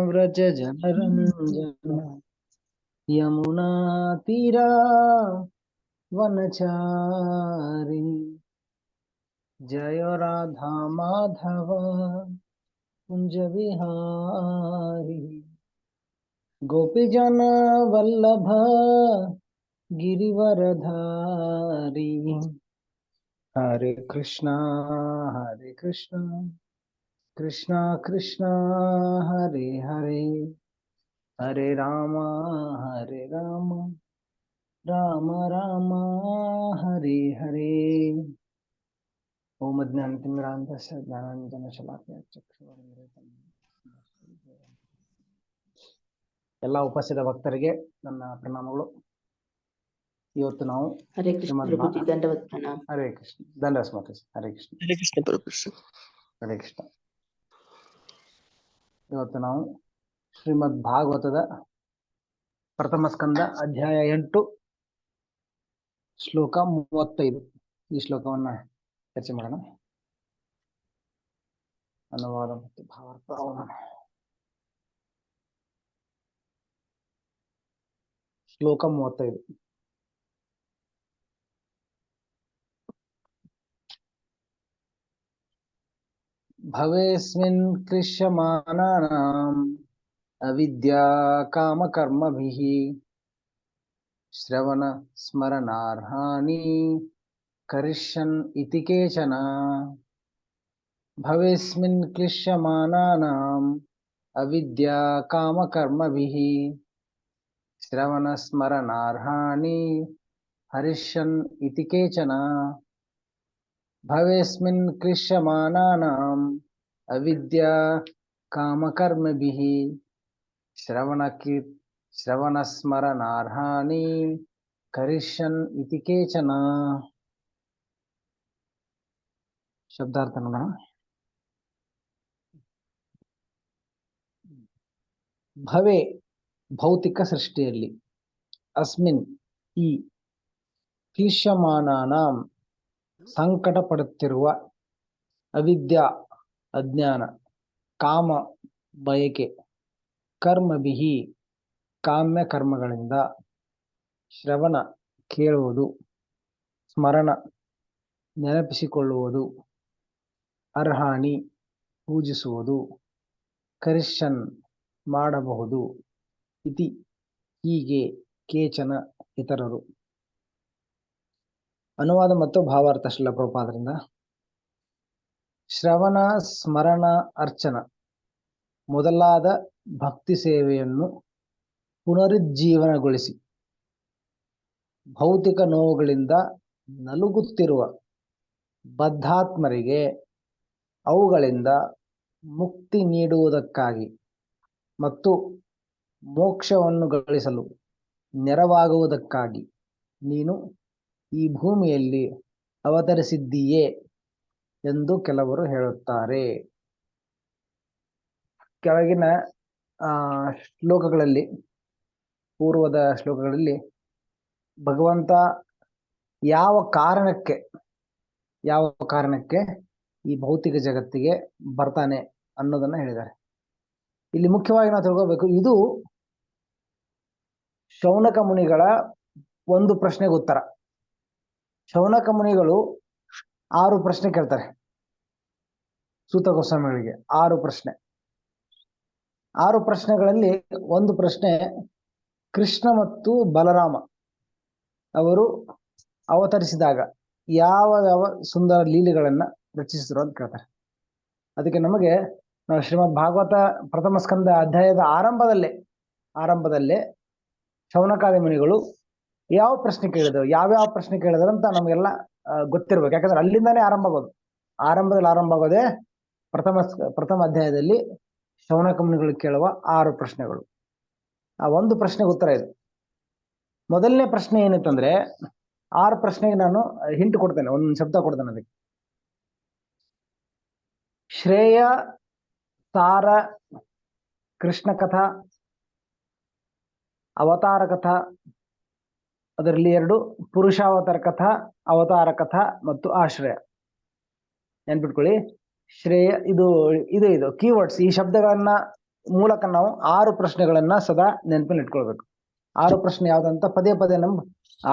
व्रज जनरंजन यमुना तीरा वनचारी जय राधा माधव कुंज विहारी गोपीजन वल्लभ गिरिवरधारी हरे कृष्णा कृष्णा कृष्णा हरे हरे हरे राम राम राम हरे हरे ओम ज्ञानतिमिरान्धस्य ज्ञानाञ्जनशलाकया चक्षुरुन्मीलितं ಎಲ್ಲ ಉಪಸ್ಥಿತ ಭಕ್ತರಿಗೆ ನನ್ನ ಪ್ರಣಾಮಗಳು. ಇವತ್ತು ನಾವು ಹರೇ ಕೃಷ್ಣ ಪ್ರಭುಜಿ ದಂಡವತ್ ಪ್ರಣಾಮ. ಹರೇ ಕೃಷ್ಣ ದಂಡವತ್ ಮಾತಾಜಿ. ಹರೇ ಕೃಷ್ಣ ಪ್ರಭು. ಹರೇ ಕೃಷ್ಣ. ಇವತ್ತು ನಾವು ಶ್ರೀಮದ್ ಭಾಗವತದ ಪ್ರಥಮ ಸ್ಕಂದ ಅಧ್ಯಾಯ 8 ಶ್ಲೋಕ 35 ಈ ಶ್ಲೋಕವನ್ನ ಚರ್ಚೆ ಮಾಡೋಣ. ಅನುವಾದ ಮತ್ತು ಭಾವಾರ್ಥ. ಶ್ಲೋಕ 35. ಭವೇಸ್ಮಿನ್ ಕ್ಲಿಶ್ಯಮಾನಾನಾಂ ಅವಿದ್ಯಾ ಕಾಮಕರ್ಮಭಿಃ ಶ್ರವಣ ಸ್ಮರಣಾರ್ಹಾನಿ ಕರಿಷ್ಯನ್ ಇತಿ ಕೇಚನ. ಭವೇಸ್ಮಿನ್ ಕ್ಲಿಶ್ಯಮಾನಾನಾಂ ಅವಿದ್ಯಾ ಕಾಮಕರ್ಮಭಿಃ ಶ್ರವಣ ಸ್ಮರಣಾರ್ಹಾನಿ ಹರಿಷ್ಯನ್ ಇತಿ ಕೇಚನ. ಭವೇಸ್ಮಿನ್ ಕ್ಲಿಶ್ಯಮಾನಾನಾಂ ಅವಿದ್ಯಾ ಕಾಮಕರ್ಮಭಿಃ ಶ್ರವಣ ಸ್ಮರಣಾರ್ಹಾನಿ ಕರಿಷ್ಯನ್ ಇತಿ ಕೇಚನ. ಶಬ್ದಾರ್ಥ ನೋಡೋಣ. ಭವೆ ಭೌತಿಕ ಸೃಷ್ಟಿಯಲ್ಲಿ, ಅಸ್ಮಿನ್ ಈ, ಕ್ಲಿಶ್ಯಮಾನಾನಾಂ ಸಂಕಟ ಪಡುತ್ತಿರುವ, ಅವಿದ್ಯಾ ಅಜ್ಞಾನ, ಕಾಮ ಬಯಕೆ, ಕರ್ಮಭಿಃ ಕಾಮ್ಯ ಕರ್ಮಗಳಿಂದ, ಶ್ರವಣ ಕೇಳುವುದು, ಸ್ಮರಣ ನೆನಪಿಸಿಕೊಳ್ಳುವುದು, ಅರ್ಹಾಣಿ ಪೂಜಿಸುವುದು, ಕರಿಷ್ಯನ್ ಮಾಡಬಹುದು, ಇತಿ ಹೀಗೆ, ಕೇಚನ ಇತರರು. ಅನುವಾದ ಮತ್ತು ಭಾವಾರ್ಥ ಶ್ರೀಲ ಪ್ರಭುಪಾದರಿಂದ. ಶ್ರವಣ ಸ್ಮರಣ ಅರ್ಚನ ಮೊದಲಾದ ಭಕ್ತಿ ಸೇವೆಯನ್ನು ಪುನರುಜ್ಜೀವನಗೊಳಿಸಿ ಭೌತಿಕ ನೋವುಗಳಿಂದ ನಲುಗುತ್ತಿರುವ ಬದ್ಧಾತ್ಮರಿಗೆ ಅವುಗಳಿಂದ ಮುಕ್ತಿ ನೀಡುವುದಕ್ಕಾಗಿ ಮತ್ತು ಮೋಕ್ಷವನ್ನು ಗಳಿಸಲು ನೆರವಾಗುವುದಕ್ಕಾಗಿ ನೀನು ಈ ಭೂಮಿಯಲ್ಲಿ ಅವತರಿಸಿದ್ದೀಯೇ ಎಂದು ಕೆಲವರು ಹೇಳುತ್ತಾರೆ. ಕೆಳಗಿನ ಶ್ಲೋಕಗಳಲ್ಲಿ, ಪೂರ್ವದ ಶ್ಲೋಕಗಳಲ್ಲಿ ಭಗವಂತ ಯಾವ ಕಾರಣಕ್ಕೆ ಈ ಭೌತಿಕ ಜಗತ್ತಿಗೆ ಬರ್ತಾನೆ ಅನ್ನೋದನ್ನ ಹೇಳಿದ್ದಾರೆ. ಇಲ್ಲಿ ಮುಖ್ಯವಾಗಿ ನಾವು ತಿಳ್ಕೋಬೇಕು, ಇದು ಶೌನಕ ಮುನಿಗಳ ಒಂದು ಪ್ರಶ್ನೆಗೆ ಉತ್ತರ. ಶೌನಕ ಮುನಿಗಳು 6 ಪ್ರಶ್ನೆ ಕೇಳ್ತಾರೆ ಸೂತ ಗೋಸ್ವಾಮಿಗಳಿಗೆ. 6 ಪ್ರಶ್ನೆ. 6 ಪ್ರಶ್ನೆಗಳಲ್ಲಿ ಒಂದು ಪ್ರಶ್ನೆ, ಕೃಷ್ಣ ಮತ್ತು ಬಲರಾಮ ಅವರು ಅವತರಿಸಿದಾಗ ಯಾವ ಸುಂದರ ಲೀಲೆಗಳನ್ನ ರಚಿಸಿದ್ರು ಅಂತ ಕೇಳ್ತಾರೆ. ಅದಕ್ಕೆ ನಮಗೆ ನಾವು ಶ್ರೀಮದ್ ಭಾಗವತ ಪ್ರಥಮ ಸ್ಕಂದ ಅಧ್ಯಾಯದ ಆರಂಭದಲ್ಲೇ ಶೌನಕಾದಿ ಮುನಿಗಳು ಯಾವ ಪ್ರಶ್ನೆ ಕೇಳಿದ್ರು, ಯಾವ್ಯಾವ ಪ್ರಶ್ನೆ ಕೇಳಿದ್ರು ಅಂತ ನಮಗೆಲ್ಲ ಗೊತ್ತಿರ್ಬೇಕು. ಯಾಕಂದ್ರೆ ಅಲ್ಲಿಂದಾನೇ ಆರಂಭ ಆಗೋದೇ ಪ್ರಥಮ ಅಧ್ಯಾಯದಲ್ಲಿ ಶೌನಕ ಮುನಿಗಳು ಕೇಳುವ 6 ಪ್ರಶ್ನೆಗಳು. ಆ ಒಂದು ಪ್ರಶ್ನೆಗೆ ಉತ್ತರ ಇದು. ಮೊದಲನೇ ಪ್ರಶ್ನೆ ಏನಿತ್ತಂದ್ರೆ, 6 ಪ್ರಶ್ನೆಗೆ ನಾನು ಹಿಂಟ್ ಕೊಡ್ತೇನೆ, ಒಂದು ಶಬ್ದ ಕೊಡ್ತೇನೆ ಅದಕ್ಕೆ. ಶ್ರೇಯ ಸಾರ ಕೃಷ್ಣ ಕಥಾ, ಅವತಾರ ಕಥಾ, ಅದರಲ್ಲಿ 2 ಪುರುಷಾವತಾರ ಕಥಾ, ಅವತಾರ ಕಥಾ ಮತ್ತು ಆಶ್ರಯ. ನೆನ್ಪಿಟ್ಕೊಳ್ಳಿ, ಶ್ರೇಯ ಇದು ಕೀವರ್ಡ್ಸ್. ಈ ಶಬ್ದಗಳನ್ನ ಮೂಲಕ ನಾವು 6 ಪ್ರಶ್ನೆಗಳನ್ನ ಸದಾ ನೆನಪಿನಲ್ಲಿ ಇಟ್ಕೊಳ್ಬೇಕು. 6 ಪ್ರಶ್ನೆ ಯಾವ್ದಂತ ಪದೇ ಪದೇ ನಮ್ಮ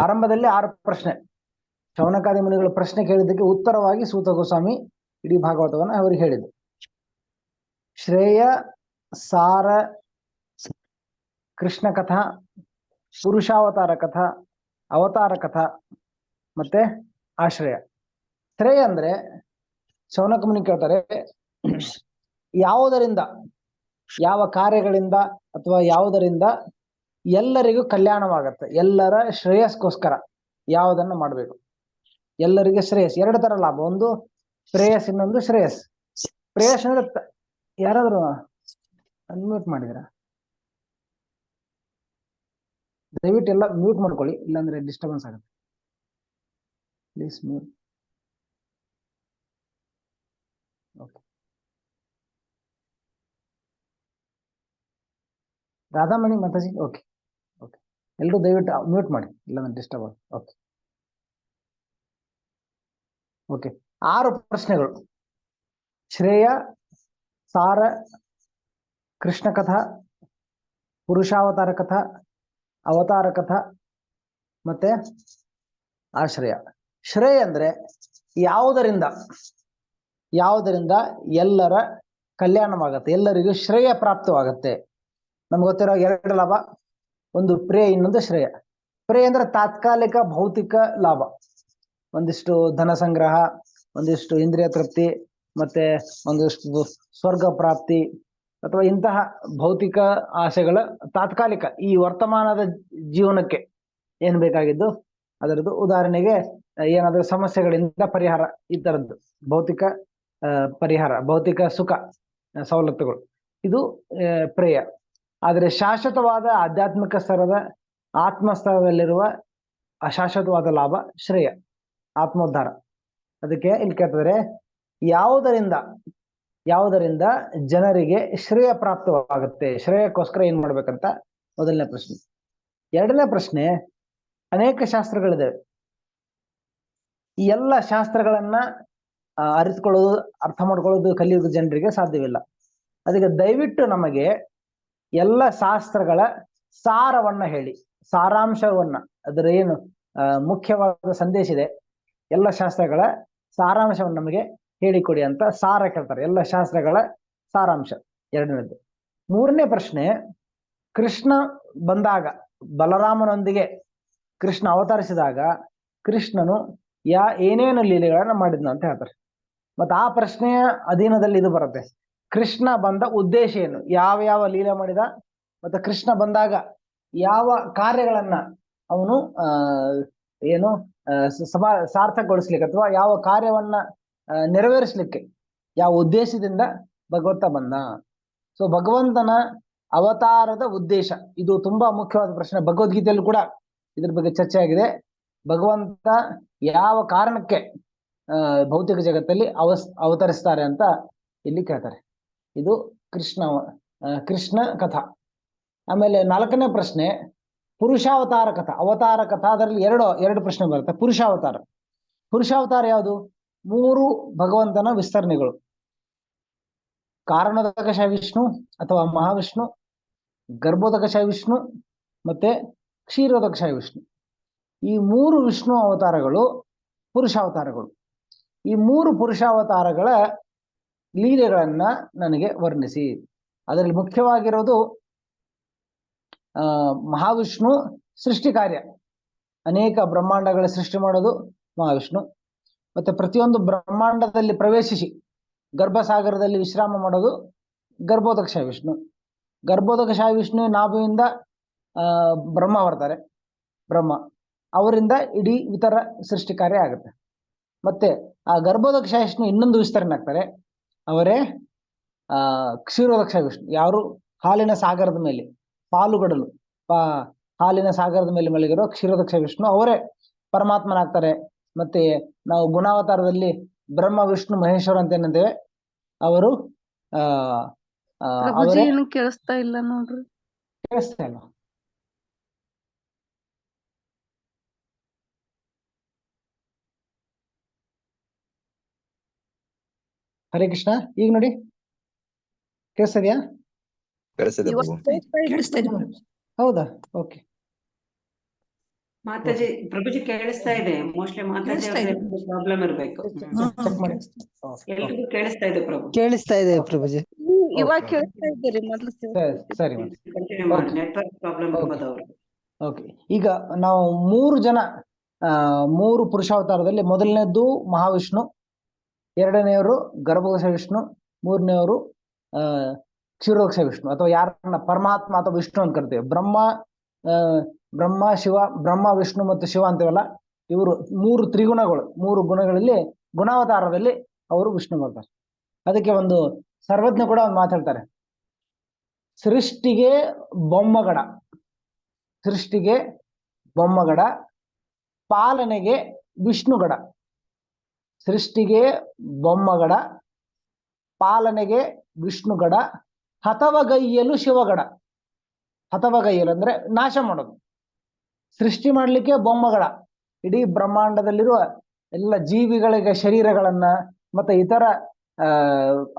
ಆರಂಭದಲ್ಲಿ 6 ಪ್ರಶ್ನೆ. ಶೌನಕಾದಿ ಮುನಿಗಳು ಪ್ರಶ್ನೆ ಕೇಳಿದ್ದಕ್ಕೆ ಉತ್ತರವಾಗಿ ಸೂತ ಗೋಸ್ವಾಮಿ ಇಡೀ ಭಾಗವತವನ್ನ ಅವರಿಗೆ ಹೇಳಿದ್ರು. ಶ್ರೇಯ, ಸಾರ, ಕೃಷ್ಣ ಕಥಾ, ಪುರುಷಾವತಾರ ಕಥಾ, ಅವತಾರ ಕಥಾ ಮತ್ತೆ ಆಶ್ರಯ. ಶ್ರೇಯ ಅಂದ್ರೆ ಶೌನಕ ಮುನಿ ಕೇಳ್ತಾರೆ, ಯಾವುದರಿಂದ, ಯಾವ ಕಾರ್ಯಗಳಿಂದ ಅಥವಾ ಯಾವುದರಿಂದ ಎಲ್ಲರಿಗೂ ಕಲ್ಯಾಣವಾಗತ್ತೆ, ಎಲ್ಲರ ಶ್ರೇಯಸ್ಗೋಸ್ಕರ ಯಾವುದನ್ನ ಮಾಡಬೇಕು, ಎಲ್ಲರಿಗೆ ಶ್ರೇಯಸ್. 2 ತರ ಲಾಭ, ಒಂದು ಪ್ರೇಯಸ್, ಇನ್ನೊಂದು ಶ್ರೇಯಸ್. ಪ್ರೇಯಸ್ ಅಂದ್ರೆ ಯಾರಾದ್ರೂ ಅನ್ಮ್ಯೂಟ್ ಮಾಡಿದ್ರ? ದಯವಿಟ್ಟು ಎಲ್ಲ ಮ್ಯೂಟ್ ಮಾಡ್ಕೊಳ್ಳಿ, ಇಲ್ಲಾಂದ್ರೆ ಡಿಸ್ಟರ್ಬೆನ್ಸ್ ಆಗುತ್ತೆ. Please mute. Okay. Radhamani Mataji, okay okay. ಎಲ್ಲರೂ ದಯವಿಟ್ಟು ಮ್ಯೂಟ್ ಮಾಡಿ, ಇಲ್ಲಾಂದ್ರೆ ಡಿಸ್ಟರ್ಬ್ ಆಗುತ್ತೆ. Okay okay. 6 ಪ್ರಶ್ನೆಗಳು: ಶ್ರೇಯ, ಸಾರ, ಕೃಷ್ಣ ಕಥಾ, ಪುರುಷಾವತಾರ ಕಥಾ, ಅವತಾರ ಕಥಾ ಮತ್ತೆ ಆಶ್ರಯ. ಶ್ರೇಯ ಅಂದ್ರೆ ಯಾವುದರಿಂದ ಎಲ್ಲರ ಕಲ್ಯಾಣವಾಗತ್ತೆ, ಎಲ್ಲರಿಗೂ ಶ್ರೇಯ ಪ್ರಾಪ್ತವಾಗತ್ತೆ. ನಮ್ಗೆ ಗೊತ್ತಿರೋ 2 ಲಾಭ, ಒಂದು ಪ್ರೇಯ, ಇನ್ನೊಂದು ಶ್ರೇಯ. ಪ್ರೇಯ ಅಂದ್ರೆ ತಾತ್ಕಾಲಿಕ ಭೌತಿಕ ಲಾಭ, ಒಂದಿಷ್ಟು ಧನ ಸಂಗ್ರಹ, ಒಂದಿಷ್ಟು ಇಂದ್ರಿಯ ತೃಪ್ತಿ, ಮತ್ತೆ ಒಂದಿಷ್ಟು ಸ್ವರ್ಗ ಪ್ರಾಪ್ತಿ ಅಥವಾ ಇಂತಹ ಭೌತಿಕ ಆಸೆಗಳ ತಾತ್ಕಾಲಿಕ ಈ ವರ್ತಮಾನದ ಜೀವನಕ್ಕೆ ಏನ್ ಬೇಕಾಗಿದ್ದು ಅದರದ್ದು. ಉದಾಹರಣೆಗೆ ಏನಾದ್ರೂ ಸಮಸ್ಯೆಗಳಿಂದ ಪರಿಹಾರ, ಈ ತರದ್ದು ಭೌತಿಕ ಪರಿಹಾರ, ಭೌತಿಕ ಸುಖ ಸವಲತ್ತುಗಳು, ಇದು ಪ್ರೇಯ. ಆದರೆ ಶಾಶ್ವತವಾದ ಆಧ್ಯಾತ್ಮಿಕ ಸ್ತರದ ಆತ್ಮಸ್ತರದಲ್ಲಿರುವ ಅಶಾಶ್ವತವಾದ ಲಾಭ ಶ್ರೇಯ, ಆತ್ಮೋದ್ಧಾರ. ಅದಕ್ಕೆ ಇಲ್ಲಿ ಕೇಳ್ತಿದ್ರೆ, ಯಾವುದರಿಂದ ಜನರಿಗೆ ಶ್ರೇಯ ಪ್ರಾಪ್ತವಾಗುತ್ತೆ, ಶ್ರೇಯಕ್ಕೋಸ್ಕರ ಏನ್ ಮಾಡ್ಬೇಕಂತ ಮೊದಲನೇ ಪ್ರಶ್ನೆ. 2ನೇ ಪ್ರಶ್ನೆ, ಅನೇಕ ಶಾಸ್ತ್ರಗಳಿದ್ದಾವೆ. ಈ ಎಲ್ಲ ಶಾಸ್ತ್ರಗಳನ್ನ ಅರಿತುಕೊಳ್ಳೋದು, ಅರ್ಥ ಮಾಡ್ಕೊಳ್ಳೋದು ಕಲಿಯುಗ ಜನರಿಗೆ ಸಾಧ್ಯವಿಲ್ಲ. ಅದಕ್ಕೆ ದಯವಿಟ್ಟು ನಮಗೆ ಎಲ್ಲ ಶಾಸ್ತ್ರಗಳ ಸಾರವನ್ನ ಹೇಳಿ, ಸಾರಾಂಶವನ್ನ, ಅದರ ಏನು ಮುಖ್ಯವಾದ ಸಂದೇಶ ಇದೆ, ಎಲ್ಲ ಶಾಸ್ತ್ರಗಳ ಸಾರಾಂಶವನ್ನು ನಮಗೆ ಹೇಳಿಕೊಡಿ ಅಂತ ಸಾರ ಕೇಳ್ತಾರೆ. ಎಲ್ಲ ಶಾಸ್ತ್ರಗಳ ಸಾರಾಂಶ 2ನೇದು. 3ನೇ ಪ್ರಶ್ನೆ, ಕೃಷ್ಣ ಬಂದಾಗ, ಬಲರಾಮನೊಂದಿಗೆ ಕೃಷ್ಣ ಅವತರಿಸಿದಾಗ ಕೃಷ್ಣನು ಏನೇನು ಲೀಲೆಗಳನ್ನ ಮಾಡಿದ್ನು ಅಂತ ಹೇಳ್ತಾರೆ. ಮತ್ತೆ ಆ ಪ್ರಶ್ನೆಯ ಅಧೀನದಲ್ಲಿ ಇದು ಬರುತ್ತೆ, ಕೃಷ್ಣ ಬಂದ ಉದ್ದೇಶ ಏನು, ಯಾವ ಲೀಲೆ ಮಾಡಿದ, ಮತ್ತೆ ಕೃಷ್ಣ ಬಂದಾಗ ಯಾವ ಕಾರ್ಯಗಳನ್ನ ಅವನು ಏನು ಸಾರ್ಥಕಗೊಳಿಸ್ಲಿಕ್ಕೆ ಅಥವಾ ಯಾವ ಕಾರ್ಯವನ್ನ ನೆರವೇರಿಸ್ಲಿಕ್ಕೆ, ಯಾವ ಉದ್ದೇಶದಿಂದ ಭಗವಂತ ಬಂದ. ಸೊ ಭಗವಂತನ ಅವತಾರದ ಉದ್ದೇಶ, ಇದು ತುಂಬಾ ಮುಖ್ಯವಾದ ಪ್ರಶ್ನೆ. ಭಗವದ್ಗೀತೆಯಲ್ಲೂ ಕೂಡ ಇದ್ರ ಬಗ್ಗೆ ಚರ್ಚೆ ಆಗಿದೆ. ಭಗವಂತ ಯಾವ ಕಾರಣಕ್ಕೆ ಭೌತಿಕ ಜಗತ್ತಲ್ಲಿ ಅವತರಿಸ್ತಾರೆ ಅಂತ ಇಲ್ಲಿ ಕೇಳ್ತಾರೆ. ಇದು ಕೃಷ್ಣ ಕಥಾ. ಆಮೇಲೆ 4ನೇ ಪ್ರಶ್ನೆ, ಪುರುಷಾವತಾರ ಕಥಾ, ಅವತಾರ ಕಥಾ. ಅದರಲ್ಲಿ ಎರಡು ಪ್ರಶ್ನೆ ಬರುತ್ತೆ. ಪುರುಷಾವತಾರ ಯಾವುದು? 3 ಭಗವಂತನ ವಿಸ್ತರಣೆಗಳು: ಕಾರಣೋದಕ ವಿಷ್ಣು ಅಥವಾ ಮಹಾವಿಷ್ಣು, ಗರ್ಭೋದಕ ವಿಷ್ಣು ಮತ್ತೆ ಕ್ಷೀರೋದಕ ವಿಷ್ಣು. ಈ 3 ವಿಷ್ಣು ಅವತಾರಗಳು ಪುರುಷಾವತಾರಗಳು. ಈ 3 ಪುರುಷಾವತಾರಗಳ ಲೀಲೆಗಳನ್ನ ನನಗೆ ವರ್ಣಿಸಿ. ಅದರಲ್ಲಿ ಮುಖ್ಯವಾಗಿರೋದು ಮಹಾವಿಷ್ಣು ಸೃಷ್ಟಿ ಕಾರ್ಯ, ಅನೇಕ ಬ್ರಹ್ಮಾಂಡಗಳ ಸೃಷ್ಟಿ ಮಾಡೋದು ಮಹಾವಿಷ್ಣು. ಮತ್ತೆ ಪ್ರತಿಯೊಂದು ಬ್ರಹ್ಮಾಂಡದಲ್ಲಿ ಪ್ರವೇಶಿಸಿ ಗರ್ಭಸಾಗರದಲ್ಲಿ ವಿಶ್ರಾಮ ಮಾಡೋದು ಗರ್ಭೋದಕ ವಿಷ್ಣು. ಗರ್ಭೋದಕ ವಿಷ್ಣು ನಾಭಿಯಿಂದ ಬ್ರಹ್ಮ ಬರ್ತಾರೆ, ಅವರಿಂದ ಇಡೀ ಇತರ ಸೃಷ್ಟಿ ಕಾರ್ಯ ಆಗುತ್ತೆ. ಮತ್ತೆ ಆ ಗರ್ಭೋದಕ ವಿಷ್ಣು ಇನ್ನೊಂದು ವಿಸ್ತರಣೆ ಆಗ್ತಾರೆ, ಅವರೇ ಕ್ಷೀರೋದಕ ವಿಷ್ಣು. ಯಾರು ಹಾಲಿನ ಸಾಗರದ ಮೇಲೆ ಪಾಲುಗಡಲು, ಹಾಲಿನ ಸಾಗರದ ಮೇಲೆ ಮಲಗಿರೋ ಕ್ಷೀರೋದಕ ವಿಷ್ಣು, ಅವರೇ ಪರಮಾತ್ಮನಾಗ್ತಾರೆ. ಮತ್ತೆ ನಾವು ಗುಣಾವತಾರದಲ್ಲಿ ಬ್ರಹ್ಮ ವಿಷ್ಣು ಮಹೇಶ್ವರ ಅಂತ ಏನಂತೇವೆ, ಅವರು ಕೇಳಿಸ್ತಾ ಇಲ್ಲ ನೋಡ್ರಿ. ಕೇಳಿಸ್ತಾ ಇಲ್ಲ? ಹರೇ ಕೃಷ್ಣ. ಈಗ ನೋಡಿ, ಕೇಳಿಸ್ತದ್ಯಾ? ಕೇಳಿಸ್ತಿದೆ ಇವಾಗ ಪ್ರಭು. ಕೇಳಿಸ್ತಾ ಇದೆ ಹೌದಾ? ಓಕೆ. ಮಾತಾಜಿ ಪ್ರಭುಜಿ ಕೇಳಿಸ್ತಾ ಇದೆ. ಮೋಸ್ಟ್ಲಿ ಮಾತಾಜಿ ಕೇಳಿಸ್ತಾ ಇದೆ. ಪ್ರಾಬ್ಲಮ್ ಇರ್ಬೇಕು. ಚೆಕ್ ಮಾಡಿ. ಎಲ್ರಿಗೂ ಕೇಳಿಸ್ತಾ ಇದೆ ಪ್ರಭು. ಕೇಳಿಸ್ತಾ ಇದೆ ಪ್ರಭುಜಿ. ಇವಾಗ Okay. ಕೇಳ್ತಾ ಇದ್ದೀರಿ ಮೊದ್ಲು ಸರಿ ಮತ್ತೆ. ಕಂಟಿನ್ಯೂ ಮಾಡಿ. Okay. Network problem Okay. ಇರ್ಬೋದು ಅವ್ರು. ಓಕೆ, ಈಗ ನಾವು 3 ಜನ 3 ಪುರುಷಾವತಾರದಲ್ಲಿ ಮೊದಲನೇದ್ದು ಮಹಾವಿಷ್ಣು, ಎರಡನೆಯವರು ಗರ್ಭಕೋಶ ವಿಷ್ಣು, ಮೂರನೆಯವರು ಕ್ಷೀರೋಕ್ಷ ವಿಷ್ಣು, ಅಥವಾ ಯಾರನ್ನ ಪರಮಾತ್ಮ ಅಥವಾ ವಿಷ್ಣು ಅಂತ ಕರಿತೇವೆ. ಬ್ರಹ್ಮ ಶಿವ, ಬ್ರಹ್ಮ ವಿಷ್ಣು ಮತ್ತು ಶಿವ ಅಂತೀವಲ್ಲ, ಇವರು 3 ತ್ರಿಗುಣಗಳು, 3 ಗುಣಗಳಲ್ಲಿ ಗುಣಾವತಾರದಲ್ಲಿ ಅವರು ವಿಷ್ಣು ಬರ್ತಾರೆ. ಅದಕ್ಕೆ ಒಂದು ಸರ್ವಜ್ಞ ಕೂಡ ಒಂದು ಮಾತಾಡ್ತಾರೆ, ಸೃಷ್ಟಿಗೆ ಬೊಮ್ಮಗಡ, ಸೃಷ್ಟಿಗೆ ಬೊಮ್ಮಗಡ, ಪಾಲನೆಗೆ ವಿಷ್ಣುಗಡ. ಸೃಷ್ಟಿಗೆ ಬೊಮ್ಮಗಡ, ಪಾಲನೆಗೆ ವಿಷ್ಣುಗಡ, ಹತವಗೈಯಲು ಶಿವಗಡ. ಹತವಗೈಯಲು ಅಂದ್ರೆ ನಾಶ ಮಾಡೋದು. ಸೃಷ್ಟಿ ಮಾಡ್ಲಿಕ್ಕೆ ಬೊಮ್ಮಗಡ, ಇಡೀ ಬ್ರಹ್ಮಾಂಡದಲ್ಲಿರುವ ಎಲ್ಲ ಜೀವಿಗಳಿಗೆ ಶರೀರಗಳನ್ನ ಮತ್ತೆ ಇತರ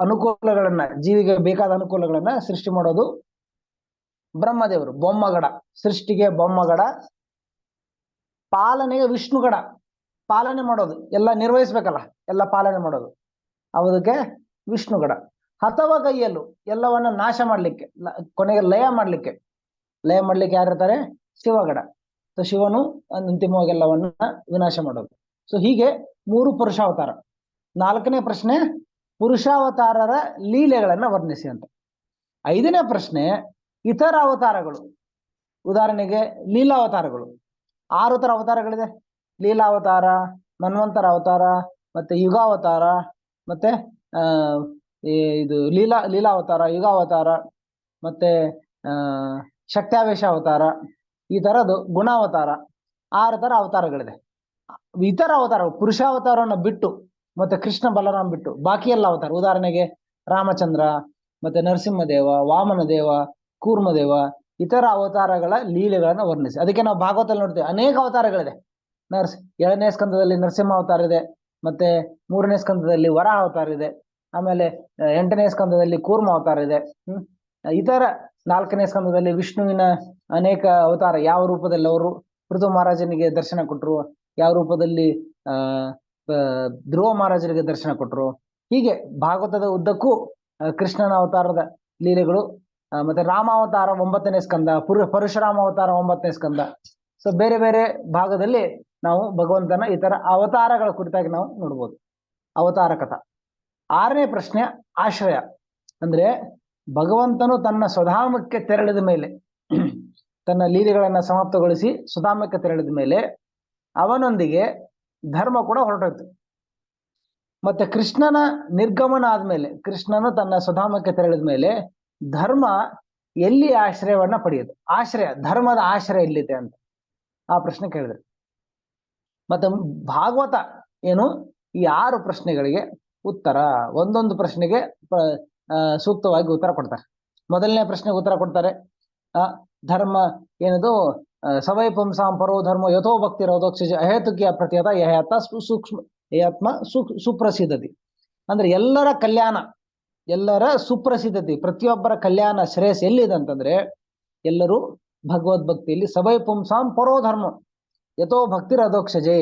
ಅನುಕೂಲಗಳನ್ನ, ಜೀವಿಗೆ ಬೇಕಾದ ಅನುಕೂಲಗಳನ್ನ ಸೃಷ್ಟಿ ಮಾಡೋದು ಬ್ರಹ್ಮದೇವರು. ಬೊಮ್ಮಗಡ, ಸೃಷ್ಟಿಗೆ ಬೊಮ್ಮಗಡ, ಪಾಲನೆಗೆ ವಿಷ್ಣುಗಡ, ಪಾಲನೆ ಮಾಡೋದು, ಎಲ್ಲ ನಿರ್ವಹಿಸ್ಬೇಕಲ್ಲ, ಎಲ್ಲ ಪಾಲನೆ ಮಾಡೋದು, ಅದಕ್ಕೆ ವಿಷ್ಣುಗಡ. ಹತವಗೈಯಲು ಎಲ್ಲವನ್ನ ನಾಶ ಮಾಡ್ಲಿಕ್ಕೆ, ಕೊನೆಗೆ ಲಯ ಮಾಡ್ಲಿಕ್ಕೆ ಯಾರಿರ್ತಾರೆ? ಶಿವಗಡ. ಸೊ ಶಿವನು ಅಂತಿಮವಾಗಿ ಎಲ್ಲವನ್ನ ವಿನಾಶ ಮಾಡೋದು. ಸೊ ಹೀಗೆ 3 ಪುರುಷಾವತಾರ. 4ನೇ ಪ್ರಶ್ನೆ, ಪುರುಷಾವತಾರರ ಲೀಲೆಗಳನ್ನ ವರ್ಣಿಸಿ ಅಂತ. 5ನೇ ಪ್ರಶ್ನೆ, ಇತರ ಅವತಾರಗಳು. ಉದಾಹರಣೆಗೆ ಲೀಲಾವತಾರಗಳು. 6 ತರ ಅವತಾರಗಳಿದೆ. ಲೀಲಾವತಾರ, ಮನ್ವಂತರ ಅವತಾರ, ಮತ್ತೆ ಯುಗಾವತಾರ, ಮತ್ತೆ ಇದು ಲೀಲಾವತಾರ, ಯುಗಾವತಾರ, ಮತ್ತೆ ಶಕ್ತ್ಯಾವೇಶ ಅವತಾರ, ಈ ತರದ್ದು ಗುಣಾವತಾರ. 6 ತರ ಅವತಾರಗಳಿದೆ. ಇತರ ಅವತಾರ, ಪುರುಷಾವತಾರವನ್ನು ಬಿಟ್ಟು ಮತ್ತೆ ಕೃಷ್ಣ ಬಲರಾಮ್ ಬಿಟ್ಟು ಬಾಕಿ ಎಲ್ಲ ಅವತಾರ, ಉದಾಹರಣೆಗೆ ರಾಮಚಂದ್ರ, ಮತ್ತೆ ನರಸಿಂಹದೇವ, ವಾಮನದೇವ, ಕೂರ್ಮದೇವ, ಇತರ ಅವತಾರಗಳ ಲೀಲೆಗಳನ್ನ ವರ್ಣಿಸಿ. ಅದಕ್ಕೆ ನಾವು ಭಾಗವತದಲ್ಲಿ ನೋಡ್ತೇವೆ, ಅನೇಕ ಅವತಾರಗಳಿದೆ. 7ನೇ ಸ್ಕಂದದಲ್ಲಿ ನರಸಿಂಹ ಅವತಾರ ಇದೆ, ಮತ್ತೆ 3ನೇ ಸ್ಕಂದದಲ್ಲಿ ವರಾಹ ಅವತಾರ ಇದೆ, ಆಮೇಲೆ 8ನೇ ಸ್ಕಂದದಲ್ಲಿ ಕೂರ್ಮ ಅವತಾರ ಇದೆ. ಇತರ 4ನೇ ಸ್ಕಂದದಲ್ಲಿ ವಿಷ್ಣುವಿನ ಅನೇಕ ಅವತಾರ, ಯಾವ ರೂಪದಲ್ಲಿ ಅವರು ಪೃಥು ಮಹಾರಾಜನಿಗೆ ದರ್ಶನ ಕೊಟ್ಟರು, ಯಾವ ರೂಪದಲ್ಲಿ ಧ್ರುವ ಮಹಾರಾಜರಿಗೆ ದರ್ಶನ ಕೊಟ್ಟರು. ಹೀಗೆ ಭಾಗವತದ ಉದ್ದಕ್ಕೂ ಕೃಷ್ಣನ ಅವತಾರದ ಲೀಲೆಗಳು. ಮತ್ತೆ ರಾಮಾವತಾರ 9ನೇ ಸ್ಕಂದ, ಪರಶುರಾಮ ಅವತಾರ 9ನೇ ಸ್ಕಂದ. ಸೊ ಬೇರೆ ಬೇರೆ ಭಾಗದಲ್ಲಿ ನಾವು ಭಗವಂತನ ಇತರ ಅವತಾರಗಳ ಕುರಿತಾಗಿ ನಾವು ನೋಡ್ಬೋದು. ಅವತಾರ ಕಥಾ. 6ನೇ ಪ್ರಶ್ನೆ, ಆಶ್ರಯ. ಅಂದ್ರೆ ಭಗವಂತನು ತನ್ನ ಸ್ವಧಾಮಕ್ಕೆ ತೆರಳಿದ ಮೇಲೆ, ತನ್ನ ಲೀಲೆಗಳನ್ನ ಸಮಾಪ್ತಗೊಳಿಸಿ ಸ್ವಧಾಮಕ್ಕೆ ತೆರಳಿದ ಮೇಲೆ ಅವನೊಂದಿಗೆ ಧರ್ಮ ಕೂಡ ಹೊರಟೋಯ್ತು. ಮತ್ತೆ ಕೃಷ್ಣನ ನಿರ್ಗಮನ ಆದ್ಮೇಲೆ, ಕೃಷ್ಣನು ತನ್ನ ಸ್ವಧಾಮಕ್ಕೆ ತೆರಳಿದ ಮೇಲೆ ಧರ್ಮ ಎಲ್ಲಿ ಆಶ್ರಯವನ್ನ ಪಡೆಯುದು? ಆಶ್ರಯ, ಧರ್ಮದ ಆಶ್ರಯ ಎಲ್ಲಿದೆ ಅಂತ ಆ ಪ್ರಶ್ನೆ ಕೇಳಿದ್ರು. ಮತ್ತೆ ಭಾಗವತ ಏನು? ಈ 6 ಪ್ರಶ್ನೆಗಳಿಗೆ ಉತ್ತರ, ಒಂದೊಂದು ಪ್ರಶ್ನೆಗೆ ಸೂಕ್ತವಾಗಿ ಉತ್ತರ ಕೊಡ್ತಾರೆ. ಮೊದಲನೇ ಪ್ರಶ್ನೆಗೆ ಉತ್ತರ ಕೊಡ್ತಾರೆ, ಧರ್ಮ ಏನದು? ಸವೈ ಪುಂಸಾಂ ಪರೋ ಧರ್ಮ ಯಥೋ ಭಕ್ತಿ ರೋಧೋಕ್ಷ ಅಹೇತುಕಿಯ ಪ್ರತಿಯತ ಯಹತ ಸೂಕ್ಷ್ಮ ಯತ್ಮ ಸುಪ್ರಸಿದ್ಧತಿ. ಅಂದ್ರೆ ಎಲ್ಲರ ಕಲ್ಯಾಣ, ಎಲ್ಲರ ಸುಪ್ರಸಿದ್ಧತೆ, ಪ್ರತಿಯೊಬ್ಬರ ಕಲ್ಯಾಣ ಶ್ರೇಯಸ್ ಎಲ್ಲಿದೆ ಅಂತಂದ್ರೆ ಎಲ್ಲರೂ ಭಗವದ್ಭಕ್ತಿಯಲ್ಲಿ. ಸವೈ ಪುಂಸಾಂ ಪರೋ ಧರ್ಮ ಯಥೋ ಭಕ್ತಿರ ಅಧೋಕ್ಷಜೆ,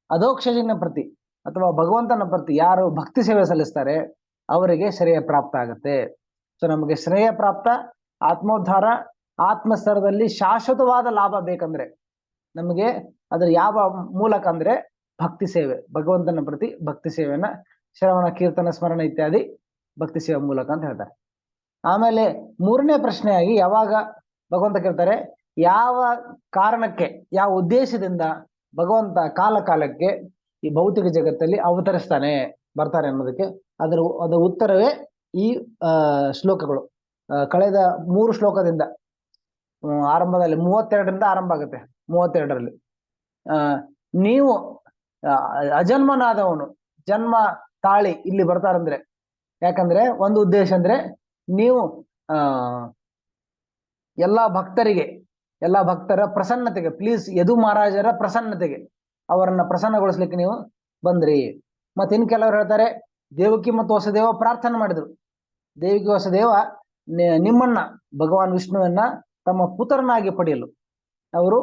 ಅಧೋಕ್ಷಜಿನ ಪ್ರತಿ ಅಥವಾ ಭಗವಂತನ ಪ್ರತಿ ಯಾರು ಭಕ್ತಿ ಸೇವೆ ಸಲ್ಲಿಸ್ತಾರೆ ಅವರಿಗೆ ಶ್ರೇಯ ಪ್ರಾಪ್ತ ಆಗುತ್ತೆ. ಸೊ ನಮಗೆ ಶ್ರೇಯ ಪ್ರಾಪ್ತ, ಆತ್ಮೋದ್ಧಾರ, ಆತ್ಮಸ್ತರದಲ್ಲಿ ಶಾಶ್ವತವಾದ ಲಾಭ ಬೇಕಂದ್ರೆ ನಮಗೆ ಅದರ ಯಾವ ಮೂಲಕ ಅಂದ್ರೆ ಭಕ್ತಿ ಸೇವೆ, ಭಗವಂತನ ಪ್ರತಿ ಭಕ್ತಿ ಸೇವೆಯನ್ನ ಶ್ರವಣ ಕೀರ್ತನ ಸ್ಮರಣ ಇತ್ಯಾದಿ ಭಕ್ತಿ ಸೇವೆ ಮೂಲಕ ಅಂತ ಹೇಳ್ತಾರೆ. ಆಮೇಲೆ 3ನೇ ಪ್ರಶ್ನೆಯಾಗಿ ಯಾವಾಗ ಭಗವಂತ ಕೇಳ್ತಾರೆ, ಯಾವ ಕಾರಣಕ್ಕೆ, ಯಾವ ಉದ್ದೇಶದಿಂದ ಭಗವಂತ ಕಾಲಕ್ಕೆ ಈ ಭೌತಿಕ ಜಗತ್ತಲ್ಲಿ ಅವತರಿಸ್ತಾನೆ, ಬರ್ತಾರೆ ಅನ್ನೋದಕ್ಕೆ ಅದರ ಉತ್ತರವೇ ಈ ಶ್ಲೋಕಗಳು. ಕಳೆದ 3 ಶ್ಲೋಕದಿಂದ ಆರಂಭದಲ್ಲಿ 32ರಿಂದ ಆರಂಭ ಆಗುತ್ತೆ. 32ರಲ್ಲಿ ನೀವು ಅಜನ್ಮನಾದವನು ಜನ್ಮ ತಾಳಿ ಇಲ್ಲಿ ಬರ್ತಾರಂದ್ರೆ, ಯಾಕಂದ್ರೆ ಒಂದು ಉದ್ದೇಶ ಅಂದ್ರೆ ನೀವು ಎಲ್ಲಾ ಭಕ್ತರ ಪ್ರಸನ್ನತೆಗೆ, ಪ್ಲೀಸ್ ಯದು ಮಹಾರಾಜರ ಪ್ರಸನ್ನತೆಗೆ, ಅವರನ್ನ ಪ್ರಸನ್ನಗೊಳಿಸ್ಲಿಕ್ಕೆ ನೀವು ಬಂದ್ರಿ. ಮತ್ತೆ ಇನ್ ಕೆಲವರು ಹೇಳ್ತಾರೆ, ದೇವಕಿ ಮತ್ತು ವಸುದೇವ ಪ್ರಾರ್ಥನೆ ಮಾಡಿದ್ರು. ದೇವಕಿ ವಸುದೇವ ನಿಮ್ಮನ್ನ ಭಗವಾನ್ ವಿಷ್ಣುವನ್ನ ತಮ್ಮ ಪುತ್ರನಾಗಿ ಪಡೆಯಲು ಅವರು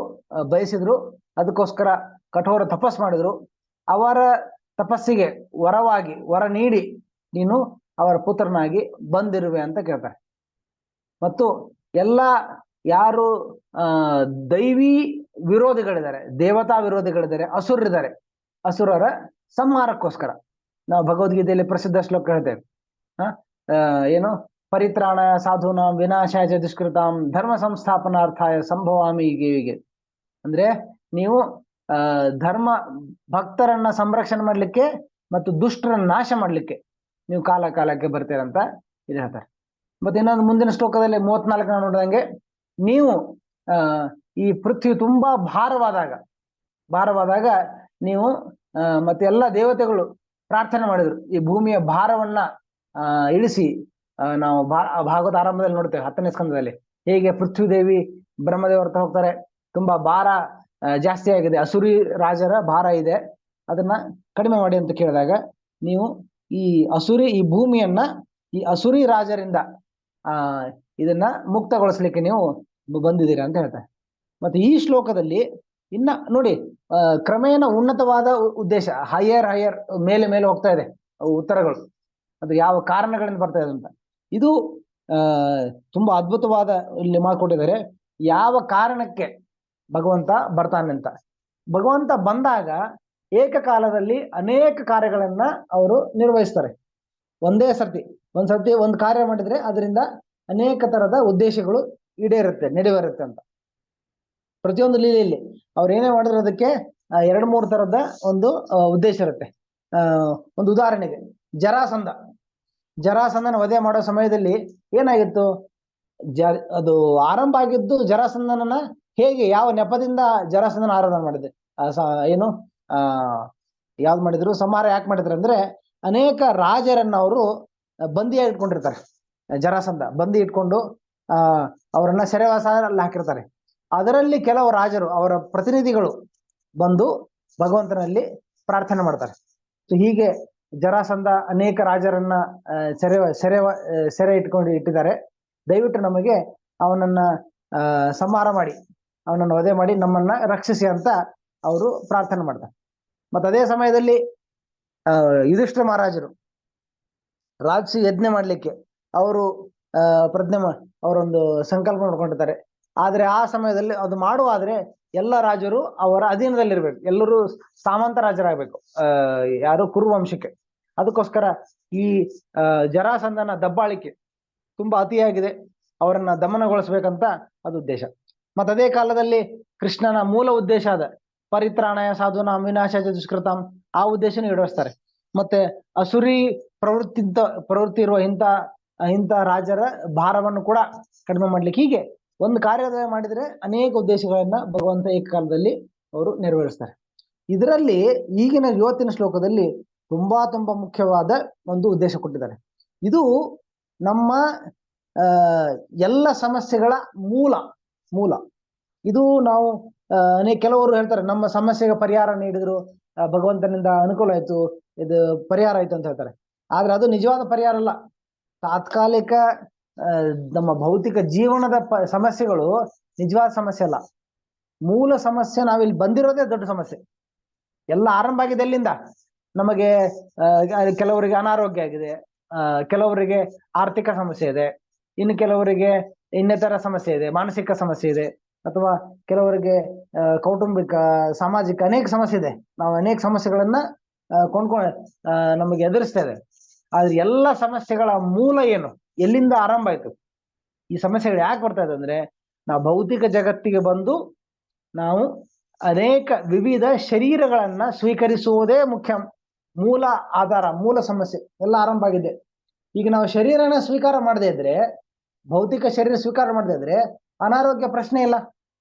ಬಯಸಿದ್ರು. ಅದಕ್ಕೋಸ್ಕರ ಕಠೋರ ತಪಸ್ ಮಾಡಿದ್ರು. ಅವರ ತಪಸ್ಸಿಗೆ ವರ ನೀಡಿ ನೀನು ಅವರ ಪುತ್ರನಾಗಿ ಬಂದಿರುವೆ ಅಂತ ಕೇಳ್ತಾರೆ. ಮತ್ತು ಎಲ್ಲ ಯಾರು ದೈವಿ ವಿರೋಧಿಗಳಿದ್ದಾರೆ, ದೇವತಾ ವಿರೋಧಿಗಳಿದ್ದಾರೆ, ಅಸುರರಿದ್ದಾರೆ, ಅಸುರರ ಸಂಹಾರಕ್ಕೋಸ್ಕರ ನಾವು ಭಗವದ್ಗೀತೆಯಲ್ಲಿ ಪ್ರಸಿದ್ಧ ಶ್ಲೋಕ ಹೇಳ್ತೇವೆ. ಏನು ಪರಿತ್ರಾಣ ಸಾಧೂನಾಂ ವಿನಾಶಾಯ ಚ ದುಷ್ಕೃತಾಂ ಧರ್ಮ ಸಂಸ್ಥಾಪನಾರ್ಥಾಯ ಸಂಭವಾಮಿ ಹೀಗೆ. ಅಂದ್ರೆ ನೀವು ಧರ್ಮ ಭಕ್ತರನ್ನ ಸಂರಕ್ಷಣೆ ಮಾಡ್ಲಿಕ್ಕೆ ಮತ್ತು ದುಷ್ಟರನ್ನ ನಾಶ ಮಾಡ್ಲಿಕ್ಕೆ ನೀವು ಕಾಲಕ್ಕೆ ಬರ್ತೀರಂತ ಇದು ಹೇಳ್ತಾರೆ. ಮತ್ತೆ ಇನ್ನೊಂದು ಮುಂದಿನ ಶ್ಲೋಕದಲ್ಲಿ 34 ನೋಡಿದಂಗೆ ನೀವು ಈ ಪೃಥ್ವಿ ತುಂಬಾ ಭಾರವಾದಾಗ ನೀವು ಮತ್ತೆ ಎಲ್ಲ ದೇವತೆಗಳು ಪ್ರಾರ್ಥನೆ ಮಾಡಿದ್ರು ಈ ಭೂಮಿಯ ಭಾರವನ್ನ ಇಳಿಸಿ. ನಾವು ಭಾಗವತ ಆರಂಭದಲ್ಲಿ ನೋಡ್ತೇವೆ 10ನೇ ಸ್ಕಂದದಲ್ಲಿ ಹೇಗೆ ಪೃಥ್ವಿ ದೇವಿ ಬ್ರಹ್ಮದೇವರ ಹತ್ರ ಹೋಗ್ತಾರೆ, ತುಂಬಾ ಭಾರ ಜಾಸ್ತಿ ಆಗಿದೆ, ಅಸುರಿ ರಾಜರ ಭಾರ ಇದೆ, ಅದನ್ನ ಕಡಿಮೆ ಮಾಡಿ ಅಂತ ಕೇಳಿದಾಗ ನೀವು ಈ ಭೂಮಿಯನ್ನ ಈ ಅಸುರಿ ರಾಜರಿಂದ ಇದನ್ನ ಮುಕ್ತಗೊಳಿಸ್ಲಿಕ್ಕೆ ನೀವು ಬಂದಿದ್ದೀರಾ ಅಂತ ಹೇಳ್ತಾರೆ. ಮತ್ತೆ ಈ ಶ್ಲೋಕದಲ್ಲಿ ಇನ್ನ ನೋಡಿ ಕ್ರಮೇಣ ಉನ್ನತವಾದ ಉದ್ದೇಶ, ಹೈಯರ್ ಮೇಲೆ ಹೋಗ್ತಾ ಇದೆ ಉತ್ತರಗಳು. ಅದು ಯಾವ ಕಾರಣಗಳಿಂದ ಬರ್ತಾ ಇದೆ ಅಂತ ಇದು ತುಂಬಾ ಅದ್ಭುತವಾದ ಇಲ್ಲಿ ಮಾಡಿಕೊಟ್ಟಿದ್ದಾರೆ. ಯಾವ ಕಾರಣಕ್ಕೆ ಭಗವಂತ ಬರ್ತಾನೆ ಅಂತ. ಭಗವಂತ ಬಂದಾಗ ಏಕಕಾಲದಲ್ಲಿ ಅನೇಕ ಕಾರ್ಯಗಳನ್ನ ಅವರು ನಿರ್ವಹಿಸ್ತಾರೆ. ಒಂದ್ಸರ್ತಿ ಒಂದು ಕಾರ್ಯ ಮಾಡಿದ್ರೆ ಅದರಿಂದ ಅನೇಕ ತರದ ಉದ್ದೇಶಗಳು ನಡೆಯುತ್ತೆ ಅಂತ. ಪ್ರತಿಯೊಂದು ಲೀಲೆಯಲ್ಲಿ ಅವ್ರು ಏನೇ ಮಾಡಿದ್ರೆ ಅದಕ್ಕೆ 2-3 ತರದ ಒಂದು ಉದ್ದೇಶ ಇರುತ್ತೆ. ಒಂದು ಉದಾಹರಣೆಗೆ ಜರಾಸಂಧನ ವಧೆ ಮಾಡೋ ಸಮಯದಲ್ಲಿ ಏನಾಗಿತ್ತು, ಅದು ಆರಂಭ ಆಗಿದ್ದು ಜರಾಸಂಧನನ್ನ ಹೇಗೆ ಯಾವ ನೆಪದಿಂದ ಜರಾಸಂಧನ ಆರಾಧನೆ ಮಾಡಿದೆ, ಏನು ಯಾವ್ದು ಮಾಡಿದ್ರು, ಸಂಹಾರ ಯಾಕೆ ಮಾಡಿದ್ರು ಅಂದ್ರೆ ಅನೇಕ ರಾಜರನ್ನ ಅವರು ಬಂದಿಯಾಗಿ ಇಟ್ಕೊಂಡಿರ್ತಾರೆ. ಜರಾಸಂಧ ಬಂದಿ ಇಟ್ಕೊಂಡು ಅವರನ್ನ ಸೆರೆವಾಸ ಹಾಕಿರ್ತಾರೆ. ಅದರಲ್ಲಿ ಕೆಲವು ರಾಜರು ಅವರ ಪ್ರತಿನಿಧಿಗಳು ಬಂದು ಭಗವಂತನಲ್ಲಿ ಪ್ರಾರ್ಥನೆ ಮಾಡ್ತಾರೆ. ಸೊ ಹೀಗೆ ಜರಾಸಂಧ ಅನೇಕ ರಾಜರನ್ನ ಸೆರೆ ಇಟ್ಟಿದ್ದಾರೆ. ದಯವಿಟ್ಟು ನಮಗೆ ಅವನನ್ನ ಸಂಹಾರ ಮಾಡಿ ಅವನನ್ನು ವಧೆ ಮಾಡಿ ನಮ್ಮನ್ನ ರಕ್ಷಿಸಿ ಅಂತ ಅವರು ಪ್ರಾರ್ಥನೆ ಮಾಡ್ತಾರೆ. ಮತ್ತೆ ಅದೇ ಸಮಯದಲ್ಲಿ ಯುಧಿಷ್ಠಿರ ಮಹಾರಾಜರು ರಾಜಸಿ ಯಜ್ಞ ಮಾಡ್ಲಿಕ್ಕೆ ಅವರು ಅವರೊಂದು ಸಂಕಲ್ಪ ಮಾಡ್ಕೊಂಡಿರ್ತಾರೆ. ಆದ್ರೆ ಆ ಸಮಯದಲ್ಲಿ ಅದು ಮಾಡುವಾದ್ರೆ ಎಲ್ಲ ರಾಜರು ಅವರ ಅಧೀನದಲ್ಲಿರ್ಬೇಕು, ಎಲ್ಲರೂ ಸಾಮಂತ ರಾಜರಾಗಬೇಕು, ಯಾರು ಕುರು ವಂಶಕ್ಕೆ. ಅದಕ್ಕೋಸ್ಕರ ಈ ಜರಾಸಂಧನ ದಬ್ಬಾಳಿಕೆ ತುಂಬಾ ಅತಿಯಾಗಿದೆ, ಅವರನ್ನ ದಮನಗೊಳಿಸ್ಬೇಕಂತ ಅದು ಉದ್ದೇಶ. ಮತ್ತೆ ಅದೇ ಕಾಲದಲ್ಲಿ ಕೃಷ್ಣನ ಮೂಲ ಉದ್ದೇಶ ಆದ ಪರಿತ್ರಾಣಾಯ ಸಾಧೂನಾಂ ವಿನಾಶಾಯ ದುಷ್ಕೃತಾಂ ಆ ಉದ್ದೇಶನ ಈಡೇರಿಸ್ತಾರೆ. ಮತ್ತೆ ಅಸುರಿ ಪ್ರವೃತ್ತಿ ಇರುವ ಇಂಥ ರಾಜರ ಭಾರವನ್ನು ಕೂಡ ಕಡಿಮೆ ಮಾಡ್ಲಿಕ್ಕೆ, ಹೀಗೆ ಒಂದು ಕಾರ್ಯ ಮಾಡಿದ್ರೆ ಅನೇಕ ಉದ್ದೇಶಗಳನ್ನ ಭಗವಂತ ಏಕಕಾಲದಲ್ಲಿ ಅವರು ನೆರವೇರಿಸ್ತಾರೆ. ಇದರಲ್ಲಿ ಇವತ್ತಿನ ಶ್ಲೋಕದಲ್ಲಿ ತುಂಬಾ ಮುಖ್ಯವಾದ ಒಂದು ಉದ್ದೇಶ ಕೊಟ್ಟಿದ್ದಾರೆ. ಇದು ನಮ್ಮ ಎಲ್ಲ ಸಮಸ್ಯೆಗಳ ಮೂಲ. ಇದು ನಾವು ಕೆಲವರು ಹೇಳ್ತಾರೆ ನಮ್ಮ ಸಮಸ್ಯೆಗೆ ಪರಿಹಾರ ನೀಡಿದ್ರು, ಭಗವಂತನಿಂದ ಅನುಕೂಲ ಆಯ್ತು, ಇದು ಪರಿಹಾರ ಆಯ್ತು ಅಂತ ಹೇಳ್ತಾರೆ. ಆದ್ರೆ ಅದು ನಿಜವಾದ ಪರಿಹಾರ ಅಲ್ಲ. ತಾತ್ಕಾಲಿಕ ನಮ್ಮ ಭೌತಿಕ ಜೀವನದ ಸಮಸ್ಯೆಗಳು ನಿಜವಾದ ಸಮಸ್ಯೆ ಅಲ್ಲ. ಮೂಲ ಸಮಸ್ಯೆ ನಾವಿಲ್ಲಿ ಬಂದಿರೋದೇ ದೊಡ್ಡ ಸಮಸ್ಯೆ. ಎಲ್ಲ ಆರಂಭ ಆಗಿದೆ ಎಲ್ಲಿಂದ? ನಮಗೆ ಕೆಲವರಿಗೆ ಅನಾರೋಗ್ಯ ಆಗಿದೆ, ಕೆಲವರಿಗೆ ಆರ್ಥಿಕ ಸಮಸ್ಯೆ ಇದೆ, ಇನ್ನು ಕೆಲವರಿಗೆ ಇನ್ನಿತರ ಸಮಸ್ಯೆ ಇದೆ, ಮಾನಸಿಕ ಸಮಸ್ಯೆ ಇದೆ, ಅಥವಾ ಕೆಲವರಿಗೆ ಕೌಟುಂಬಿಕ ಸಾಮಾಜಿಕ ಅನೇಕ ಸಮಸ್ಯೆ ಇದೆ. ನಾವು ಅನೇಕ ಸಮಸ್ಯೆಗಳನ್ನ ನಮಗೆ ಎದುರಿಸ್ತಾ ಇದೆ. ಆದ್ರೆ ಎಲ್ಲ ಸಮಸ್ಯೆಗಳ ಮೂಲ ಏನು, ಎಲ್ಲಿಂದ ಆರಂಭ ಆಯ್ತು? ಈ ಸಮಸ್ಯೆಗಳು ಯಾಕೆ ಬರ್ತಾ ಇದೆ ಅಂದ್ರೆ ನಾವು ಭೌತಿಕ ಜಗತ್ತಿಗೆ ಬಂದು ನಾವು ಅನೇಕ ವಿವಿಧ ಶರೀರಗಳನ್ನ ಸ್ವೀಕರಿಸುವುದೇ ಮೂಲ ಆಧಾರ, ಮೂಲ ಸಮಸ್ಯೆ ಎಲ್ಲ ಆರಂಭ ಆಗಿದೆ. ಈಗ ನಾವು ಶರೀರನ ಸ್ವೀಕಾರ ಮಾಡದೇ ಇದ್ರೆ, ಭೌತಿಕ ಶರೀರ ಸ್ವೀಕಾರ ಮಾಡದೇ ಇದ್ರೆ ಅನಾರೋಗ್ಯ ಪ್ರಶ್ನೆ ಇಲ್ಲ,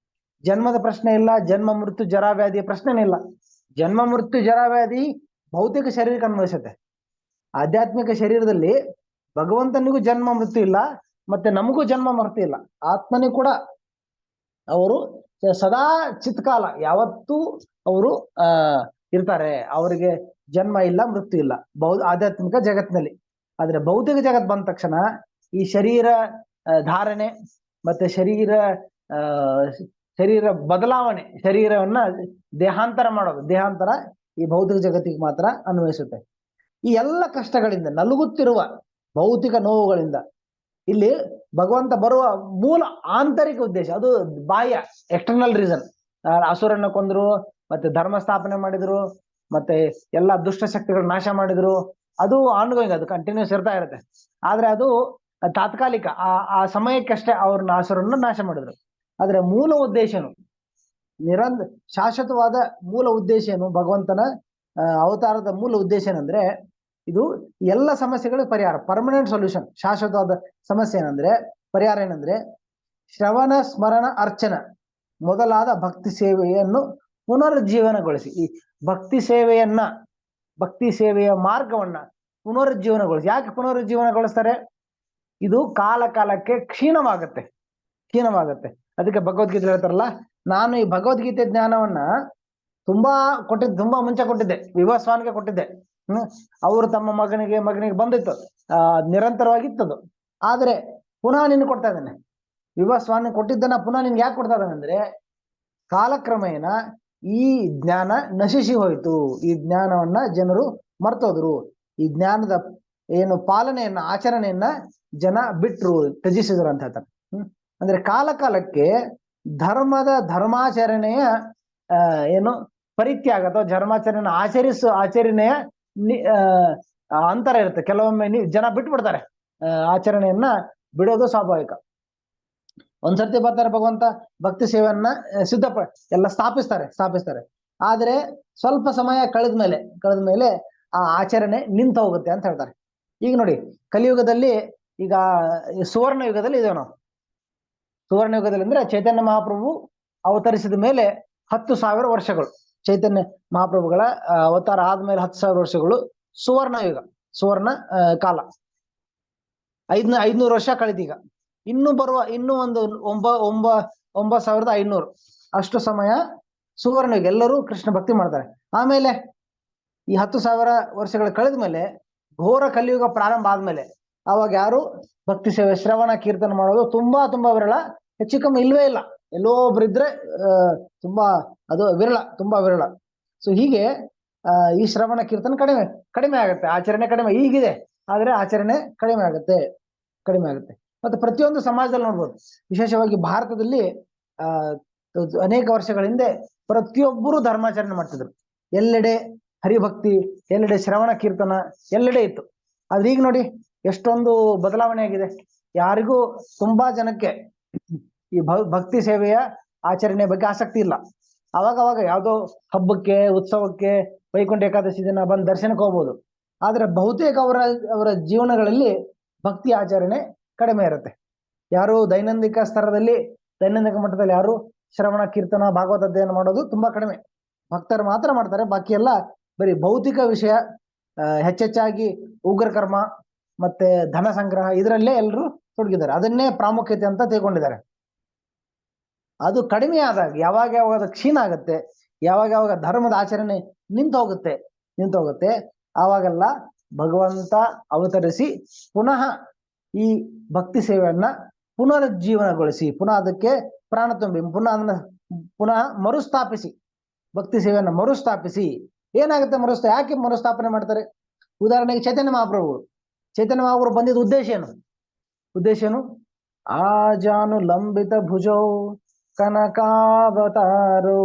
ಜನ್ಮದ ಪ್ರಶ್ನೆ ಇಲ್ಲ, ಜನ್ಮ ಮೃತ್ಯು ಜರಾವ್ಯಾಧಿಯ ಪ್ರಶ್ನೆನೇ ಇಲ್ಲ. ಜನ್ಮ ಮೃತ್ಯು ಜರಾವ್ಯಾಧಿ ಭೌತಿಕ ಶರೀರಕ್ಕೆ ಅನ್ವಯಿಸುತ್ತೆ. ಆಧ್ಯಾತ್ಮಿಕ ಶರೀರದಲ್ಲಿ ಭಗವಂತನಿಗೂ ಜನ್ಮ ಮೃತ್ಯು ಇಲ್ಲ, ಮತ್ತೆ ನಮಗೂ ಜನ್ಮ ಮೃತ್ಯು ಇಲ್ಲ. ಆತ್ಮನಿಗೂ ಕೂಡ ಅವರು ಸದಾ ಚಿತ್ಕಾಲ ಯಾವತ್ತೂ ಅವರು ಇರ್ತಾರೆ, ಅವರಿಗೆ ಜನ್ಮ ಇಲ್ಲ, ಮೃತ್ಯು ಇಲ್ಲ ಆಧ್ಯಾತ್ಮಿಕ ಜಗತ್ತಿನಲ್ಲಿ. ಆದ್ರೆ ಭೌತಿಕ ಜಗತ್ ಬಂದ ತಕ್ಷಣ ಈ ಶರೀರ ಧಾರಣೆ ಮತ್ತೆ ಆ ಶರೀರ ಬದಲಾವಣೆ, ಶರೀರವನ್ನ ದೇಹಾಂತರ ಮಾಡೋದು, ದೇಹಾಂತರ ಈ ಭೌತಿಕ ಜಗತ್ತಿಗೆ ಮಾತ್ರ ಅನ್ವಯಿಸುತ್ತೆ. ಈ ಎಲ್ಲ ಕಷ್ಟಗಳಿಂದ, ನಲುಗುತ್ತಿರುವ ಭೌತಿಕ ನೋವುಗಳಿಂದ ಇಲ್ಲಿ ಭಗವಂತ ಬರುವ ಮೂಲ ಆಂತರಿಕ ಉದ್ದೇಶ, ಅದು ಬಾಹ್ಯ ಎಕ್ಸ್ಟರ್ನಲ್ ರೀಸನ್. ಅಸುರನ್ನ ಕೊಂದ್ರು, ಮತ್ತೆ ಧರ್ಮ ಸ್ಥಾಪನೆ ಮಾಡಿದ್ರು, ಮತ್ತೆ ಎಲ್ಲ ದುಷ್ಟ ಶಕ್ತಿಗಳು ನಾಶ ಮಾಡಿದ್ರು. ಅದು ಆನ್ಗೋಯಿಂಗ್, ಅದು ಕಂಟಿನ್ಯೂಸ್ ಇರ್ತಾ ಇರುತ್ತೆ. ಆದ್ರೆ ಅದು ತಾತ್ಕಾಲಿಕ, ಆ ಸಮಯಕ್ಕಷ್ಟೇ ಅವ್ರನ್ನ ಅಸುರನ್ನ ನಾಶ ಮಾಡಿದ್ರು. ಆದ್ರೆ ಮೂಲ ಉದ್ದೇಶ ಏನು, ಶಾಶ್ವತವಾದ ಮೂಲ ಉದ್ದೇಶ ಏನು, ಭಗವಂತನ ಅವತಾರದ ಮೂಲ ಉದ್ದೇಶ ಏನಂದ್ರೆ ಇದು ಎಲ್ಲ ಸಮಸ್ಯೆಗಳಿಗೆ ಪರಿಹಾರ, ಪರ್ಮನೆಂಟ್ ಸೊಲ್ಯೂಷನ್. ಶಾಶ್ವತವಾದ ಸಮಸ್ಯೆ ಏನಂದ್ರೆ, ಪರಿಹಾರ ಏನಂದ್ರೆ ಶ್ರವಣ ಸ್ಮರಣ ಅರ್ಚನ ಮೊದಲಾದ ಭಕ್ತಿ ಸೇವೆಯನ್ನು ಪುನರುಜ್ಜೀವನಗೊಳಿಸಿ. ಈ ಭಕ್ತಿ ಸೇವೆಯ ಮಾರ್ಗವನ್ನ ಪುನರುಜ್ಜೀವನಗೊಳಿಸಿ. ಯಾಕೆ ಪುನರುಜ್ಜೀವನಗೊಳಿಸ್ತಾರೆ? ಇದು ಕಾಲಕ್ಕೆ ಕ್ಷೀಣವಾಗುತ್ತೆ. ಅದಕ್ಕೆ ಭಗವದ್ಗೀತೆ ಹೇಳ್ತಾರಲ್ಲ, ನಾನು ಈ ಭಗವದ್ಗೀತೆ ಜ್ಞಾನವನ್ನ ತುಂಬಾ ಮುಂಚೆ ಕೊಟ್ಟಿದ್ದೆ, ವಿವಸ್ವಾನ್ಗೆ ಕೊಟ್ಟಿದ್ದೆ. ಅವರು ತಮ್ಮ ಮಗನಿಗೆ ಬಂದಿತ್ತು, ನಿರಂತರವಾಗಿತ್ತದು. ಆದ್ರೆ ಪುನಃ ನಿನ್ಗೆ ಕೊಡ್ತಾ ಇದ್ದೇನೆ. ವಿವಸ್ವಾನ್ಗೆ ಕೊಟ್ಟಿದ್ದನ್ನ ಪುನಃ ನಿನ್ಗೆ ಯಾಕೆ ಕೊಡ್ತಾ ಇದ್ದಾನೆ ಅಂದ್ರೆ, ಕಾಲಕ್ರಮೇಣ ಈ ಜ್ಞಾನ ನಶಿಸಿ ಹೋಯಿತು, ಈ ಜ್ಞಾನವನ್ನ ಜನರು ಮರ್ತೋದ್ರು, ಈ ಜ್ಞಾನದ ಏನು ಪಾಲನೆಯನ್ನ, ಆಚರಣೆಯನ್ನ ಜನ ಬಿಟ್ರು, ತ್ಯಜಿಸಿದ್ರು ಅಂತ ಹೇಳ್ತಾರೆ. ಅಂದ್ರೆ ಕಾಲಕ್ಕೆ ಧರ್ಮಾಚರಣೆಯ ಏನು ಪರಿತ್ಯಾಗ ಅಥವಾ ಧರ್ಮಾಚರಣೆ ಆಚರಣೆಯ ಅಂತರ ಇರುತ್ತೆ. ಕೆಲವೊಮ್ಮೆ ಜನ ಬಿಟ್ಬಿಡ್ತಾರೆ, ಆಚರಣೆಯನ್ನ ಬಿಡೋದು ಸ್ವಾಭಾವಿಕ. ಒಂದ್ಸರ್ತಿ ಬರ್ತಾರೆ ಭಗವಂತ, ಭಕ್ತಿ ಸೇವೆಯನ್ನ ಎಲ್ಲ ಸ್ಥಾಪಿಸ್ತಾರೆ. ಆದ್ರೆ ಸ್ವಲ್ಪ ಸಮಯ ಕಳೆದ ಮೇಲೆ ಆ ಆಚರಣೆ ನಿಂತು ಹೋಗುತ್ತೆ ಅಂತ ಹೇಳ್ತಾರೆ. ಈಗ ನೋಡಿ, ಕಲಿಯುಗದಲ್ಲಿ, ಈಗ ಸುವರ್ಣ ಯುಗದಲ್ಲಿ ಇದೇವೆ ನಾವು. ಸುವರ್ಣ ಯುಗದಲ್ಲಿ ಅಂದ್ರೆ ಚೈತನ್ಯ ಮಹಾಪ್ರಭು ಅವತರಿಸಿದ ಮೇಲೆ 10,000 ವರ್ಷಗಳು, ಚೈತನ್ಯ ಮಹಾಪ್ರಭುಗಳ ಅವತಾರ ಆದ್ಮೇಲೆ 10,000 ವರ್ಷಗಳು ಸುವರ್ಣ ಯುಗ, ಸುವರ್ಣ ಕಾಲ. 500 ವರ್ಷ ಕಳಿತೀಗ. ಇನ್ನೂ ಒಂದು 9,500 ಅಷ್ಟು ಸಮಯ ಸುವರ್ಣ ಯುಗ, ಎಲ್ಲರೂ ಕೃಷ್ಣ ಭಕ್ತಿ ಮಾಡ್ತಾರೆ. ಆಮೇಲೆ ಈ 10,000 ವರ್ಷಗಳು ಕಳೆದ ಮೇಲೆ ಘೋರ ಕಲಿಯುಗ ಪ್ರಾರಂಭ ಆದ್ಮೇಲೆ ಅವಾಗ ಯಾರು ಭಕ್ತಿ ಸೇವೆ, ಶ್ರವಣ ಕೀರ್ತನ ಮಾಡೋದು ತುಂಬಾ ವಿರಳ, ಹೆಚ್ಚು ಕಮ್ಮಿ ಇಲ್ವೇ ಇಲ್ಲ. ಎಲ್ಲೋ ಒಬ್ರಿದ್ರೆ ಅದು ತುಂಬಾ ವಿರಳ. ಸೊ ಹೀಗೆ ಈ ಶ್ರವಣ ಕೀರ್ತನ ಕಡಿಮೆ ಆಗುತ್ತೆ, ಆಚರಣೆ ಕಡಿಮೆ ಈಗಿದೆ, ಆದ್ರೆ ಆಚರಣೆ ಕಡಿಮೆ ಆಗುತ್ತೆ. ಮತ್ತೆ ಪ್ರತಿಯೊಂದು ಸಮಾಜದಲ್ಲಿ ನೋಡ್ಬೋದು, ವಿಶೇಷವಾಗಿ ಭಾರತದಲ್ಲಿ ಅನೇಕ ವರ್ಷಗಳ ಹಿಂದೆ ಪ್ರತಿಯೊಬ್ಬರು ಧರ್ಮಾಚರಣೆ ಮಾಡ್ತಿದ್ರು. ಎಲ್ಲೆಡೆ ಹರಿಭಕ್ತಿ, ಎಲ್ಲೆಡೆ ಶ್ರವಣ ಕೀರ್ತನ ಎಲ್ಲೆಡೆ ಇತ್ತು. ಆದ್ರೆ ಈಗ ನೋಡಿ ಎಷ್ಟೊಂದು ಬದಲಾವಣೆ ಆಗಿದೆ. ಯಾರಿಗೂ, ತುಂಬಾ ಜನಕ್ಕೆ ಈ ಭಕ್ತಿ ಸೇವೆಯ ಆಚರಣೆ ಬಗ್ಗೆ ಆಸಕ್ತಿ ಇಲ್ಲ. ಅವಾಗ ಯಾವುದೋ ಹಬ್ಬಕ್ಕೆ, ಉತ್ಸವಕ್ಕೆ, ವೈಕುಂಠ ಏಕಾದಶಿ ದಿನ ಬಂದು ದರ್ಶನಕ್ಕೆ ಹೋಗ್ಬೋದು. ಆದ್ರೆ ಬಹುತೇಕ ಅವರ ಜೀವನಗಳಲ್ಲಿ ಭಕ್ತಿ ಆಚರಣೆ ಕಡಿಮೆ ಇರುತ್ತೆ. ಯಾರು ದೈನಂದಿಕ ಮಟ್ಟದಲ್ಲಿ ಯಾರು ಶ್ರವಣ ಕೀರ್ತನ ಭಾಗವತ ಅಧ್ಯಯನ ಮಾಡೋದು ತುಂಬಾ ಕಡಿಮೆ. ಭಕ್ತರು ಮಾತ್ರ ಮಾಡ್ತಾರೆ, ಬಾಕಿ ಎಲ್ಲ ಬರೀ ಭೌತಿಕ ವಿಷಯ, ಹೆಚ್ಚೆಚ್ಚಾಗಿ ಉಗ್ರ ಕರ್ಮ ಮತ್ತೆ ಧನ ಸಂಗ್ರಹ, ಇದರಲ್ಲೇ ಎಲ್ಲರೂ ತೊಡಗಿದ್ದಾರೆ. ಅದನ್ನೇ ಪ್ರಾಮುಖ್ಯತೆ ಅಂತ ತಿಳ್ಕೊಂಡಿದ್ದಾರೆ. ಅದು ಕಡಿಮೆ ಆದಾಗ ಯಾವಾಗ ಅದು ಕ್ಷೀಣ ಆಗುತ್ತೆ, ಯಾವಾಗ ಧರ್ಮದ ಆಚರಣೆ ನಿಂತು ಹೋಗುತ್ತೆ, ಆವಾಗೆಲ್ಲ ಭಗವಂತ ಅವತರಿಸಿ ಪುನಃ ಈ ಭಕ್ತಿ ಸೇವೆಯನ್ನ ಪುನರುಜ್ಜೀವನಗೊಳಿಸಿ, ಪುನಃ ಅದಕ್ಕೆ ಪ್ರಾಣ ತುಂಬಿ, ಪುನಃ ಮರುಸ್ಥಾಪಿಸಿ, ಭಕ್ತಿ ಸೇವೆಯನ್ನ ಮರುಸ್ಥಾಪಿಸಿ. ಏನಾಗುತ್ತೆ ಯಾಕೆ ಮರುಸ್ಥಾಪನೆ ಮಾಡ್ತಾರೆ? ಉದಾಹರಣೆಗೆ ಚೈತನ್ಯ ಮಹಾಪ್ರಭು ಬಂದಿದ್ದ ಉದ್ದೇಶ ಏನು? ಆಜಾನು ಲಂಬಿತ ಭುಜೌ ಕನಕಾವತಾರೋ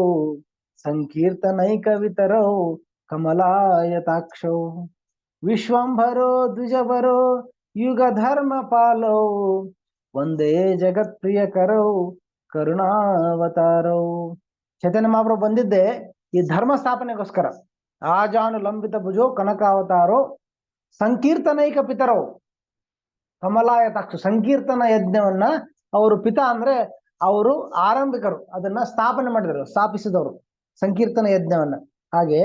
ಸಂಕೀರ್ತನೈಕ ವಿತರೌ ಕಮಲಾಯತಾಕ್ಷೌ ವಿಶ್ವಂಭರೋ ದ್ವಿಜವರೋ ಯುಗ ಧರ್ಮ ಪಾಲೌ ಒಂದೇ ಜಗತ್ ಪ್ರಿಯ ಕರೌ ಕರುಣಾವತಾರೌ. ಚೈತನ್ಯ ಮಹಾಪ್ರಭು ಬಂದಿದ್ದೆ ಈ ಧರ್ಮ ಸ್ಥಾಪನೆಗೋಸ್ಕರ. ಆಜಾನು ಲಂಬಿತ ಭುಜೋ ಕನಕಾವತಾರೋ ಸಂಕೀರ್ತನೈಕ ಪಿತರೌ ಕಮಲಾಯತಾಕ್ಷ. ಸಂಕೀರ್ತನ ಯಜ್ಞವನ್ನ ಅವರು, ಪಿತಾ ಅಂದ್ರೆ ಅವರು ಆರಂಭಿಕರು, ಅದನ್ನ ಸ್ಥಾಪಿಸಿದವರು ಸಂಕೀರ್ತನ ಯಜ್ಞವನ್ನ. ಹಾಗೆ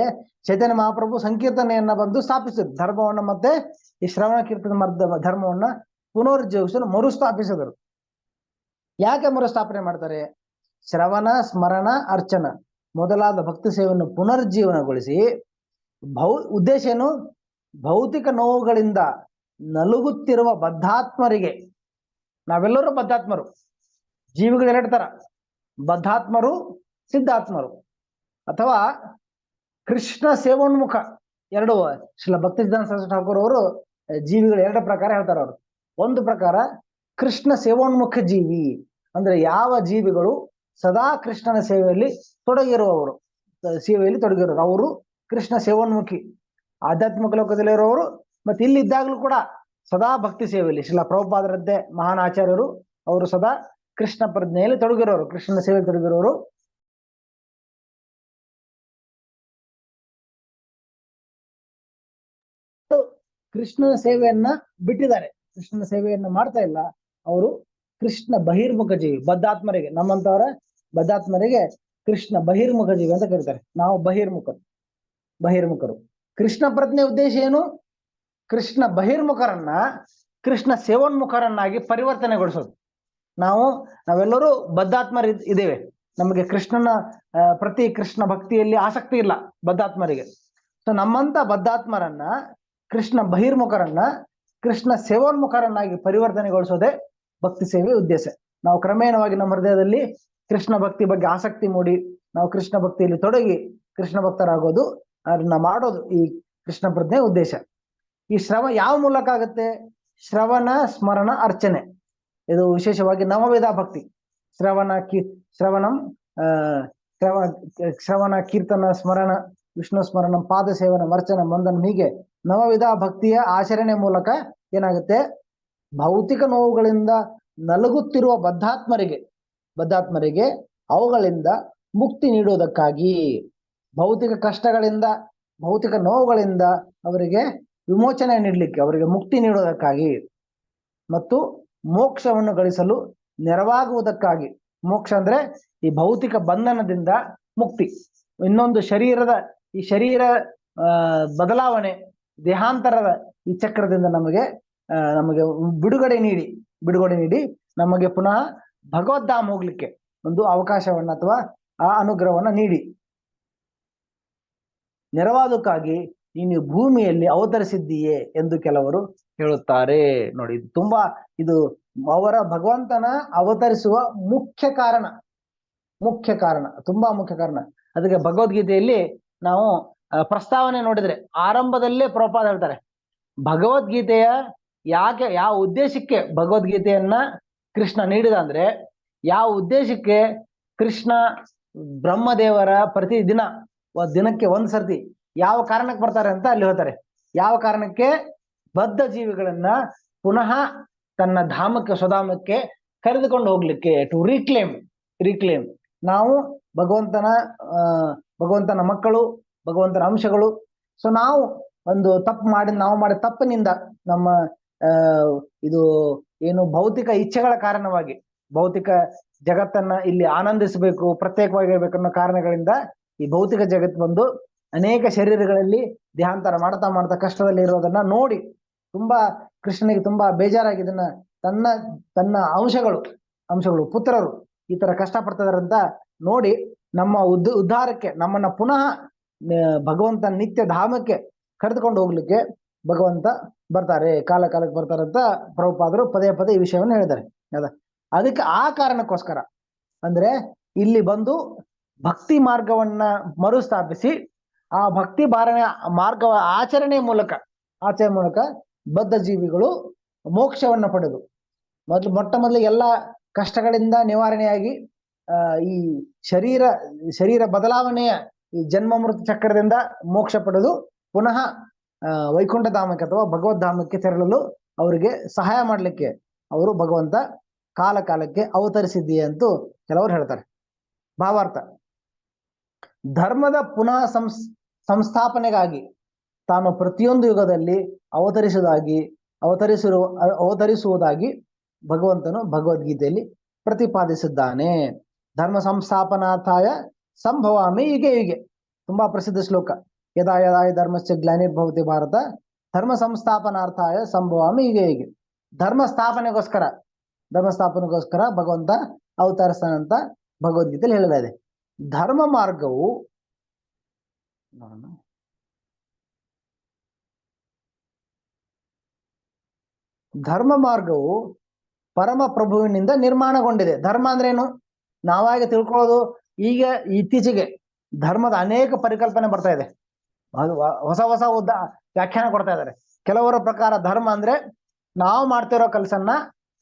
ಚೈತನ್ಯ ಮಹಾಪ್ರಭು ಸಂಕೀರ್ತನೆಯನ್ನ ಬಂದು ಸ್ಥಾಪಿಸಿದ್ರು, ಧರ್ಮವನ್ನ ಮತ್ತೆ ಈ ಶ್ರವಣ ಕೀರ್ತನ ಧರ್ಮವನ್ನ ಪುನರುಜ್ಜೀವಿಸಲು ಮರುಸ್ಥಾಪಿಸಿದರು. ಯಾಕೆ ಮರುಸ್ಥಾಪನೆ ಮಾಡ್ತಾರೆ? ಶ್ರವಣ ಸ್ಮರಣ ಅರ್ಚನ ಮೊದಲಾದ ಭಕ್ತಿ ಸೇವೆಯನ್ನು ಪುನರುಜ್ಜೀವನಗೊಳಿಸಿ. ಉದ್ದೇಶ ಏನು? ಭೌತಿಕ ನೋವುಗಳಿಂದ ನಲುಗುತ್ತಿರುವ ಬದ್ಧಾತ್ಮರಿಗೆ ನಾವೆಲ್ಲರೂ ಬದ್ಧಾತ್ಮರು. ಜೀವಿಗಳು ಎರಡು ತರ, ಬದ್ಧಾತ್ಮರು, ಸಿದ್ಧಾತ್ಮರು. ಅಥವಾ ಕೃಷ್ಣ ಸೇವೋನ್ಮುಖ ಎರಡು. ಶ್ರೀಲ ಭಕ್ತಿ ಸಿದ್ಧಾಂತ ಸರಸ್ವತಿ ಠಾಕೂರ್ ಅವರು ಜೀವಿಗಳು ಎರಡು ಪ್ರಕಾರ ಹೇಳ್ತಾರೆ ಅವರು. ಒಂದು ಪ್ರಕಾರ ಕೃಷ್ಣ ಸೇವೋನ್ಮುಖ ಜೀವಿ ಅಂದ್ರೆ ಯಾವ ಜೀವಿಗಳು ಸದಾ ಕೃಷ್ಣನ ಸೇವೆಯಲ್ಲಿ ತೊಡಗಿರುವವರು, ಅವರು ಕೃಷ್ಣ ಸೇವೋನ್ಮುಖಿ. ಆಧ್ಯಾತ್ಮಿಕ ಲೋಕದಲ್ಲಿರುವವರು ಮತ್ತೆ ಇಲ್ಲಿದ್ದಾಗಲೂ ಕೂಡ ಸದಾ ಭಕ್ತಿ ಸೇವೆಯಲ್ಲಿ. ಶ್ರೀಲ ಪ್ರಭುಪಾದರಂತೆ ಮಹಾನ್ ಆಚಾರ್ಯರು ಅವರು ಸದಾ ಕೃಷ್ಣ ಪ್ರಜ್ಞೆಯಲ್ಲಿ ತೊಡಗಿರೋರು, ಕೃಷ್ಣನ ಸೇವೆಯಲ್ಲಿ ತೊಡಗಿರೋರು. ಕೃಷ್ಣನ ಸೇವೆಯನ್ನ ಬಿಟ್ಟಿದ್ದಾರೆ, ಕೃಷ್ಣನ ಸೇವೆಯನ್ನ ಮಾಡ್ತಾ ಇಲ್ಲ. ಅವರು ಕೃಷ್ಣ ಬಹಿರ್ಮುಖ ಜೀವಿ. ಬದ್ಧಾತ್ಮರಿಗೆ, ನಮ್ಮಂತವರ ಬದ್ಧಾತ್ಮರಿಗೆ ಕೃಷ್ಣ ಬಹಿರ್ಮುಖ ಜೀವಿ ಅಂತ ಕರೀತಾರೆ. ನಾವು ಬಹಿರ್ಮುಖರು. ಕೃಷ್ಣ ಪ್ರಜ್ಞೆ ಉದ್ದೇಶ ಏನು? ಕೃಷ್ಣ ಬಹಿರ್ಮುಖರನ್ನ ಕೃಷ್ಣ ಸೇವೋನ್ಮುಖರನ್ನಾಗಿ ಪರಿವರ್ತನೆಗೊಳಿಸೋದು. ನಾವೆಲ್ಲರೂ ಬದ್ಧಾತ್ಮರು ಇದ್ದೇವೆ. ನಮಗೆ ಕೃಷ್ಣನ ಪ್ರತಿ ಕೃಷ್ಣ ಭಕ್ತಿಯಲ್ಲಿ ಆಸಕ್ತಿ ಇಲ್ಲ ಬದ್ಧಾತ್ಮರಿಗೆ. ಸೊ ನಮ್ಮಂತ ಬದ್ಧಾತ್ಮರನ್ನ, ಕೃಷ್ಣ ಬಹಿರ್ಮುಖರನ್ನ ಕೃಷ್ಣ ಸೇವೋನ್ಮುಖರನ್ನಾಗಿ ಪರಿವರ್ತನೆಗೊಳಿಸೋದೇ ಭಕ್ತಿ ಸೇವೆ ಉದ್ದೇಶ. ನಾವು ಕ್ರಮೇಣವಾಗಿ ನಮ್ಮ ಹೃದಯದಲ್ಲಿ ಕೃಷ್ಣ ಭಕ್ತಿ ಬಗ್ಗೆ ಆಸಕ್ತಿ ಮೂಡಿ ನಾವು ಕೃಷ್ಣ ಭಕ್ತಿಯಲ್ಲಿ ತೊಡಗಿ ಕೃಷ್ಣ ಭಕ್ತರಾಗೋದು, ಅದನ್ನ ಮಾಡೋದು ಈ ಕೃಷ್ಣ ಪ್ರಜ್ಞೆ ಉದ್ದೇಶ. ಈ ಶ್ರವ ಯಾವ ಮೂಲಕ ಆಗುತ್ತೆ? ಶ್ರವಣ, ಸ್ಮರಣ, ಅರ್ಚನೆ. ಇದು ವಿಶೇಷವಾಗಿ ನವವಿಧ ಭಕ್ತಿ. ಶ್ರವಣ, ಕೀರ್ತನ, ಸ್ಮರಣ, ವಿಷ್ಣು ಸ್ಮರಣ, ಪಾದ ಸೇವನ, ಅರ್ಚನ, ಮಂದನ, ಹೀಗೆ ನವವಿಧ ಭಕ್ತಿಯ ಆಚರಣೆ ಮೂಲಕ ಏನಾಗುತ್ತೆ? ಭೌತಿಕ ನೋವುಗಳಿಂದ ನಲಗುತ್ತಿರುವ ಬದ್ಧಾತ್ಮರಿಗೆ ಅವುಗಳಿಂದ ಮುಕ್ತಿ ನೀಡುವುದಕ್ಕಾಗಿ, ಭೌತಿಕ ಕಷ್ಟಗಳಿಂದ, ಭೌತಿಕ ನೋವುಗಳಿಂದ ಅವರಿಗೆ ವಿಮೋಚನೆ ನೀಡಲಿಕ್ಕೆ, ಅವರಿಗೆ ಮುಕ್ತಿ ನೀಡುವುದಕ್ಕಾಗಿ ಮತ್ತು ಮೋಕ್ಷವನ್ನು ಗಳಿಸಲು ನೆರವಾಗುವುದಕ್ಕಾಗಿ. ಮೋಕ್ಷ ಅಂದ್ರೆ ಈ ಭೌತಿಕ ಬಂಧನದಿಂದ ಮುಕ್ತಿ, ಇನ್ನೊಂದು ಈ ಶರೀರ ಬದಲಾವಣೆ, ದೇಹಾಂತರದ ಈ ಚಕ್ರದಿಂದ ನಮಗೆ ಬಿಡುಗಡೆ ನೀಡಿ ನಮಗೆ ಪುನಃ ಭಗವದ್ಧಾಮ ಹೋಗ್ಲಿಕ್ಕೆ ಒಂದು ಅವಕಾಶವನ್ನ ಅಥವಾ ಆ ಅನುಗ್ರಹವನ್ನ ನೀಡಿ ನೆರವಾದಕ್ಕಾಗಿ ನೀನು ಭೂಮಿಯಲ್ಲಿ ಅವತರಿಸಿದ್ದೀಯೇ ಎಂದು ಕೆಲವರು ಹೇಳುತ್ತಾರೆ. ನೋಡಿ, ಇದು ಅವರ ಭಗವಂತನ ಅವತರಿಸುವ ಮುಖ್ಯ ಕಾರಣ, ತುಂಬಾ ಮುಖ್ಯ ಕಾರಣ. ಅದಕ್ಕೆ ಭಗವದ್ಗೀತೆಯಲ್ಲಿ ನಾವು ಪ್ರಸ್ತಾವನೆ ನೋಡಿದ್ರೆ ಆರಂಭದಲ್ಲೇ ಪ್ರಭುಪಾದ ಹೇಳ್ತಾರೆ, ಭಗವದ್ಗೀತೆಯ ಯಾವ ಉದ್ದೇಶಕ್ಕೆ ಭಗವದ್ಗೀತೆಯನ್ನ ಕೃಷ್ಣ ನೀಡಿದ ಅಂದ್ರೆ, ಯಾವ ಉದ್ದೇಶಕ್ಕೆ ಕೃಷ್ಣ ಬ್ರಹ್ಮದೇವರ ಪ್ರತಿ ದಿನಕ್ಕೆ ಒಂದ್ ಸರ್ತಿ ಯಾವ ಕಾರಣಕ್ಕೆ ಬರ್ತಾರೆ ಅಂತ ಅಲ್ಲಿ ಹೇಳ್ತಾರೆ. ಯಾವ ಕಾರಣಕ್ಕೆ? ಬದ್ಧ ಜೀವಿಗಳನ್ನ ಪುನಃ ತನ್ನ ಧಾಮಕ್ಕೆ, ಸ್ವಧಾಮಕ್ಕೆ ಕರೆದುಕೊಂಡು ಹೋಗ್ಲಿಕ್ಕೆ, ಟು ರೀಕ್ಲೇಮ್. ನಾವು ಭಗವಂತನ ಮಕ್ಕಳು, ಭಗವಂತನ ಅಂಶಗಳು. ಸೊ ನಾವು ಮಾಡಿದ ತಪ್ಪಿನಿಂದ ನಮ್ಮ ಇದು ಏನು ಭೌತಿಕ ಇಚ್ಛೆಗಳ ಕಾರಣವಾಗಿ, ಭೌತಿಕ ಜಗತ್ತನ್ನ ಇಲ್ಲಿ ಆನಂದಿಸಬೇಕು, ಪ್ರತ್ಯೇಕವಾಗಿರ್ಬೇಕು ಅನ್ನೋ ಕಾರಣಗಳಿಂದ ಈ ಭೌತಿಕ ಜಗತ್ತು ಬಂದು ಅನೇಕ ಶರೀರಗಳಲ್ಲಿ ದೇಹಾಂತರ ಮಾಡ್ತಾ ಕಷ್ಟದಲ್ಲಿ ಇರೋದನ್ನ ನೋಡಿ ಕೃಷ್ಣನಿಗೆ ತುಂಬಾ ಬೇಜಾರಾಗಿ ಇದನ್ನ ತನ್ನ ಅಂಶಗಳು ಪುತ್ರರು ಈ ತರ ಕಷ್ಟ ಪಡ್ತಿದಾರಂತ ನೋಡಿ ನಮ್ಮ ಉದ್ಧಾರಕ್ಕೆ, ನಮ್ಮನ್ನ ಪುನಃ ಭಗವಂತ ನಿತ್ಯ ಧಾಮಕ್ಕೆ ಕರೆದುಕೊಂಡು ಹೋಗ್ಲಿಕ್ಕೆ ಭಗವಂತ ಬರ್ತಾರೆ, ಕಾಲಕ್ಕೆ ಬರ್ತಾರಂತ ಪ್ರಭುಪಾದರು ಪದೇ ಈ ವಿಷಯವನ್ನು ಹೇಳಿದ್ದಾರೆ. ಅದಕ್ಕೆ ಆ ಕಾರಣಕ್ಕೋಸ್ಕರ ಅಂದ್ರೆ ಇಲ್ಲಿ ಬಂದು ಭಕ್ತಿ ಮಾರ್ಗವನ್ನ ಮರುಸ್ಥಾಪಿಸಿ ಆ ಭಕ್ತಿ ಮಾರ್ಗ ಆಚರಣೆ ಮೂಲಕ ಬದ್ಧ ಜೀವಿಗಳು ಮೋಕ್ಷವನ್ನ ಪಡೆದು ಮೊಟ್ಟ ಮೊದಲಿಗೆ ಎಲ್ಲ ಕಷ್ಟಗಳಿಂದ ನಿವಾರಣೆಯಾಗಿ ಈ ಶರೀರ ಬದಲಾವಣೆಯ ಈ ಜನ್ಮ ಮೃತ್ಯು ಚಕ್ರದಿಂದ ಮೋಕ್ಷ ಪಡೆದು ಪುನಃ ವೈಕುಂಠ ಧಾಮಕ್ಕೆ ಅಥವಾ ಭಗವದ್ಧಾಮಕ್ಕೆ ತೆರಳಲು ಅವರಿಗೆ ಸಹಾಯ ಮಾಡಲಿಕ್ಕೆ ಅವರು ಭಗವಂತ ಕಾಲಕ್ಕೆ ಅವತರಿಸಿದ್ದೀಯ ಅಂತೂ ಕೆಲವರು ಹೇಳ್ತಾರೆ. ಭಾವಾರ್ಥ: ಧರ್ಮದ ಪುನಃ ಸಂಸ್ಥಾಪನೆಗಾಗಿ ತಾನು ಪ್ರತಿಯೊಂದು ಯುಗದಲ್ಲಿ ಅವತರಿಸುವುದಾಗಿ ಭಗವಂತನು ಭಗವದ್ಗೀತೆಯಲ್ಲಿ ಪ್ರತಿಪಾದಿಸಿದ್ದಾನೆ. ಧರ್ಮ ಸಂಸ್ಥಾಪನಾರ್ಥಾಯ ಸಂಭವಾಮಿ ಯುಗೆ. ತುಂಬಾ ಪ್ರಸಿದ್ಧ ಶ್ಲೋಕ. ಯದಾ ಯದಾ ಧರ್ಮಸ್ಯ ಗ್ಲಾನಿರ್ಭವತಿ ಭಾರತ ಧರ್ಮ ಸಂಸ್ಥಾಪನಾರ್ಥಾಯ ಸಂಭವಾಮಿ ಯುಗೆ. ಧರ್ಮ ಸ್ಥಾಪನೆಗೋಸ್ಕರ ಭಗವಂತ ಅವತರಿಸ್ತಾನಂತ ಭಗವದ್ಗೀತೆಯಲ್ಲಿ ಹೇಳಲಾಗಿದೆ. ಧರ್ಮ ಮಾರ್ಗವು ಪರಮ ಪ್ರಭುವಿನಿಂದ ನಿರ್ಮಾಣಗೊಂಡಿದೆ. ಧರ್ಮ ಅಂದ್ರೆ ಏನು? ನಾವಾಗಿ ತಿಳ್ಕೊಳ್ಳೋದು ಈಗ ಇತ್ತೀಚೆಗೆ ಧರ್ಮದ ಅನೇಕ ಪರಿಕಲ್ಪನೆ ಬರ್ತಾ ಇದೆ. ಅದು ಹೊಸ ಹೊಸ ವ್ಯಾಖ್ಯಾನ ಕೊಡ್ತಾ ಇದ್ದಾರೆ. ಕೆಲವರ ಪ್ರಕಾರ ಧರ್ಮ ಅಂದ್ರೆ ನಾವು ಮಾಡ್ತಿರೋ ಕೆಲಸನ್ನ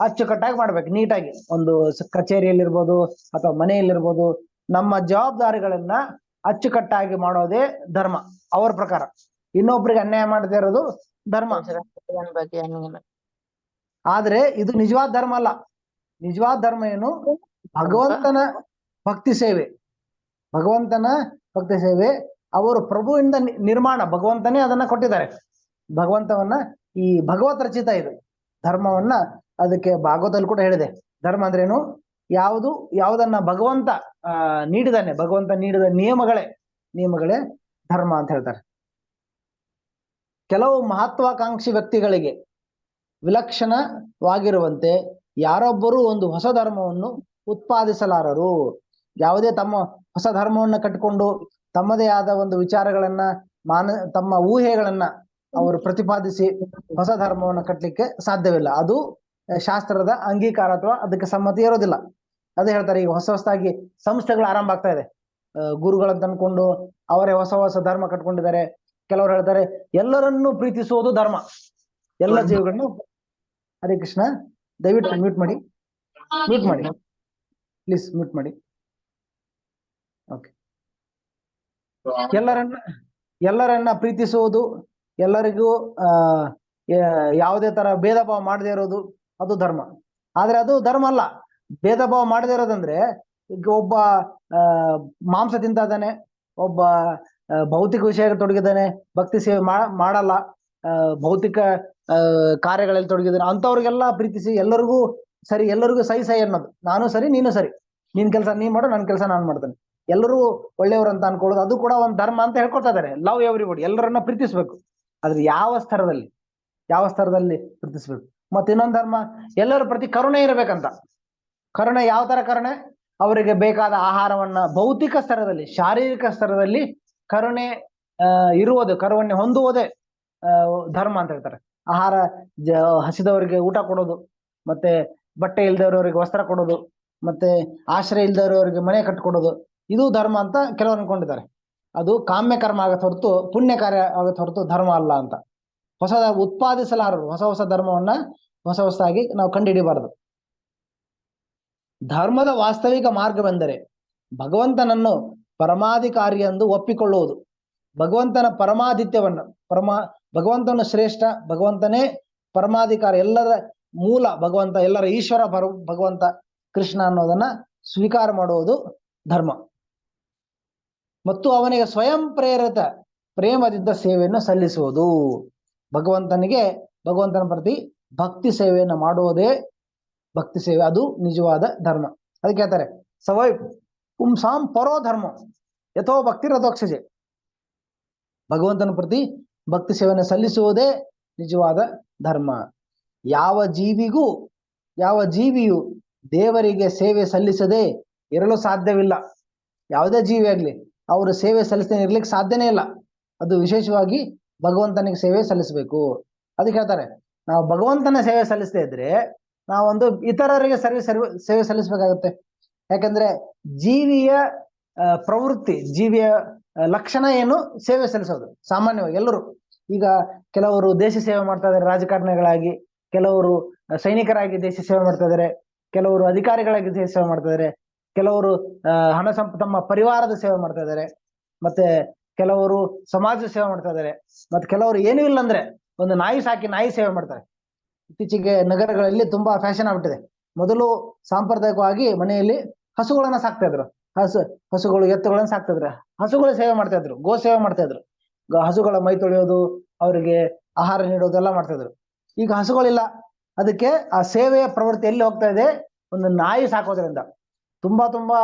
ಅಚ್ಚುಕಟ್ಟಾಗಿ ಮಾಡ್ಬೇಕು, ನೀಟಾಗಿ. ಒಂದು ಕಚೇರಿಯಲ್ಲಿರ್ಬೋದು ಅಥವಾ ಮನೆಯಲ್ಲಿರ್ಬೋದು, ನಮ್ಮ ಜವಾಬ್ದಾರಿಗಳನ್ನ ಅಚ್ಚುಕಟ್ಟಾಗಿ ಮಾಡೋದೇ ಧರ್ಮ ಅವ್ರ ಪ್ರಕಾರ. ಇನ್ನೊಬ್ರಿಗೆ ಅನ್ಯಾಯ ಮಾಡದೇ ಇರೋದು ಧರ್ಮ. ಆದ್ರೆ ಇದು ನಿಜವಾದ ಧರ್ಮ ಅಲ್ಲ. ನಿಜವಾದ ಧರ್ಮ ಏನು? ಭಗವಂತನ ಭಕ್ತಿ ಸೇವೆ. ಭಗವಂತನ ಭಕ್ತಿ ಸೇವೆ ಅವರು ಪ್ರಭುವಿಂದ ನಿರ್ಮಾಣ, ಭಗವಂತನೇ ಅದನ್ನ ಕೊಟ್ಟಿದ್ದಾರೆ. ಭಗವಂತವನ್ನ ಈ ಭಗವತ್ ರಚಿತ ಇದು ಧರ್ಮವನ್ನ. ಅದಕ್ಕೆ ಭಾಗವತಲ್ಲಿ ಕೂಡ ಹೇಳಿದೆ, ಧರ್ಮ ಅಂದ್ರೇನು? ಯಾವುದನ್ನ ಭಗವಂತ ನೀಡಿದಾನೆ, ಭಗವಂತ ನೀಡಿದ ನಿಯಮಗಳೇ ಧರ್ಮ ಅಂತ ಹೇಳ್ತಾರೆ. ಕೆಲವು ಮಹತ್ವಾಕಾಂಕ್ಷಿ ವ್ಯಕ್ತಿಗಳಿಗೆ ವಿಲಕ್ಷಣವಾಗಿರುವಂತೆ ಯಾರೊಬ್ಬರು ಒಂದು ಹೊಸ ಧರ್ಮವನ್ನು ಉತ್ಪಾದಿಸಲಾರರು. ಯಾವುದೇ ತಮ್ಮ ಹೊಸ ಧರ್ಮವನ್ನ ಕಟ್ಟಿಕೊಂಡು ತಮ್ಮದೇ ಆದ ಒಂದು ವಿಚಾರಗಳನ್ನ ತಮ್ಮ ಊಹೆಗಳನ್ನ ಅವರು ಪ್ರತಿಪಾದಿಸಿ ಹೊಸ ಧರ್ಮವನ್ನು ಕಟ್ಟಲಿಕ್ಕೆ ಸಾಧ್ಯವಿಲ್ಲ. ಅದು ಶಾಸ್ತ್ರದ ಅಂಗೀಕಾರ ಅಥವಾ ಅದಕ್ಕೆ ಸಮ್ಮತಿ ಇರೋದಿಲ್ಲ. ಅದೇ ಹೇಳ್ತಾರೆ, ಈಗ ಹೊಸದಾಗಿ ಸಂಸ್ಥೆಗಳು ಆರಂಭ ಆಗ್ತಾ ಇದೆ. ಗುರುಗಳಂತ ಅನ್ಕೊಂಡು ಅವರೇ ಹೊಸ ಧರ್ಮ ಕಟ್ಕೊಂಡಿದ್ದಾರೆ. ಕೆಲವರು ಹೇಳ್ತಾರೆ ಎಲ್ಲರನ್ನೂ ಪ್ರೀತಿಸುವುದು ಧರ್ಮ, ಎಲ್ಲ ಜೀವಗಳನ್ನು. ಹರೇ ಕೃಷ್ಣ. ದಯವಿಟ್ಟು ಮ್ಯೂಟ್ ಮಾಡಿ ಪ್ಲೀಸ್, ಮ್ಯೂಟ್ ಮಾಡಿ. ಓಕೆ. ಎಲ್ಲರನ್ನ ಪ್ರೀತಿಸುವುದು, ಎಲ್ಲರಿಗೂ ಯಾವುದೇ ತರ ಭೇದ ಭಾವ ಮಾಡದೇ ಇರೋದು ಅದು ಧರ್ಮ. ಆದ್ರೆ ಅದು ಧರ್ಮ ಅಲ್ಲ. ಭೇದ ಭಾವ ಮಾಡದೇ ಇರೋದಂದ್ರೆ, ಈಗ ಒಬ್ಬ ಮಾಂಸ ತಿಂತಾ ಇದ್ದಾನೆ, ಒಬ್ಬ ಭೌತಿಕ ವಿಷಯಗಳು ತೊಡಗಿದ್ದಾನೆ, ಭಕ್ತಿ ಸೇವೆ ಮಾಡಲ್ಲ, ಭೌತಿಕ ಕಾರ್ಯಗಳಲ್ಲಿ ತೊಡಗಿದ್ದಾನೆ, ಅಂಥವ್ರಿಗೆಲ್ಲ ಪ್ರೀತಿಸಿ ಎಲ್ಲರಿಗೂ ಸೈ ಅನ್ನೋದು. ನಾನು ಸರಿ ನೀನು ಸರಿ, ನಿನ್ ಕೆಲಸ ನೀ ಮಾಡು, ನನ್ನ ಕೆಲಸ ನಾನು ಮಾಡ್ತೇನೆ, ಎಲ್ಲರೂ ಒಳ್ಳೆಯವರು ಅಂತ ಅನ್ಕೊಳ್ಳೋದು ಅದು ಕೂಡ ಒಂದು ಧರ್ಮ ಅಂತ ಹೇಳ್ಕೊಳ್ತಾ ಇದ್ದಾರೆ. ಲವ್ ಎವ್ರಿಬಡಿ, ಎಲ್ಲರನ್ನ ಪ್ರೀತಿಸ್ಬೇಕು. ಆದ್ರೆ ಯಾವ ಸ್ತರದಲ್ಲಿ ಪ್ರೀತಿಸ್ಬೇಕು. ಮತ್ತೆ ಇನ್ನೊಂದು ಧರ್ಮ ಎಲ್ಲರ ಪ್ರತಿ ಕರುಣೆ ಇರಬೇಕಂತ. ಕರುಣೆ ಯಾವ ತರ ಕರುಣೆ? ಅವರಿಗೆ ಬೇಕಾದ ಆಹಾರವನ್ನ ಭೌತಿಕ ಸ್ತರದಲ್ಲಿ, ಶಾರೀರಿಕ ಸ್ತರದಲ್ಲಿ ಕರುಣೆ ಕರುಣೆ ಹೊಂದುವುದೇ ಧರ್ಮ ಅಂತ ಹೇಳ್ತಾರೆ. ಆಹಾರ, ಹಸಿದವರಿಗೆ ಊಟ ಕೊಡೋದು, ಮತ್ತೆ ಬಟ್ಟೆ ಇಲ್ದವರವರಿಗೆ ವಸ್ತ್ರ ಕೊಡೋದು, ಮತ್ತೆ ಆಶ್ರಯ ಇಲ್ದವರವರಿಗೆ ಮನೆ ಕಟ್ಕೊಡೋದು, ಇದು ಧರ್ಮ ಅಂತ ಕೆಲವರು ಅನ್ಕೊಂಡಿದ್ದಾರೆ. ಅದು ಕಾಮ್ಯ ಕರ್ಮ ಆಗತ್ತೆ ಹೊರತು ಪುಣ್ಯ ಕಾರ್ಯ ಆಗತ್ತೆ ಹೊರತು ಧರ್ಮ ಅಲ್ಲ ಅಂತ. ಹೊಸದಾಗಿ ಉತ್ಪಾದಿಸಲಾರರು ಹೊಸ ಧರ್ಮವನ್ನ ಹೊಸದಾಗಿ ನಾವು ಕಂಡುಹಿಡಿಬಾರದು. ಧರ್ಮದ ವಾಸ್ತವಿಕ ಮಾರ್ಗವೆಂದರೆ ಭಗವಂತನನ್ನು ಪರಮಾಧಿಕಾರಿ ಎಂದು ಒಪ್ಪಿಕೊಳ್ಳುವುದು. ಭಗವಂತನ ಪರಮಾಧಿತ್ಯವನ್ನ, ಭಗವಂತನ ಶ್ರೇಷ್ಠ, ಭಗವಂತನೇ ಪರಮಾಧಿಕಾರಿ, ಎಲ್ಲರ ಮೂಲ ಭಗವಂತ, ಎಲ್ಲರ ಈಶ್ವರ ಭಗವಂತ ಕೃಷ್ಣ ಅನ್ನೋದನ್ನ ಸ್ವೀಕಾರ ಮಾಡುವುದು ಧರ್ಮ. ಮತ್ತು ಅವನಿಗೆ ಸ್ವಯಂ ಪ್ರೇರಿತ ಪ್ರೇಮದಿಂದ ಸೇವೆಯನ್ನು ಸಲ್ಲಿಸುವುದು. ಭಗವಂತನ ಪ್ರತಿ ಭಕ್ತಿ ಸೇವೆಯನ್ನು ಮಾಡುವುದೇ ಭಕ್ತಿ ಸೇವೆ, ಅದು ನಿಜವಾದ ಧರ್ಮ. ಅದಕ್ಕೆ ಹೇಳ್ತಾರೆ ಸವೈ ಪುಂಸಾಂ ಪರೋ ಧರ್ಮ ಯಥೋ ಭಕ್ತಿರಥೋಕ್ಷಜೆ. ಭಗವಂತನ ಪ್ರತಿ ಭಕ್ತಿ ಸೇವೆಯನ್ನು ಸಲ್ಲಿಸುವುದೇ ನಿಜವಾದ ಧರ್ಮ. ಯಾವ ಜೀವಿಯು ದೇವರಿಗೆ ಸೇವೆ ಸಲ್ಲಿಸದೆ ಇರಲು ಸಾಧ್ಯವಿಲ್ಲ. ಯಾವುದೇ ಜೀವಿ ಆಗ್ಲಿ ಅವರು ಸೇವೆ ಸಲ್ಲಿಸದೆ ಇರ್ಲಿಕ್ಕೆ ಸಾಧ್ಯನೇ ಇಲ್ಲ. ಅದು ವಿಶೇಷವಾಗಿ ಭಗವಂತನಿಗೆ ಸೇವೆ ಸಲ್ಲಿಸಬೇಕು. ಅದಕ್ಕೆ ಹೇಳ್ತಾರೆ, ನಾವು ಭಗವಂತನ ಸೇವೆ ಸಲ್ಲಿಸದೇ ಇದ್ರೆ ನಾವೊಂದು ಇತರರಿಗೆ ಸೇವೆ ಸಲ್ಲಿಸಬೇಕಾಗುತ್ತೆ. ಯಾಕಂದ್ರೆ ಜೀವಿಯ ಪ್ರವೃತ್ತಿ, ಜೀವಿಯ ಲಕ್ಷಣ ಏನು? ಸೇವೆ ಸಲ್ಲಿಸೋದು. ಸಾಮಾನ್ಯವಾಗಿ ಎಲ್ಲರೂ ಈಗ ಕೆಲವರು ದೇಶ ಸೇವೆ ಮಾಡ್ತಾ ಇದ್ದಾರೆ ರಾಜಕಾರಣಿಗಳಾಗಿ, ಕೆಲವರು ಸೈನಿಕರಾಗಿ ದೇಶ ಸೇವೆ ಮಾಡ್ತಾ ಇದ್ದಾರೆ, ಕೆಲವರು ಅಧಿಕಾರಿಗಳಾಗಿ ದೇಶ ಸೇವೆ ಮಾಡ್ತಾ ಇದ್ದಾರೆ, ಕೆಲವರು ತಮ್ಮ ಪರಿವಾರದ ಸೇವೆ ಮಾಡ್ತಾ ಇದ್ದಾರೆ, ಮತ್ತೆ ಕೆಲವರು ಸಮಾಜ ಸೇವೆ ಮಾಡ್ತಾ ಇದ್ದಾರೆ, ಮತ್ತೆ ಕೆಲವರು ಏನೂ ಇಲ್ಲ ಅಂದ್ರೆ ಒಂದು ನಾಯಿ ಸಾಕಿ ನಾಯಿ ಸೇವೆ ಮಾಡ್ತಾರೆ. ಇತ್ತೀಚೆಗೆ ನಗರಗಳಲ್ಲಿ ತುಂಬಾ ಫ್ಯಾಷನ್ ಆಗ್ಬಿಟ್ಟಿದೆ. ಮೊದಲು ಸಾಂಪ್ರದಾಯಿಕವಾಗಿ ಮನೆಯಲ್ಲಿ ಹಸುಗಳನ್ನ ಸಾಕ್ತಾ ಇದ್ರು, ಹಸುಗಳು ಎತ್ತುಗಳನ್ನ ಸಾಕ್ತಾ ಇದ್ರು, ಹಸುಗಳ ಸೇವೆ ಮಾಡ್ತಾ ಇದ್ರು, ಗೋ ಸೇವೆ ಮಾಡ್ತಾ ಇದ್ರು, ಹಸುಗಳ ಮೈ ತೊಳೆಯೋದು, ಅವರಿಗೆ ಆಹಾರ ನೀಡೋದು ಎಲ್ಲ ಮಾಡ್ತಾ ಇದ್ರು. ಈಗ ಹಸುಗಳಿಲ್ಲ. ಅದಕ್ಕೆ ಆ ಸೇವೆಯ ಪ್ರವೃತ್ತಿ ಎಲ್ಲಿ ಹೋಗ್ತಾ ಇದೆ? ಒಂದು ನಾಯಿ ಸಾಕೋದ್ರಿಂದ. ತುಂಬಾ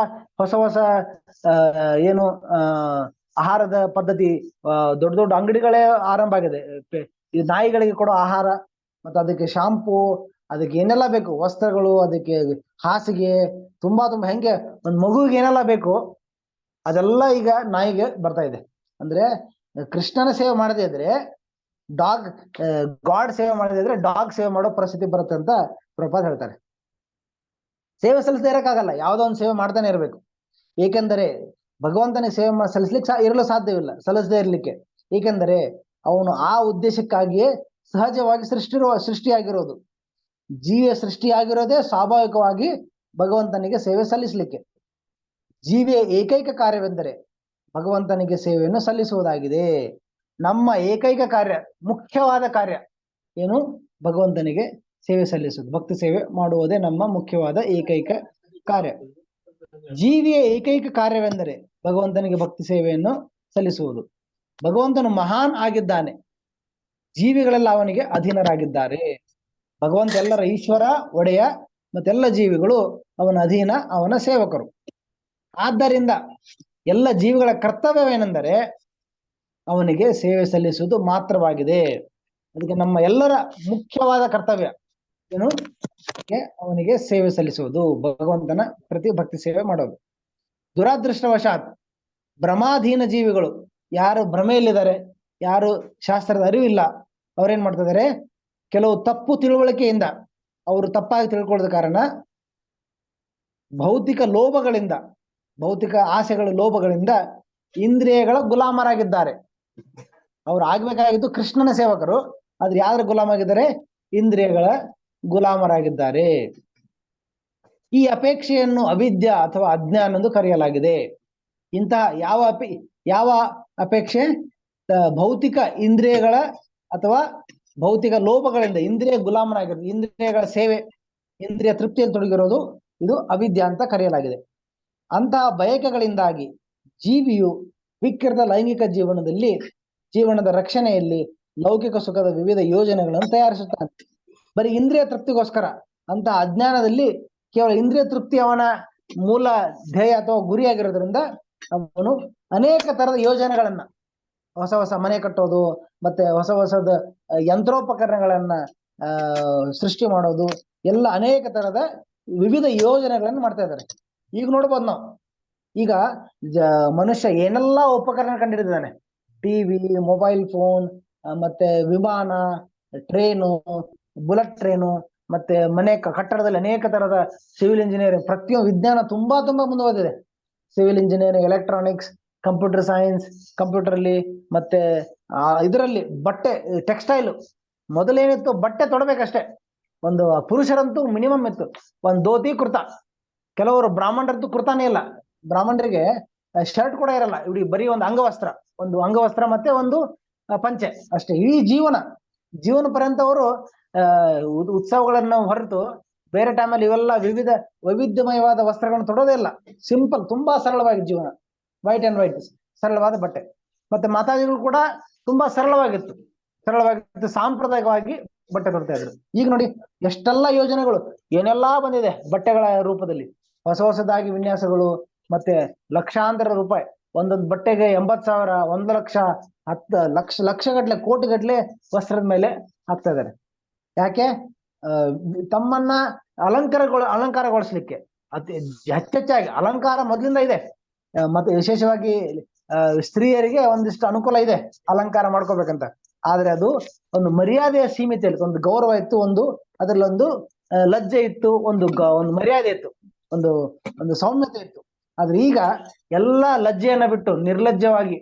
ಹೊಸ ಏನು ಆಹಾರದ ಪದ್ಧತಿ, ದೊಡ್ಡ ಅಂಗಡಿಗಳೇ ಆರಂಭ ಆಗಿದೆ. ಈ ನಾಯಿಗಳಿಗೆ ಕೊಡೋ ಆಹಾರ, ಮತ್ತೆ ಅದಕ್ಕೆ ಶಾಂಪೂ, ಅದಕ್ಕೆ ಏನೆಲ್ಲ ಬೇಕು, ವಸ್ತ್ರಗಳು, ಅದಕ್ಕೆ ಹಾಸಿಗೆ, ತುಂಬಾ ಹೆಂಗೆ ಒಂದು ಮಗುವಿಗೆ ಏನೆಲ್ಲ ಬೇಕು ಅದೆಲ್ಲ ಈಗ ನಾಯಿಗೆ ಬರ್ತಾ ಇದೆ. ಅಂದ್ರೆ ಕೃಷ್ಣನ ಸೇವೆ ಮಾಡದೇ ಇದ್ರೆ ಗಾಡ್ ಸೇವೆ ಮಾಡದೇ ಇದ್ರೆ ಡಾಗ್ ಸೇವೆ ಮಾಡೋ ಪರಿಸ್ಥಿತಿ ಬರುತ್ತೆ ಅಂತ ಪ್ರಭುಪಾದ ಹೇಳ್ತಾರೆ. ಸೇವೆ ಸಲ್ಲಿಸದೇ ಇರಕ್ಕಾಗಲ್ಲ, ಯಾವುದೋ ಒಂದು ಸೇವೆ ಮಾಡ್ತಾನೆ ಇರಬೇಕು. ಏಕೆಂದರೆ ಭಗವಂತನಿಗೆ ಸೇವೆ ಸಲ್ಲಿಸ್ಲಿಕ್ಕೆ ಇರಲು ಸಾಧ್ಯವಿಲ್ಲ, ಸಲ್ಲಿಸದೇ ಇರಲಿಕ್ಕೆ. ಏಕೆಂದರೆ ಅವನು ಆ ಉದ್ದೇಶಕ್ಕಾಗಿಯೇ ಸಹಜವಾಗಿ ಸೃಷ್ಟಿಯಾಗಿರೋದು. ಜೀವಿಯ ಸೃಷ್ಟಿಯಾಗಿರೋದೇ ಸ್ವಾಭಾವಿಕವಾಗಿ ಭಗವಂತನಿಗೆ ಸೇವೆ ಸಲ್ಲಿಸಲಿಕ್ಕೆ. ಜೀವಿಯ ಏಕೈಕ ಕಾರ್ಯವೆಂದರೆ ಭಗವಂತನಿಗೆ ಸೇವೆಯನ್ನು ಸಲ್ಲಿಸುವುದಾಗಿದೆ. ನಮ್ಮ ಏಕೈಕ ಕಾರ್ಯ, ಮುಖ್ಯವಾದ ಕಾರ್ಯ ಏನು? ಭಗವಂತನಿಗೆ ಸೇವೆ ಸಲ್ಲಿಸುವುದು, ಭಕ್ತಿ ಸೇವೆ ಮಾಡುವುದೇ ನಮ್ಮ ಮುಖ್ಯವಾದ ಏಕೈಕ ಕಾರ್ಯ. ಜೀವಿಯ ಏಕೈಕ ಕಾರ್ಯವೆಂದರೆ ಭಗವಂತನಿಗೆ ಭಕ್ತಿ ಸೇವೆಯನ್ನು ಸಲ್ಲಿಸುವುದು. ಭಗವಂತನು ಮಹಾನ್ ಆಗಿದ್ದಾನೆ, ಜೀವಿಗಳೆಲ್ಲ ಅವನಿಗೆ ಅಧೀನರಾಗಿದ್ದಾರೆ. ಭಗವಂತ ಎಲ್ಲರ ಈಶ್ವರ, ಒಡೆಯ, ಮತ್ತೆಲ್ಲ ಜೀವಿಗಳು ಅವನ ಅಧೀನ, ಅವನ ಸೇವಕರು. ಆದ್ದರಿಂದ ಎಲ್ಲ ಜೀವಿಗಳ ಕರ್ತವ್ಯವೇನೆಂದರೆ ಅವನಿಗೆ ಸೇವೆ ಸಲ್ಲಿಸುವುದು ಮಾತ್ರವಾಗಿದೆ. ಅದಕ್ಕೆ ನಮ್ಮ ಎಲ್ಲರ ಮುಖ್ಯವಾದ ಕರ್ತವ್ಯ ಏನು? ಅವನಿಗೆ ಸೇವೆ ಸಲ್ಲಿಸುವುದು, ಭಗವಂತನ ಪ್ರತಿ ಭಕ್ತಿ ಸೇವೆ ಮಾಡೋದು. ದುರಾದೃಷ್ಟವಶಾತ್ ಭ್ರಮಾಧೀನ ಜೀವಿಗಳು, ಯಾರು ಭ್ರಮೆಯಲ್ಲಿದ್ದಾರೆ, ಯಾರು ಶಾಸ್ತ್ರದ ಅರಿವಿಲ್ಲ, ಅವ್ರೇನ್ ಮಾಡ್ತಾ ಇದಾರೆ? ಕೆಲವು ತಪ್ಪು ತಿಳುವಳಿಕೆಯಿಂದ ಅವರು ತಪ್ಪಾಗಿ ತಿಳ್ಕೊಳ್ಳದ ಕಾರಣ ಭೌತಿಕ ಲೋಭಗಳಿಂದ, ಭೌತಿಕ ಆಸೆಗಳ ಲೋಭಗಳಿಂದ ಇಂದ್ರಿಯಗಳ ಗುಲಾಮರಾಗಿದ್ದಾರೆ. ಅವ್ರು ಆಗ್ಬೇಕಾಗಿದ್ದು ಕೃಷ್ಣನ ಸೇವಕರು, ಆದ್ರೆ ಯಾರ ಗುಲಾಮಾಗಿದ್ದಾರೆ? ಇಂದ್ರಿಯಗಳ ಗುಲಾಮರಾಗಿದ್ದಾರೆ. ಈ ಅಪೇಕ್ಷೆಯನ್ನು ಅವಿದ್ಯಾ ಅಥವಾ ಅಜ್ಞಾನ ಎಂದು ಕರೆಯಲಾಗಿದೆ. ಇಂತಹ ಯಾವ ಅಪೇಕ್ಷೆ? ಭೌತಿಕ ಇಂದ್ರಿಯಗಳ ಅಥವಾ ಭೌತಿಕ ಲೋಭಗಳಿಂದ ಇಂದ್ರಿಯ ಗುಲಾಮರಾಗಿರೋದು, ಇಂದ್ರಿಯಗಳ ಸೇವೆ, ಇಂದ್ರಿಯ ತೃಪ್ತಿಯಲ್ಲಿ ತೊಡಗಿರೋದು, ಇದು ಅವಿದ್ಯಾ ಅಂತ ಕರೆಯಲಾಗಿದೆ. ಅಂತಹ ಬಯಕೆಗಳಿಂದಾಗಿ ಜೀವಿಯು ವಿಕೃತ ಲೈಂಗಿಕ ಜೀವನದ ರಕ್ಷಣೆಯಲ್ಲಿ ಲೌಕಿಕ ಸುಖದ ವಿವಿಧ ಯೋಜನೆಗಳನ್ನು ತಯಾರಿಸುತ್ತಾನೆ. ಬರೀ ಇಂದ್ರಿಯ ತೃಪ್ತಿಗೋಸ್ಕರ ಅಂತ ಅಜ್ಞಾನದಲ್ಲಿ ಕೇವಲ ಇಂದ್ರಿಯ ತೃಪ್ತಿ ಅವನ ಮೂಲ ಧ್ಯೇಯ ಅಥವಾ ಗುರಿಯಾಗಿರೋದ್ರಿಂದ ಅವನು ಅನೇಕ ತರದ ಯೋಜನೆಗಳನ್ನ, ಹೊಸ ಮನೆ ಕಟ್ಟೋದು, ಮತ್ತೆ ಹೊಸದ ಯಂತ್ರೋಪಕರಣಗಳನ್ನ ಸೃಷ್ಟಿ ಮಾಡೋದು, ಎಲ್ಲ ಅನೇಕ ತರದ ವಿವಿಧ ಯೋಜನೆಗಳನ್ನು ಮಾಡ್ತಾ ಇದ್ದಾರೆ. ಈಗ ನೋಡ್ಬೋದು ನಾವು, ಈಗ ಮನುಷ್ಯ ಏನೆಲ್ಲಾ ಉಪಕರಣ ಕಂಡಿಡಿದಾನೆ. ಟಿವಿ, ಮೊಬೈಲ್ ಫೋನ್, ಮತ್ತೆ ವಿಮಾನ, ಟ್ರೇನು, ಬುಲೆಟ್ ಟ್ರೇನು, ಮತ್ತೆ ಮನೆ ಕಟ್ಟಡದಲ್ಲಿ ಅನೇಕ ತರದ ಸಿವಿಲ್ ಇಂಜಿನಿಯರಿಂಗ್, ಪ್ರತಿಯೊಂದು ವಿಜ್ಞಾನ ತುಂಬಾ ಮುಂದುವರೆದಿದೆ. Civil engineering, electronics, computer science, computer ಅಲ್ಲಿ, ಮತ್ತೆ ಇದರಲ್ಲಿ ಬಟ್ಟೆ, ಟೆಕ್ಸ್ಟೈಲ್. ಮೊದಲೇನಿತ್ತು? ಬಟ್ಟೆ ತೊಡಬೇಕಷ್ಟೇ. ಒಂದು ಪುರುಷರಂತೂ ಮಿನಿಮಮ್ ಇತ್ತು ಒಂದು ಧೋತಿ ಕುರ್ತಾ. ಕೆಲವರು ಬ್ರಾಹ್ಮಣರಂತೂ ಕುರ್ತಾನೇ ಇಲ್ಲ, ಬ್ರಾಹ್ಮಣರಿಗೆ ಶರ್ಟ್ ಕೂಡ ಇರಲ್ಲ. ಇಡೀ ಬರೀ ಒಂದು ಅಂಗವಸ್ತ್ರ ಮತ್ತೆ ಒಂದು ಪಂಚೆ ಅಷ್ಟೇ. ಈ ಜೀವನ ಪರ್ಯಂತ ಅವರು ಉತ್ಸವಗಳನ್ನು ಹೊರತು ಬೇರೆ ಟೈಮಲ್ಲಿ ಇವೆಲ್ಲ ವೈವಿಧ್ಯಮಯವಾದ ವಸ್ತ್ರಗಳನ್ನು ತೊಡೋದೇ ಇಲ್ಲ. ಸಿಂಪಲ್, ತುಂಬಾ ಸರಳವಾಗಿ ಜೀವನ, ವೈಟ್ ಅಂಡ್ ವೈಟ್, ಸರಳವಾದ ಬಟ್ಟೆ. ಮತ್ತೆ ಮಾತಾಜಿಗಳು ಕೂಡ ತುಂಬಾ ಸರಳವಾಗಿತ್ತು, ಸಾಂಪ್ರದಾಯಿಕವಾಗಿ ಬಟ್ಟೆ ತೊಡ್ತಾ ಇದ್ರು. ಈಗ ನೋಡಿ ಎಷ್ಟೆಲ್ಲ ಯೋಜನೆಗಳು, ಏನೆಲ್ಲಾ ಬಂದಿದೆ ಬಟ್ಟೆಗಳ ರೂಪದಲ್ಲಿ. ಹೊಸದಾಗಿ ವಿನ್ಯಾಸಗಳು, ಮತ್ತೆ ಲಕ್ಷಾಂತರ ರೂಪಾಯಿ ಒಂದೊಂದು ಬಟ್ಟೆಗೆ, 80,000, 1 ಲಕ್ಷ, 10 ಲಕ್ಷಗಟ್ಲೆ, ಕೋಟಿಗಟ್ಲೆ ವಸ್ತ್ರದ ಮೇಲೆ ಹಾಕ್ತಾ ಇದ್ದಾರೆ. ಯಾಕೆ? ತಮ್ಮನ್ನ ಅಲಂಕಾರಗೊಳಿಸ್ಲಿಕ್ಕೆ. ಹೆಚ್ಚೆಚ್ಚಾಗಿ ಅಲಂಕಾರ ಮೊದಲಿಂದ ಇದೆ, ಮತ್ತೆ ವಿಶೇಷವಾಗಿ ಸ್ತ್ರೀಯರಿಗೆ ಒಂದಿಷ್ಟು ಅನುಕೂಲ ಇದೆ ಅಲಂಕಾರ ಮಾಡ್ಕೋಬೇಕಂತ. ಆದ್ರೆ ಅದು ಒಂದು ಮರ್ಯಾದೆಯ ಸೀಮಿತೆಯಲ್ಲಿ, ಒಂದು ಗೌರವ ಇತ್ತು, ಅದರಲ್ಲಿ ಒಂದು ಲಜ್ಜೆ ಇತ್ತು, ಒಂದು ಮರ್ಯಾದೆ ಇತ್ತು, ಒಂದು ಸೌಮ್ಯತೆ ಇತ್ತು. ಆದ್ರೆ ಈಗ ಎಲ್ಲಾ ಲಜ್ಜೆಯನ್ನ ಬಿಟ್ಟು ನಿರ್ಲಜ್ಜವಾಗಿ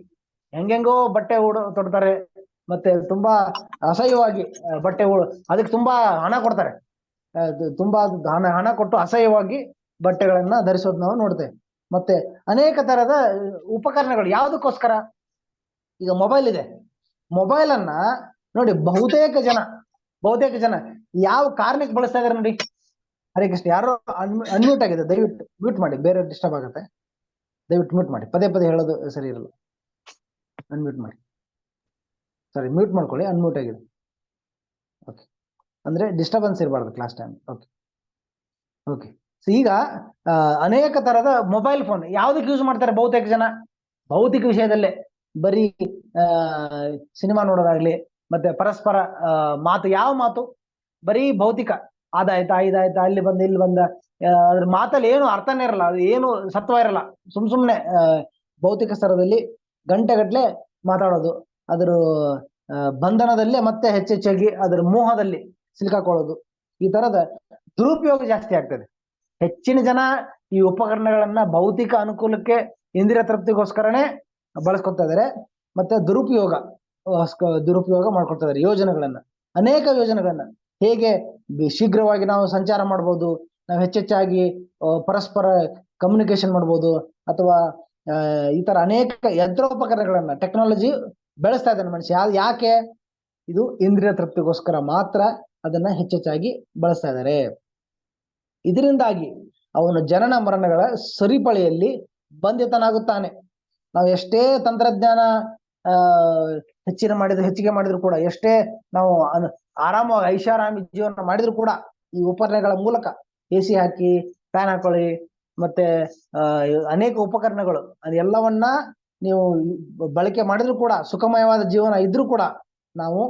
ಹೆಂಗೆಂಗೋ ಬಟ್ಟೆ ತೊಡ್ತಾರೆ, ಮತ್ತೆ ತುಂಬಾ ಅಸಹ್ಯವಾಗಿ ಬಟ್ಟೆ ಅದಕ್ಕೆ ತುಂಬಾ ಹಣ ಕೊಡ್ತಾರೆ, ತುಂಬಾ ಹಣ ಕೊಟ್ಟು ಅಸಹ್ಯವಾಗಿ ಬಟ್ಟೆಗಳನ್ನ ಧರಿಸೋದು ನಾವು ನೋಡ್ತೇವೆ. ಮತ್ತೆ ಅನೇಕ ತರದ ಉಪಕರಣಗಳು. ಯಾವುದಕ್ಕೋಸ್ಕರ? ಈಗ ಮೊಬೈಲ್ ಇದೆ, ಮೊಬೈಲ್ ಅನ್ನ ನೋಡಿ ಬಹುತೇಕ ಜನ ಯಾವ ಕಾರಣಕ್ಕೆ ಬಳಸ್ತಾ ಇದಾರೆ ನೋಡಿ. ಹರೇ ಕೃಷ್ಣ. ಯಾರೋ ಅನ್ಮ್ಯೂಟ್ ಆಗಿದೆ, ದಯವಿಟ್ಟು ಮ್ಯೂಟ್ ಮಾಡಿ, ಬೇರೆ ಡಿಸ್ಟರ್ಬ್ ಆಗುತ್ತೆ. ದಯವಿಟ್ಟು ಮ್ಯೂಟ್ ಮಾಡಿ, ಪದೇ ಹೇಳೋದು ಸರಿ ಇರಲ್ಲ. ಅನ್ಮ್ಯೂಟ್ ಮಾಡಿ, ಸಾರಿ, ಮ್ಯೂಟ್ ಮಾಡ್ಕೊಳ್ಳಿ, ಅನ್ಮ್ಯೂಟ್ ಆಗಿದೆ. ಓಕೆ, ಅಂದ್ರೆ ಡಿಸ್ಟರ್ಬೆನ್ಸ್ ಇರಬಾರ್ದು ಕ್ಲಾಸ್ ಟೈಮ್. ಓಕೆ. ಸೊ ಈಗ ಅನೇಕ ತರದ ಮೊಬೈಲ್ ಫೋನ್ ಯಾವ್ದಕ್ಕೆ ಯೂಸ್ ಮಾಡ್ತಾರೆ ಬಹುತೇಕ ಜನ? ಭೌತಿಕ ವಿಷಯದಲ್ಲೇ, ಬರೀ ಸಿನಿಮಾ ನೋಡೋದಾಗ್ಲಿ, ಮತ್ತೆ ಪರಸ್ಪರ ಯಾವ ಮಾತು? ಬರೀ ಭೌತಿಕ. ಅದಾಯ್ತಾ, ಅಲ್ಲಿ ಬಂದ ಅದ್ರ ಮಾತಲ್ಲಿ ಏನು ಅರ್ಥನೇ ಇರಲ್ಲ, ಅದು ಏನು ಸತ್ವ ಇರಲ್ಲ. ಸುಮ್ನೆ ಭೌತಿಕ ಸ್ತರದಲ್ಲಿ ಗಂಟೆಗಟ್ಲೆ ಮಾತಾಡೋದು, ಅದ್ರ ಬಂಧನದಲ್ಲೇ ಮತ್ತೆ ಹೆಚ್ಚೆಚ್ಚಾಗಿ ಅದ್ರ ಮೋಹದಲ್ಲಿ ಸಿಲುಕಾಕೊಳ್ಳೋದು. ಈ ತರದ ದುರುಪಯೋಗ ಜಾಸ್ತಿ ಆಗ್ತದೆ. ಹೆಚ್ಚಿನ ಜನ ಈ ಉಪಕರಣಗಳನ್ನ ಭೌತಿಕ ಅನುಕೂಲಕ್ಕೆ, ಇಂದ್ರಿಯ ತೃಪ್ತಿಗೋಸ್ಕರನೇ ಬಳಸ್ಕೊತಾ ಇದಾರೆ. ಮತ್ತೆ ದುರುಪಯೋಗ ಮಾಡ್ಕೊಳ್ತಾ ಇದಾರೆ ಯೋಜನೆಗಳನ್ನ, ಅನೇಕ ಯೋಜನೆಗಳನ್ನ. ಹೇಗೆ ಶೀಘ್ರವಾಗಿ ನಾವು ಸಂಚಾರ ಮಾಡ್ಬೋದು, ನಾವು ಹೆಚ್ಚೆಚ್ಚಾಗಿ ಪರಸ್ಪರ ಕಮ್ಯುನಿಕೇಶನ್ ಮಾಡ್ಬೋದು, ಅಥವಾ ಈ ತರ ಅನೇಕ ಯಂತ್ರೋಪಕರಣಗಳನ್ನ ಟೆಕ್ನಾಲಜಿ ಬೆಳೆಸ್ತಾ ಇದ್ದಾನೆ ಮನುಷ್ಯ. ಯಾಕೆ? ಇದು ಇಂದ್ರಿಯ ತೃಪ್ತಿಗೋಸ್ಕರ ಮಾತ್ರ ಅದನ್ನ ಹೆಚ್ಚೆಚ್ಚಾಗಿ ಬಳಸ್ತಾ ಇದ್ದಾರೆ. ಇದರಿಂದಾಗಿ ಅವನು ಜನನ ಮರಣಗಳ ಸರಿಪಳಿಯಲ್ಲಿ ಬಂಧಿತನಾಗುತ್ತಾನೆ. ನಾವು ಎಷ್ಟೇ ತಂತ್ರಜ್ಞಾನ ಹೆಚ್ಚಿಗೆ ಮಾಡಿದ್ರು ಕೂಡ, ಎಷ್ಟೇ ನಾವು ಆರಾಮವಾಗಿ ಐಷಾರಾಮಿ ಜೀವನ ಮಾಡಿದ್ರು ಕೂಡ, ಈ ಉಪಕರಣಗಳ ಮೂಲಕ AC ಹಾಕಿ, ಫ್ಯಾನ್ ಹಾಕೊಳ್ಳಿ, ಮತ್ತೆ ಅನೇಕ ಉಪಕರಣಗಳು ಅದೆಲ್ಲವನ್ನ ನೀವು ಬಳಕೆ ಮಾಡಿದ್ರು ಕೂಡ, ಸುಖಮಯವಾದ ಜೀವನ ಇದ್ರೂ ಕೂಡ ನಾವು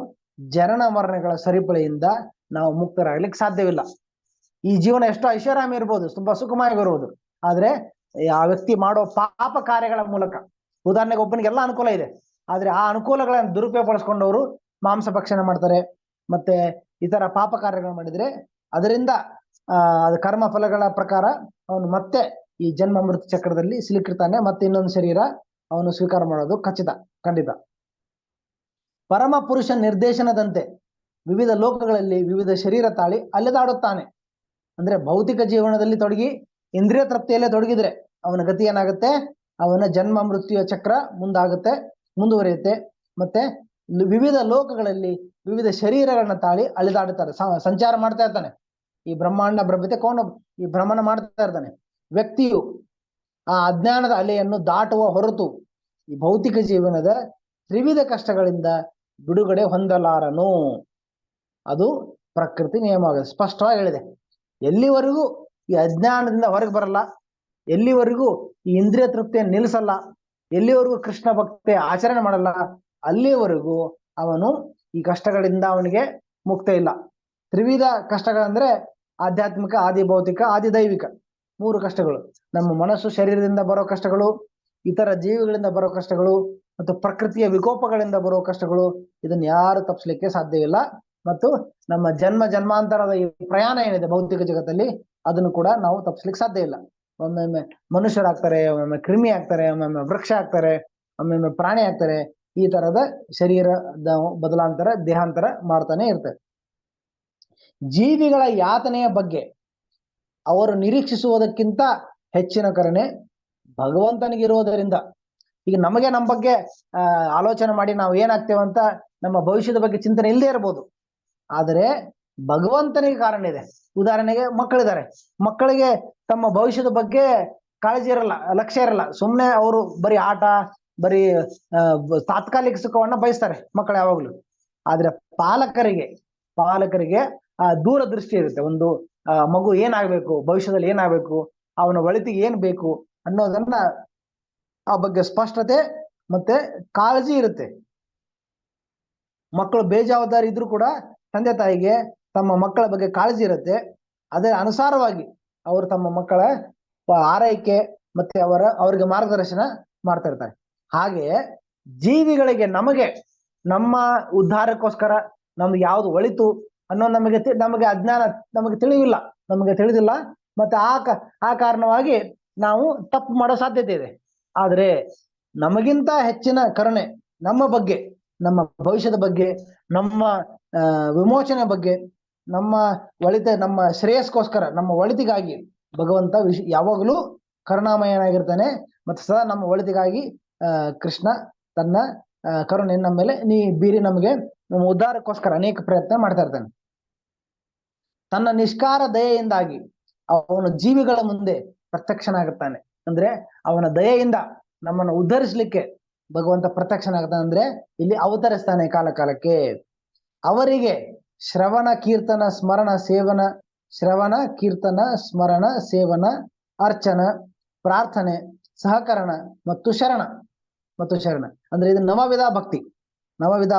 ಜನನ ಮರಣಗಳ ಸರಿಪಳಿಯಿಂದ ನಾವು ಮುಕ್ತರಾಗ್ಲಿಕ್ಕೆ ಸಾಧ್ಯವಿಲ್ಲ. ಈ ಜೀವನ ಎಷ್ಟೋ ಐಷಾರಾಮಿ ಇರ್ಬೋದು, ತುಂಬಾ ಸುಖಮಯವಾಗಿರ್ಬೋದು, ಆದ್ರೆ ಆ ವ್ಯಕ್ತಿ ಮಾಡೋ ಪಾಪ ಕಾರ್ಯಗಳ ಮೂಲಕ, ಉದಾಹರಣೆಗೆ ಒಬ್ಬನಿಗೆಲ್ಲ ಅನುಕೂಲ ಇದೆ, ಆದ್ರೆ ಆ ಅನುಕೂಲಗಳನ್ನು ದುರುಪಯೋಗಪಡಿಸ್ಕೊಂಡವರು ಮಾಂಸ ಭಕ್ಷಣೆ ಮಾಡ್ತಾರೆ, ಮತ್ತೆ ಇತರ ಪಾಪ ಕಾರ್ಯಗಳು ಮಾಡಿದ್ರೆ ಅದರಿಂದ ಅದು ಕರ್ಮ ಫಲಗಳ ಪ್ರಕಾರ ಅವನು ಮತ್ತೆ ಈ ಜನ್ಮ ಮೃತ್ಯು ಚಕ್ರದಲ್ಲಿ ಸಿಲುಕಿರ್ತಾನೆ. ಮತ್ತೆ ಇನ್ನೊಂದು ಶರೀರ ಅವನು ಸ್ವೀಕಾರ ಮಾಡೋದು ಖಂಡಿತ. ಪರಮ ಪುರುಷ ನಿರ್ದೇಶನದಂತೆ ವಿವಿಧ ಲೋಕಗಳಲ್ಲಿ ವಿವಿಧ ಶರೀರ ತಾಳಿ ಅಲೆದಾಡುತ್ತಾನೆ. ಅಂದ್ರೆ ಭೌತಿಕ ಜೀವನದಲ್ಲಿ ತೊಡಗಿ ಇಂದ್ರಿಯ ತೃಪ್ತಿಯಲ್ಲೇ ತೊಡಗಿದ್ರೆ ಅವನ ಗತಿ ಏನಾಗುತ್ತೆ? ಅವನ ಜನ್ಮ ಮೃತ್ಯುವ ಚಕ್ರ ಮುಂದುವರಿಯುತ್ತೆ. ಮತ್ತೆ ವಿವಿಧ ಲೋಕಗಳಲ್ಲಿ ವಿವಿಧ ಶರೀರಗಳನ್ನ ತಾಳಿ ಅಲೆದಾಡುತ್ತಾರೆ, ಸಂಚಾರ ಮಾಡ್ತಾ ಇರ್ತಾನೆ. ಈ ಬ್ರಹ್ಮಾಂಡ ಬ್ರಹ್ಮತೆ ಈ ಭ್ರಮಣ ಮಾಡ್ತಾ ಇರ್ತಾನೆ. ವ್ಯಕ್ತಿಯು ಆ ಅಜ್ಞಾನದ ಅಲೆಯನ್ನು ದಾಟುವ ಹೊರತು ಈ ಭೌತಿಕ ಜೀವನದ ತ್ರಿವಿಧ ಕಷ್ಟಗಳಿಂದ ಬಿಡುಗಡೆ ಹೊಂದಲಾರನು. ಅದು ಪ್ರಕೃತಿ ನಿಯಮವಾಗಿದೆ, ಸ್ಪಷ್ಟವಾಗಿ ಹೇಳಿದೆ. ಎಲ್ಲಿವರೆಗೂ ಈ ಅಜ್ಞಾನದಿಂದ ಹೊರಗೆ ಬರಲ್ಲ, ಎಲ್ಲಿವರೆಗೂ ಈ ಇಂದ್ರಿಯ ತೃಪ್ತಿಯನ್ನು ನಿಲ್ಲಿಸಲ್ಲ, ಎಲ್ಲಿವರೆಗೂ ಕೃಷ್ಣ ಭಕ್ತಿ ಆಚರಣೆ ಮಾಡಲ್ಲ, ಅಲ್ಲಿವರೆಗೂ ಅವನು ಈ ಕಷ್ಟಗಳಿಂದ ಅವನಿಗೆ ಮುಕ್ತ ಇಲ್ಲ. ತ್ರಿವಿಧ ಕಷ್ಟಗಳಂದ್ರೆ ಆಧ್ಯಾತ್ಮಿಕ, ಆದಿ ಭೌತಿಕ, ಆದಿ ದೈವಿಕ, 3 ಕಷ್ಟಗಳು. ನಮ್ಮ ಮನಸ್ಸು ಶರೀರದಿಂದ ಬರೋ ಕಷ್ಟಗಳು, ಇತರ ಜೀವಿಗಳಿಂದ ಬರೋ ಕಷ್ಟಗಳು, ಮತ್ತು ಪ್ರಕೃತಿಯ ವಿಕೋಪಗಳಿಂದ ಬರೋ ಕಷ್ಟಗಳು. ಇದನ್ನ ಯಾರು ತಪ್ಪಿಸ್ಲಿಕ್ಕೆ ಸಾಧ್ಯವಿಲ್ಲ. ಮತ್ತು ನಮ್ಮ ಜನ್ಮಾಂತರದ ಈ ಪ್ರಯಾಣ ಏನಿದೆ ಭೌತಿಕ ಜಗತ್ತಲ್ಲಿ, ಅದನ್ನು ಕೂಡ ನಾವು ತಪ್ಪಿಸ್ಲಿಕ್ಕೆ ಸಾಧ್ಯ ಇಲ್ಲ. ಒಮ್ಮೊಮ್ಮೆ ಮನುಷ್ಯರಾಗ್ತಾರೆ, ಒಮ್ಮೊಮ್ಮೆ ಕ್ರಿಮಿ ಆಗ್ತಾರೆ, ಒಮ್ಮೊಮ್ಮೆ ವೃಕ್ಷ ಆಗ್ತಾರೆ, ಒಮ್ಮೊಮ್ಮೆ ಪ್ರಾಣಿ ಆಗ್ತಾರೆ. ಈ ತರದ ಶರೀರದ ಬದಲಾಂತರ, ದೇಹಾಂತರ ಮಾಡ್ತಾನೆ ಇರ್ತಾರೆ. ಜೀವಿಗಳ ಯಾತನೆಯ ಬಗ್ಗೆ ಅವರು ನಿರೀಕ್ಷಿಸುವುದಕ್ಕಿಂತ ಹೆಚ್ಚಿನ ಕರುಣೆ ಭಗವಂತನಿಗಿರುವುದರಿಂದ, ಈಗ ನಮಗೆ ನಮ್ಮ ಬಗ್ಗೆ ಆಲೋಚನೆ ಮಾಡಿ ನಾವು ಏನಾಗ್ತೇವಂತ ನಮ್ಮ ಭವಿಷ್ಯದ ಬಗ್ಗೆ ಚಿಂತನೆ ಇಲ್ಲದೆ ಇರ್ಬೋದು, ಆದರೆ ಭಗವಂತನಿಗೆ ಕಾರಣ ಇದೆ. ಉದಾಹರಣೆಗೆ ಮಕ್ಕಳಿದ್ದಾರೆ, ಮಕ್ಕಳಿಗೆ ತಮ್ಮ ಭವಿಷ್ಯದ ಬಗ್ಗೆ ಕಾಳಜಿ ಇರಲ್ಲ, ಲಕ್ಷ್ಯ ಇರಲ್ಲ. ಸುಮ್ಮನೆ ಅವರು ಬರೀ ಆಟ, ಬರೀ ತಾತ್ಕಾಲಿಕ ಸುಖವನ್ನ ಬಯಸ್ತಾರೆ ಮಕ್ಕಳು ಯಾವಾಗ್ಲೂ. ಆದ್ರೆ ಪಾಲಕರಿಗೆ ಆ ದೂರದೃಷ್ಟಿ ಇರುತ್ತೆ. ಒಂದು ಮಗು ಏನಾಗ್ಬೇಕು, ಭವಿಷ್ಯದಲ್ಲಿ ಏನಾಗ್ಬೇಕು, ಅವನ ಒಳಿತಿಗೆ ಏನ್ ಬೇಕು ಅನ್ನೋದನ್ನ ಆ ಬಗ್ಗೆ ಸ್ಪಷ್ಟತೆ ಮತ್ತೆ ಕಾಳಜಿ ಇರುತ್ತೆ. ಮಕ್ಕಳು ಬೇಜವಾಬ್ದಾರಿ ಇದ್ರೂ ಕೂಡ ತಂದೆ ತಾಯಿಗೆ ತಮ್ಮ ಮಕ್ಕಳ ಬಗ್ಗೆ ಕಾಳಜಿ ಇರುತ್ತೆ. ಅದರ ಅನುಸಾರವಾಗಿ ಅವರು ತಮ್ಮ ಮಕ್ಕಳ ಆರೈಕೆ ಮತ್ತೆ ಅವರಿಗೆ ಮಾರ್ಗದರ್ಶನ ಮಾಡ್ತಾ ಇರ್ತಾರೆ. ಹಾಗೆ ಜೀವಿಗಳಿಗೆ, ನಮಗೆ ನಮ್ಮ ಉದ್ಧಾರಕ್ಕೋಸ್ಕರ ನಮ್ಗೆ ಯಾವ್ದು ಒಳಿತು ಅನ್ನೋ ನಮಗೆ ಅಜ್ಞಾನ, ನಮಗೆ ತಿಳಿದಿಲ್ಲ. ಮತ್ತೆ ಆ ಕಾರಣವಾಗಿ ನಾವು ತಪ್ಪು ಮಾಡೋ ಸಾಧ್ಯತೆ ಇದೆ. ಆದ್ರೆ ನಮಗಿಂತ ಹೆಚ್ಚಿನ ಕರುಣೆ ನಮ್ಮ ಬಗ್ಗೆ, ನಮ್ಮ ಭವಿಷ್ಯದ ಬಗ್ಗೆ, ನಮ್ಮ ವಿಮೋಚನೆ ಬಗ್ಗೆ, ನಮ್ಮ ನಮ್ಮ ಶ್ರೇಯಸ್ಕೋಸ್ಕರ, ನಮ್ಮ ಒಳಿತಿಗಾಗಿ ಭಗವಂತ ಯಾವಾಗಲೂ ಕರುಣಾಮಯನಾಗಿರ್ತಾನೆ. ಮತ್ತೆ ಸದಾ ನಮ್ಮ ಒಳಿತಿಗಾಗಿ ಕೃಷ್ಣ ತನ್ನ ಕರುಣೆಯನ್ನು ನಮ್ಮ ಮೇಲೆ ಬೀರಿ ನಮಗೆ ನಮ್ಮ ಉದ್ಧಾರಕ್ಕೋಸ್ಕರ ಅನೇಕ ಪ್ರಯತ್ನ ಮಾಡ್ತಾ ಇರ್ತಾನೆ. ತನ್ನ ನಿಷ್ಕಾರ ದಯೆಯಿಂದಾಗಿ ಅವನು ಜೀವಿಗಳ ಮುಂದೆ ಪ್ರತ್ಯಕ್ಷನಾಗುತ್ತಾನೆ. ಅಂದ್ರೆ ಅವನ ದಯೆಯಿಂದ ನಮ್ಮನ್ನು ಉದ್ಧರಿಸಲಿಕ್ಕೆ ಭಗವಂತ ಪ್ರತ್ಯಕ್ಷನಾಗುತ್ತಾನೆ. ಅಂದ್ರೆ ಇಲ್ಲಿ ಅವತರಿಸ್ತಾನೆ ಕಾಲಕ್ಕೆ. ಅವರಿಗೆ ಶ್ರವಣ ಕೀರ್ತನ ಸ್ಮರಣ ಸೇವನ ಅರ್ಚನ ಪ್ರಾರ್ಥನೆ ಪ್ರಾರ್ಥನೆ ಮತ್ತು ಶರಣ ಅಂದ್ರೆ ಇದು ನವವಿಧ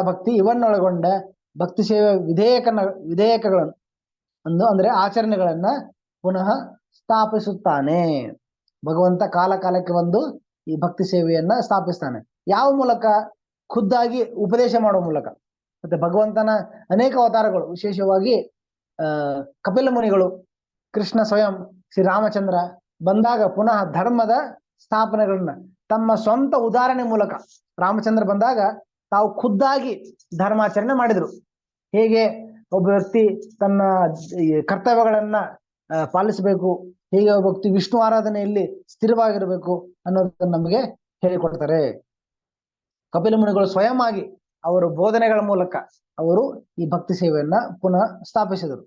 ಭಕ್ತಿ ಇವನ್ನೊಳಗೊಂಡ ಭಕ್ತಿ ಸೇವೆ ವಿಧೇಯಕಗಳನ್ನು ಅಂದ್ರೆ ಆಚರಣೆಗಳನ್ನ ಪುನಃ ಸ್ಥಾಪಿಸುತ್ತಾನೆ. ಭಗವಂತ ಕಾಲಕ್ಕೆ ಬಂದು ಈ ಭಕ್ತಿ ಸೇವೆಯನ್ನ ಸ್ಥಾಪಿಸ್ತಾನೆ. ಯಾವ ಮೂಲಕ? ಖುದ್ದಾಗಿ ಉಪದೇಶ ಮಾಡುವ ಮೂಲಕ. ಮತ್ತೆ ಭಗವಂತನ ಅನೇಕ ಅವತಾರಗಳು, ವಿಶೇಷವಾಗಿ ಕಪಿಲ ಮುನಿಗಳು, ಕೃಷ್ಣ ಸ್ವಯಂ ಶ್ರೀರಾಮಚಂದ್ರ ಬಂದಾಗ ಪುನಃ ಧರ್ಮದ ಸ್ಥಾಪನೆಗಳನ್ನ ತಮ್ಮ ಸ್ವಂತ ಉದಾಹರಣೆ ಮೂಲಕ ರಾಮಚಂದ್ರ ಬಂದಾಗ ತಾವು ಖುದ್ದಾಗಿ ಧರ್ಮಾಚರಣೆ ಮಾಡಿದ್ರು. ಹೇಗೆ ಒಬ್ಬ ವ್ಯಕ್ತಿ ತನ್ನ ಕರ್ತವ್ಯಗಳನ್ನ ಪಾಲಿಸಬೇಕು, ಹೇಗೆ ಒಬ್ಬ ವ್ಯಕ್ತಿ ವಿಷ್ಣು ಆರಾಧನೆಯಲ್ಲಿ ಸ್ಥಿರವಾಗಿರ್ಬೇಕು ಅನ್ನೋದನ್ನ ನಮಗೆ ಹೇಳಿಕೊಡ್ತಾರೆ. ಕಪಿಲ ಮುನಿಗಳು ಸ್ವಯಂ ಆಗಿ ಅವರ ಬೋಧನೆಗಳ ಮೂಲಕ ಅವರು ಈ ಭಕ್ತಿ ಸೇವೆಯನ್ನ ಪುನಃ ಸ್ಥಾಪಿಸಿದರು.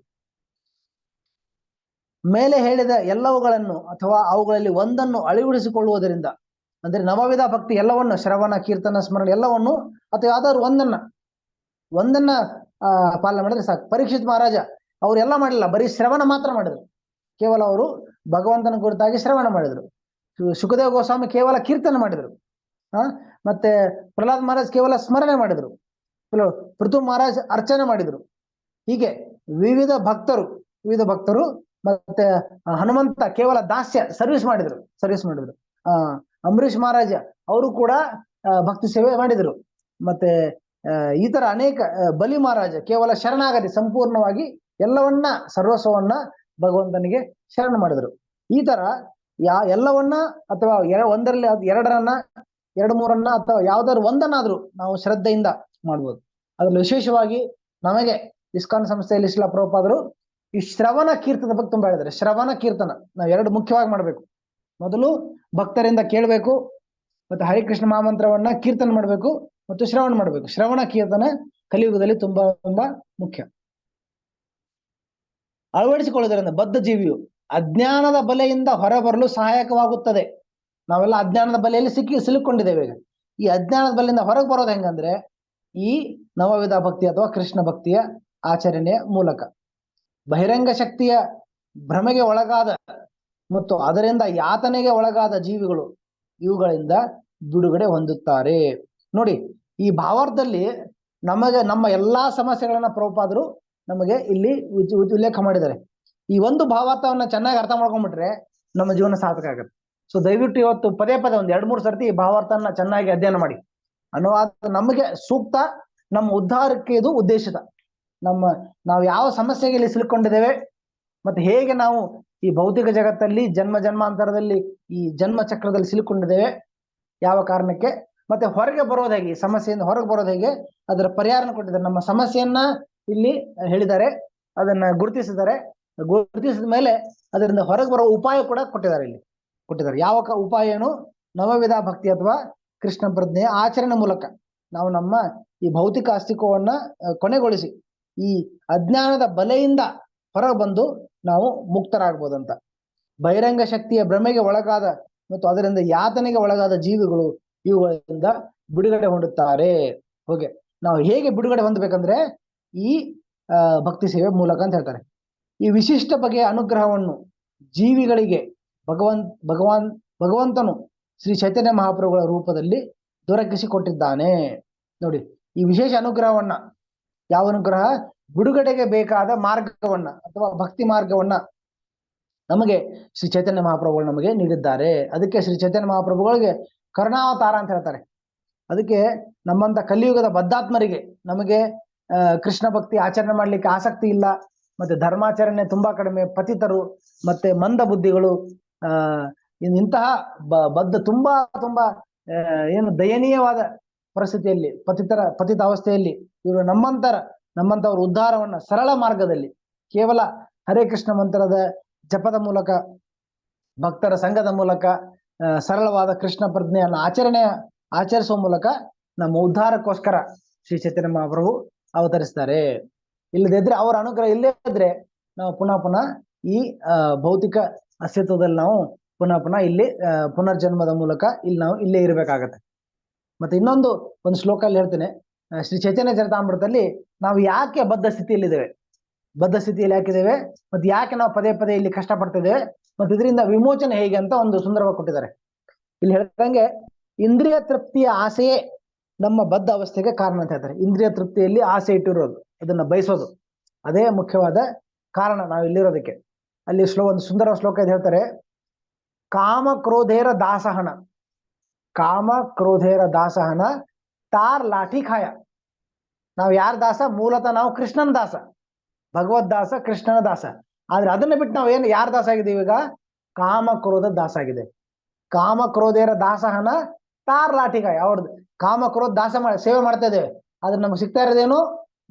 ಮೇಲೆ ಹೇಳಿದ ಎಲ್ಲವುಗಳನ್ನು ಅಥವಾ ಅವುಗಳಲ್ಲಿ ಒಂದನ್ನು ಅಳವಡಿಸಿಕೊಳ್ಳುವುದರಿಂದ, ಅಂದ್ರೆ ನವವಿಧ ಭಕ್ತಿ ಎಲ್ಲವನ್ನು, ಶ್ರವಣ, ಕೀರ್ತನ, ಸ್ಮರಣೆ ಎಲ್ಲವನ್ನು ಅಥವಾ ಯಾವ್ದಾದ್ರು ಒಂದನ್ನ ಪಾಲನೆ ಮಾಡಿದ್ರೆ ಸಾಕು. ಪರೀಕ್ಷಿತ್ ಮಹಾರಾಜ ಅವರೆಲ್ಲ ಮಾಡಿಲ್ಲ, ಬರೀ ಶ್ರವಣ ಮಾತ್ರ ಮಾಡಿದ್ರು. ಕೇವಲ ಅವರು ಭಗವಂತನ ಕುರಿತಾಗಿ ಶ್ರವಣ ಮಾಡಿದ್ರು. ಸುಖದೇವ ಗೋಸ್ವಾಮಿ ಕೇವಲ ಕೀರ್ತನೆ ಮಾಡಿದ್ರು. ಮತ್ತೆ ಪ್ರಹ್ಲಾದ್ ಮಹಾರಾಜ್ ಕೇವಲ ಸ್ಮರಣೆ ಮಾಡಿದ್ರು. ಪೃಥು ಮಹಾರಾಜ್ ಅರ್ಚನೆ ಮಾಡಿದ್ರು. ಹೀಗೆ ವಿವಿಧ ಭಕ್ತರು ಮತ್ತೆ ಹನುಮಂತ ಕೇವಲ ದಾಸ್ಯ ಸರ್ವಿಸ್ ಮಾಡಿದ್ರು. ಅಂಬರೀಷ್ ಮಹಾರಾಜ ಅವರು ಕೂಡ ಭಕ್ತಿ ಸೇವೆ ಮಾಡಿದ್ರು. ಮತ್ತೆ ಈ ತರ ಅನೇಕ, ಬಲಿ ಮಹಾರಾಜ ಕೇವಲ ಶರಣಾಗತಿ, ಸಂಪೂರ್ಣವಾಗಿ ಎಲ್ಲವನ್ನ, ಸರ್ವಸ್ವವನ್ನ ಭಗವಂತನಿಗೆ ಶರಣ ಮಾಡಿದ್ರು. ಈ ತರ ಎಲ್ಲವನ್ನ ಅಥವಾ ಒಂದರಲ್ಲಿ ಎರಡರನ್ನ, ಎರಡು ಮೂರನ್ನ ಅಥವಾ ಯಾವ್ದಾದ್ರು ಒಂದನ್ನಾದ್ರೂ ನಾವು ಶ್ರದ್ಧೆಯಿಂದ ಮಾಡ್ಬೋದು. ಅದ್ರಲ್ಲಿ ವಿಶೇಷವಾಗಿ ನಮಗೆ ಇಸ್ಕಾನ್ ಸಂಸ್ಥೆಯಲ್ಲಿ ಶ್ರೀಲ ಪ್ರಭುಪಾದರು ಈ ಶ್ರವಣ ಕೀರ್ತನ ಬಗ್ಗೆ ತುಂಬಾ ಹೇಳಿದ್ದಾರೆ. ಶ್ರವಣ ಕೀರ್ತನ ನಾವು ಎರಡು ಮುಖ್ಯವಾಗಿ ಮಾಡ್ಬೇಕು. ಮೊದಲು ಭಕ್ತರಿಂದ ಕೇಳಬೇಕು, ಮತ್ತೆ ಹರಿಕೃಷ್ಣ ಮಹಾಮಂತ್ರವನ್ನ ಕೀರ್ತನೆ ಮಾಡ್ಬೇಕು ಮತ್ತು ಶ್ರವಣ ಮಾಡ್ಬೇಕು. ಶ್ರವಣ ಕೀರ್ತನ ಕಲಿಯುಗದಲ್ಲಿ ತುಂಬಾ ತುಂಬಾ ಮುಖ್ಯ. ಅಳವಡಿಸಿಕೊಳ್ಳುವುದರಿಂದ ಬದ್ಧ ಜೀವಿಯು ಅಜ್ಞಾನದ ಬಲೆಯಿಂದ ಹೊರಬರಲು ಸಹಾಯಕವಾಗುತ್ತದೆ. ನಾವೆಲ್ಲ ಅಜ್ಞಾನದ ಬಲೆಯಲ್ಲಿ ಸಿಲುಕೊಂಡಿದ್ದೇವೆ. ಈಗ ಈ ಅಜ್ಞಾನದ ಬಲೆಯಿಂದ ಹೊರಗೆ ಬರೋದು ಹೆಂಗಂದ್ರೆ ಈ ನವವಿಧ ಭಕ್ತಿ ಅಥವಾ ಕೃಷ್ಣ ಭಕ್ತಿಯ ಆಚರಣೆಯ ಮೂಲಕ. ಬಹಿರಂಗ ಶಕ್ತಿಯ ಭ್ರಮೆಗೆ ಒಳಗಾದ ಮತ್ತು ಅದರಿಂದ ಯಾತನೆಗೆ ಒಳಗಾದ ಜೀವಿಗಳು ಇವುಗಳಿಂದ ಬಿಡುಗಡೆ ಹೊಂದುತ್ತಾರೆ. ನೋಡಿ, ಈ ಭಾವಾರ್ಥದಲ್ಲಿ ನಮ್ಮ ಎಲ್ಲಾ ಸಮಸ್ಯೆಗಳನ್ನ ಪ್ರಭುಪಾದರು ನಮಗೆ ಇಲ್ಲಿ ಉಲ್ಲೇಖ ಮಾಡಿದ್ದಾರೆ. ಈ ಒಂದು ಭಾವಾರ್ಥವನ್ನ ಚೆನ್ನಾಗಿ ಅರ್ಥ ಮಾಡ್ಕೊಂಡ್ಬಿಟ್ರೆ ನಮ್ಮ ಜೀವನ ಸಾರ್ಥಕ ಆಗುತ್ತೆ. ಸೊ ದಯವಿಟ್ಟು ಇವತ್ತು ಪದೇ ಒಂದು 2-3 ಸರ್ತಿ ಈ ಭಾವಾರ್ಥನ ಚೆನ್ನಾಗಿ ಅಧ್ಯಯನ ಮಾಡಿ. ಅನ್ನುವಾದ ನಮಗೆ ಸೂಕ್ತ, ನಮ್ಮ ಉದ್ಧಾರಕ್ಕೆ ಇದು ಉದ್ದೇಶಿತ. ನಾವು ಯಾವ ಸಮಸ್ಯೆಗೆ ಇಲ್ಲಿ ಸಿಲುಕೊಂಡಿದ್ದೇವೆ, ಮತ್ತೆ ಹೇಗೆ ನಾವು ಈ ಭೌತಿಕ ಜಗತ್ತಲ್ಲಿ ಜನ್ಮಾಂತರದಲ್ಲಿ ಈ ಜನ್ಮ ಚಕ್ರದಲ್ಲಿ ಸಿಲುಕೊಂಡಿದ್ದೇವೆ, ಯಾವ ಕಾರಣಕ್ಕೆ, ಮತ್ತೆ ಹೊರಗೆ ಬರೋದು ಹೇಗೆ, ಈ ಸಮಸ್ಯೆಯಿಂದ ಹೊರಗೆ ಬರೋದು ಹೇಗೆ, ಅದರ ಪರಿಹಾರನ ಕೊಟ್ಟಿದ್ದಾರೆ. ನಮ್ಮ ಸಮಸ್ಯೆಯನ್ನ ಇಲ್ಲಿ ಹೇಳಿದ್ದಾರೆ, ಅದನ್ನ ಗುರುತಿಸಿದ ಮೇಲೆ ಅದರಿಂದ ಹೊರಗೆ ಬರೋ ಉಪಾಯ ಕೂಡ ಕೊಟ್ಟಿದ್ದಾರೆ. ಯಾವ ಉಪಾಯ ಏನು? ನವವಿಧ ಭಕ್ತಿ ಅಥವಾ ಕೃಷ್ಣ ಪ್ರಜ್ಞೆಯ ಆಚರಣೆ ಮೂಲಕ ನಾವು ನಮ್ಮ ಈ ಭೌತಿಕ ಅಸ್ತಿತ್ವವನ್ನ ಕೊನೆಗೊಳಿಸಿ ಈ ಅಜ್ಞಾನದ ಬಲೆಯಿಂದ ಹೊರಗೆ ಬಂದು ನಾವು ಮುಕ್ತರಾಗ್ಬೋದಂತ. ಬಹಿರಂಗ ಶಕ್ತಿಯ ಭ್ರಮೆಗೆ ಒಳಗಾದ ಮತ್ತು ಅದರಿಂದ ಯಾತನೆಗೆ ಒಳಗಾದ ಜೀವಿಗಳು ಇವುಗಳಿಂದ ಬಿಡುಗಡೆ ಹೊಂದುತ್ತಾರೆ. ನಾವು ಹೇಗೆ ಬಿಡುಗಡೆ ಹೊಂದಬೇಕಂದ್ರೆ ಈ ಭಕ್ತಿ ಸೇವೆ ಮೂಲಕ ಅಂತ ಹೇಳ್ತಾರೆ. ಈ ವಿಶಿಷ್ಟ ಬಗೆಯ ಅನುಗ್ರಹವನ್ನು ಜೀವಿಗಳಿಗೆ ಭಗವಂತನು ಶ್ರೀ ಚೈತನ್ಯ ಮಹಾಪ್ರಭುಗಳ ರೂಪದಲ್ಲಿ ದೊರಕಿಸಿಕೊಟ್ಟಿದ್ದಾನೆ. ನೋಡಿ, ಈ ವಿಶೇಷ ಅನುಗ್ರಹವನ್ನ, ಯಾವ ಅನುಗ್ರಹ? ಬಿಡುಗಡೆಗೆ ಬೇಕಾದ ಮಾರ್ಗವನ್ನ ಅಥವಾ ಭಕ್ತಿ ಮಾರ್ಗವನ್ನ ನಮಗೆ ಶ್ರೀ ಚೈತನ್ಯ ಮಹಾಪ್ರಭುಗಳು ನಮಗೆ ನೀಡಿದ್ದಾರೆ. ಅದಕ್ಕೆ ಶ್ರೀ ಚೈತನ್ಯ ಮಹಾಪ್ರಭುಗಳಿಗೆ ಕರುಣಾವತಾರ ಅಂತ ಹೇಳ್ತಾರೆ. ಅದಕ್ಕೆ ನಮ್ಮಂತ ಕಲಿಯುಗದ ಬದ್ಧಾತ್ಮರಿಗೆ, ನಮಗೆ ಕೃಷ್ಣ ಭಕ್ತಿ ಆಚರಣೆ ಮಾಡ್ಲಿಕ್ಕೆ ಆಸಕ್ತಿ ಇಲ್ಲ, ಮತ್ತೆ ಧರ್ಮಾಚರಣೆ ತುಂಬಾ ಕಡಿಮೆ, ಪತಿತರು ಮತ್ತೆ ಮಂದ ಬುದ್ಧಿಗಳು, ಇಂತಹ ಬದ್ಧ ತುಂಬಾ ಏನು ದಯನೀಯವಾದ ಪರಿಸ್ಥಿತಿಯಲ್ಲಿ, ಪತಿತ ಅವಸ್ಥೆಯಲ್ಲಿ ಇವರು ನಮ್ಮಂತವರ ಉದ್ಧಾರವನ್ನ ಸರಳ ಮಾರ್ಗದಲ್ಲಿ ಕೇವಲ ಹರೇ ಕೃಷ್ಣ ಮಂತ್ರದ ಜಪದ ಮೂಲಕ, ಭಕ್ತರ ಸಂಘದ ಮೂಲಕ, ಸರಳವಾದ ಕೃಷ್ಣ ಪ್ರಜ್ಞೆಯನ್ನು ಆಚರಿಸುವ ಮೂಲಕ ನಮ್ಮ ಉದ್ಧಾರಕ್ಕೋಸ್ಕರ ಶ್ರೀ ಚೈತನ್ಯ ಮಹಾಪ್ರಭು ಅವತರಿಸ್ತಾರೆ. ಇಲ್ಲದಿದ್ರೆ ಅವರ ಅನುಗ್ರಹ ಇಲ್ಲೇ ಇದ್ರೆ ನಾವು ಪುನಃ ಈ ಭೌತಿಕ ಅಸ್ತಿತ್ವದಲ್ಲಿ ನಾವು ಪುನಃ ಇಲ್ಲಿ ಪುನರ್ಜನ್ಮದ ಮೂಲಕ ನಾವು ಇಲ್ಲೇ ಇರ್ಬೇಕಾಗತ್ತೆ. ಮತ್ತೆ ಒಂದು ಶ್ಲೋಕಲ್ಲಿ ಹೇಳ್ತೇನೆ, ಶ್ರೀ ಚೈತನ್ಯ ಚರಿತಾಮೃತದಲ್ಲಿ ನಾವು ಯಾಕೆ ಬದ್ಧ ಸ್ಥಿತಿಯಲ್ಲಿ ಯಾಕಿದ್ದೇವೆ, ಮತ್ತೆ ಯಾಕೆ ನಾವು ಪದೇ ಇಲ್ಲಿ ಕಷ್ಟಪಡ್ತಿದ್ದೇವೆ, ಮತ್ತೆ ಇದರಿಂದ ವಿಮೋಚನೆ ಹೇಗೆ ಅಂತ ಒಂದು ಸುಂದರವಾಗಿ ಕೊಟ್ಟಿದ್ದಾರೆ. ಇಲ್ಲಿ ಹೇಳ್ದಂಗೆ ಇಂದ್ರಿಯ ತೃಪ್ತಿಯ ಆಸೆಯೇ ನಮ್ಮ ಬದ್ಧ ಅವಸ್ಥೆಗೆ ಕಾರಣ ಅಂತ ಹೇಳ್ತಾರೆ. ಇಂದ್ರಿಯ ತೃಪ್ತಿಯಲ್ಲಿ ಆಸೆ ಇಟ್ಟಿರೋದು, ಅದನ್ನ ಬಯಸೋದು, ಅದೇ ಮುಖ್ಯವಾದ ಕಾರಣ ನಾವು ಇಲ್ಲಿರೋದಕ್ಕೆ. ಅಲ್ಲಿ ಒಂದು ಸುಂದರ ಶ್ಲೋಕ ಇದು ಹೇಳ್ತಾರೆ, ಕಾಮ ಕ್ರೋಧೇರ ದಾಸಹನ ತಾರ್ ಲಾಠಿ ಖಾಯ. ನಾವು ಯಾರ ದಾಸ? ಮೂಲತಃ ನಾವು ಕೃಷ್ಣನ ದಾಸ, ಭಗವದ್ ದಾಸ, ಕೃಷ್ಣನ ದಾಸ. ಆದ್ರೆ ಅದನ್ನ ಬಿಟ್ಟು ನಾವು ಏನು ಯಾರ ದಾಸ ಆಗಿದ್ದೀವಿ ಈಗ? ಕಾಮ ಕ್ರೋಧ ದಾಸ ಆಗಿದೆ. ಕಾಮ ಕ್ರೋಧೇರ ದಾಸಹನ ತಾರ್ ಲಾಠಿಗಾಯ. ಅವ್ರದ್ದು ಕಾಮ ಕ್ರೋಧ ದಾಸ ಸೇವೆ ಮಾಡ್ತಾ ಇದ್ದೇವೆ, ಆದ್ರೆ ನಮ್ಗೆ ಸಿಗ್ತಾ ಇರೋದೇನು?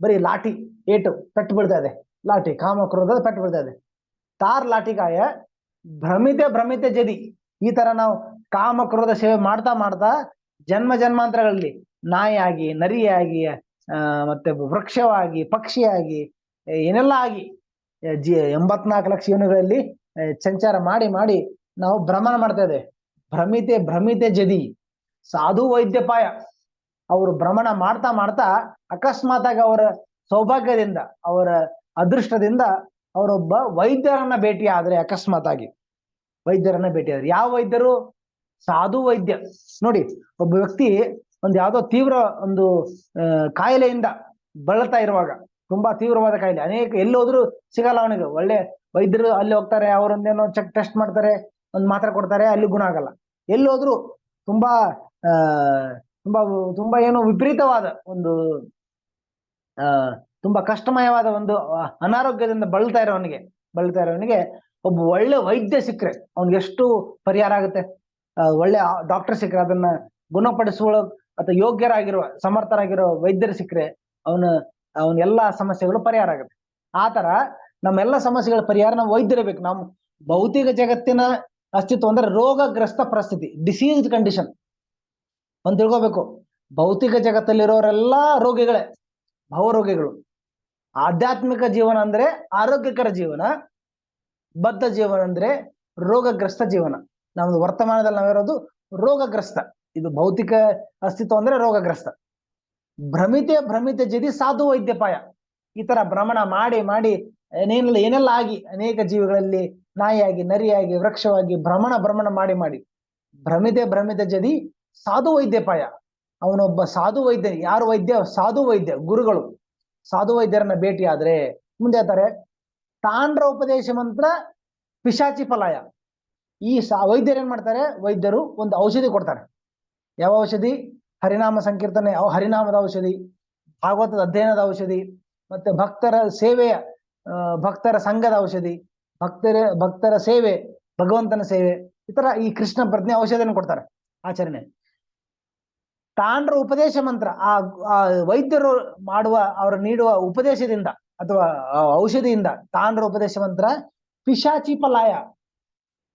ಬರೀ ಲಾಠಿ, ಏಟು ಪೆಟ್ಟು ಬೀಳ್ತಾ ಇದೆ. ಲಾಠಿ ಕಾಮ ಕ್ರೋಧದ ಪೆಟ್ಟು ಬೀಳ್ತಾ ಇದೆ. ತಾರ್ ಲಾಠಿಗಾಯ ಭ್ರಮಿತೆ ಭ್ರಮಿತೆ ಜದಿ. ಈ ತರ ನಾವು ಕಾಮ ಕ್ರೋಧ ಸೇವೆ ಮಾಡ್ತಾ ಮಾಡ್ತಾ ಜನ್ಮ ಜನ್ಮಾಂತರಗಳಲ್ಲಿ ನಾಯಿಯಾಗಿ, ನರಿಯಾಗಿ, ಮತ್ತೆ ವೃಕ್ಷವಾಗಿ, ಪಕ್ಷಿಯಾಗಿ, ಏನೆಲ್ಲ ಆಗಿ 84 ಲಕ್ಷ ಯೋನಿಗಳಲ್ಲಿ ಸಂಚಾರ ಮಾಡಿ ಮಾಡಿ ನಾವು ಭ್ರಮಣ ಮಾಡ್ತಾ ಇದ್ದೇವೆ. ಭ್ರಮಿತೆ ಭ್ರಮಿತೆ ಜದಿ ಸಾಧು ವೈದ್ಯಪಾಯ. ಅವರು ಭ್ರಮಣ ಮಾಡ್ತಾ ಮಾಡ್ತಾ ಅಕಸ್ಮಾತ್ ಆಗಿ ಅವರ ಸೌಭಾಗ್ಯದಿಂದ, ಅವರ ಅದೃಷ್ಟದಿಂದ ಅವರೊಬ್ಬ ವೈದ್ಯರನ್ನ ಭೇಟಿ ಆದ್ರೆ, ಅಕಸ್ಮಾತ್ ಆಗಿ ವೈದ್ಯರನ್ನ ಭೇಟಿ ಆದ್ರೆ, ಯಾವ ವೈದ್ಯರು? ಸಾಧು ವೈದ್ಯ. ನೋಡಿ, ಒಬ್ಬ ವ್ಯಕ್ತಿ ಒಂದು ಯಾವುದೋ ತೀವ್ರ ಒಂದು ಕಾಯಿಲೆಯಿಂದ ಬಳಲ್ತಾ ಇರುವಾಗ, ತುಂಬಾ ತೀವ್ರವಾದ ಕಾಯಿಲೆ, ಅನೇಕ ಎಲ್ಲೋದ್ರೂ ಸಿಗಲ್ಲ ಅವನಿಗೆ. ಒಳ್ಳೆ ವೈದ್ಯರು ಅಲ್ಲಿ ಹೋಗ್ತಾರೆ, ಅವರೊಂದೇನೋ ಚೆಕ್ ಟೆಸ್ಟ್ ಮಾಡ್ತಾರೆ, ಒಂದು ಮಾತ್ರೆ ಕೊಡ್ತಾರೆ, ಅಲ್ಲಿ ಗುಣ ಆಗಲ್ಲ. ಎಲ್ಲೋದ್ರೂ ತುಂಬಾ ತುಂಬಾ ತುಂಬಾ ಏನೋ ವಿಪರೀತವಾದ ಒಂದು ತುಂಬಾ ಕಷ್ಟಮಯವಾದ ಒಂದು ಅನಾರೋಗ್ಯದಿಂದ ಬಳಲ್ತಾ ಇರೋವನಿಗೆ ಒಬ್ಬ ಒಳ್ಳೆ ವೈದ್ಯ ಸಿಕ್ಕರೆ ಅವ್ನಿಗೆ ಎಷ್ಟು ಪರಿಹಾರ ಆಗುತ್ತೆ. ಒಳ್ಳೆ ಡಾಕ್ಟರ್ ಸಿಕ್ಕರೆ, ಅದನ್ನ ಗುಣಪಡಿಸುವ ಅಥವಾ ಯೋಗ್ಯರಾಗಿರುವ, ಸಮರ್ಥರಾಗಿರೋ ವೈದ್ಯರು ಸಿಕ್ಕರೆ ಅವನ ಎಲ್ಲಾ ಸಮಸ್ಯೆಗಳು ಪರಿಹಾರ ಆಗುತ್ತೆ. ಆ ತರ ನಮ್ಮೆಲ್ಲ ಸಮಸ್ಯೆಗಳ ಪರಿಹಾರ ನಾವು ವೈದ್ಯರಬೇಕು. ನಮ್ಮ ಭೌತಿಕ ಜಗತ್ತಿನ ಅಸ್ತಿತ್ವ ಅಂದ್ರೆ ರೋಗಗ್ರಸ್ತ ಪರಿಸ್ಥಿತಿ, ಡಿಸೀಸ್ಡ್ ಕಂಡೀಷನ್ ಅಂತ ತಿಳ್ಕೋಬೇಕು. ಭೌತಿಕ ಜಗತ್ತಲ್ಲಿರೋರೆಲ್ಲ ರೋಗಿಗಳೇ, ಭಾವರೋಗಿಗಳು. ಆಧ್ಯಾತ್ಮಿಕ ಜೀವನ ಅಂದ್ರೆ ಆರೋಗ್ಯಕರ ಜೀವನ, ಬದ್ಧ ಜೀವನ ಅಂದ್ರೆ ರೋಗಗ್ರಸ್ತ ಜೀವನ. ನಮ್ದು ವರ್ತಮಾನದಲ್ಲಿ ನಾವಿರೋದು ರೋಗಗ್ರಸ್ತ. ಇದು ಭೌತಿಕ ಅಸ್ತಿತ್ವ ಅಂದ್ರೆ ರೋಗಗ್ರಸ್ತ. ಭ್ರಮಿತೆ ಭ್ರಮಿತೆ ಜದಿ ಸಾಧು ವೈದ್ಯಪಾಯ. ಈ ತರ ಭ್ರಮಣ ಮಾಡಿ ಮಾಡಿ ಏನೆಲ್ಲ ಆಗಿ ಅನೇಕ ಜೀವಿಗಳಲ್ಲಿ ನಾಯಿಯಾಗಿ, ನರಿಯಾಗಿ, ವೃಕ್ಷವಾಗಿ ಭ್ರಮಣ ಮಾಡಿ ಮಾಡಿ ಭ್ರಮಿತೆ ಭ್ರಮಿತೆ ಜದಿ ಸಾಧು ವೈದ್ಯಪಾಯ. ಅವನೊಬ್ಬ ಸಾಧು ವೈದ್ಯ. ಯಾರು ವೈದ್ಯ? ಸಾಧು ವೈದ್ಯ, ಗುರುಗಳು. ಸಾಧು ವೈದ್ಯರನ್ನ ಭೇಟಿ ಆದ್ರೆ ಮುಂದೆ ಹೇಳ್ತಾರೆ, ತಾಂಡ್ರ ಉಪದೇಶ ಮಂತ್ರ ಪಿಶಾಚಿ ಪಲಾಯ. ಈ ವೈದ್ಯರು ಏನ್ ಮಾಡ್ತಾರೆ? ವೈದ್ಯರು ಒಂದು ಔಷಧಿ ಕೊಡ್ತಾರೆ. ಯಾವ ಔಷಧಿ? ಹರಿನಾಮ ಸಂಕೀರ್ತನೆ, ಹರಿನಾಮದ ಔಷಧಿ, ಭಾಗವತದ ಅಧ್ಯಯನದ ಔಷಧಿ, ಮತ್ತೆ ಭಕ್ತರ ಸೇವೆಯ, ಭಕ್ತರ ಸಂಘದ ಔಷಧಿ, ಭಕ್ತರ ಸೇವೆ, ಭಗವಂತನ ಸೇವೆ, ಈ ತರ ಈ ಕೃಷ್ಣ ಪ್ರಜ್ಞೆ ಔಷಧಿಯನ್ನು ಕೊಡ್ತಾರೆ. ಆಚರಣೆ ತಾಂಡ್ರ ಉಪದೇಶ ಮಂತ್ರ. ಆ ವೈದ್ಯರು ಅವರು ನೀಡುವ ಉಪದೇಶದಿಂದ ಅಥವಾ ಔಷಧಿಯಿಂದ, ತಾಂಡ್ರ ಉಪದೇಶ ಮಂತ್ರ ಪಿಶಾಚಿ ಪಲಾಯ.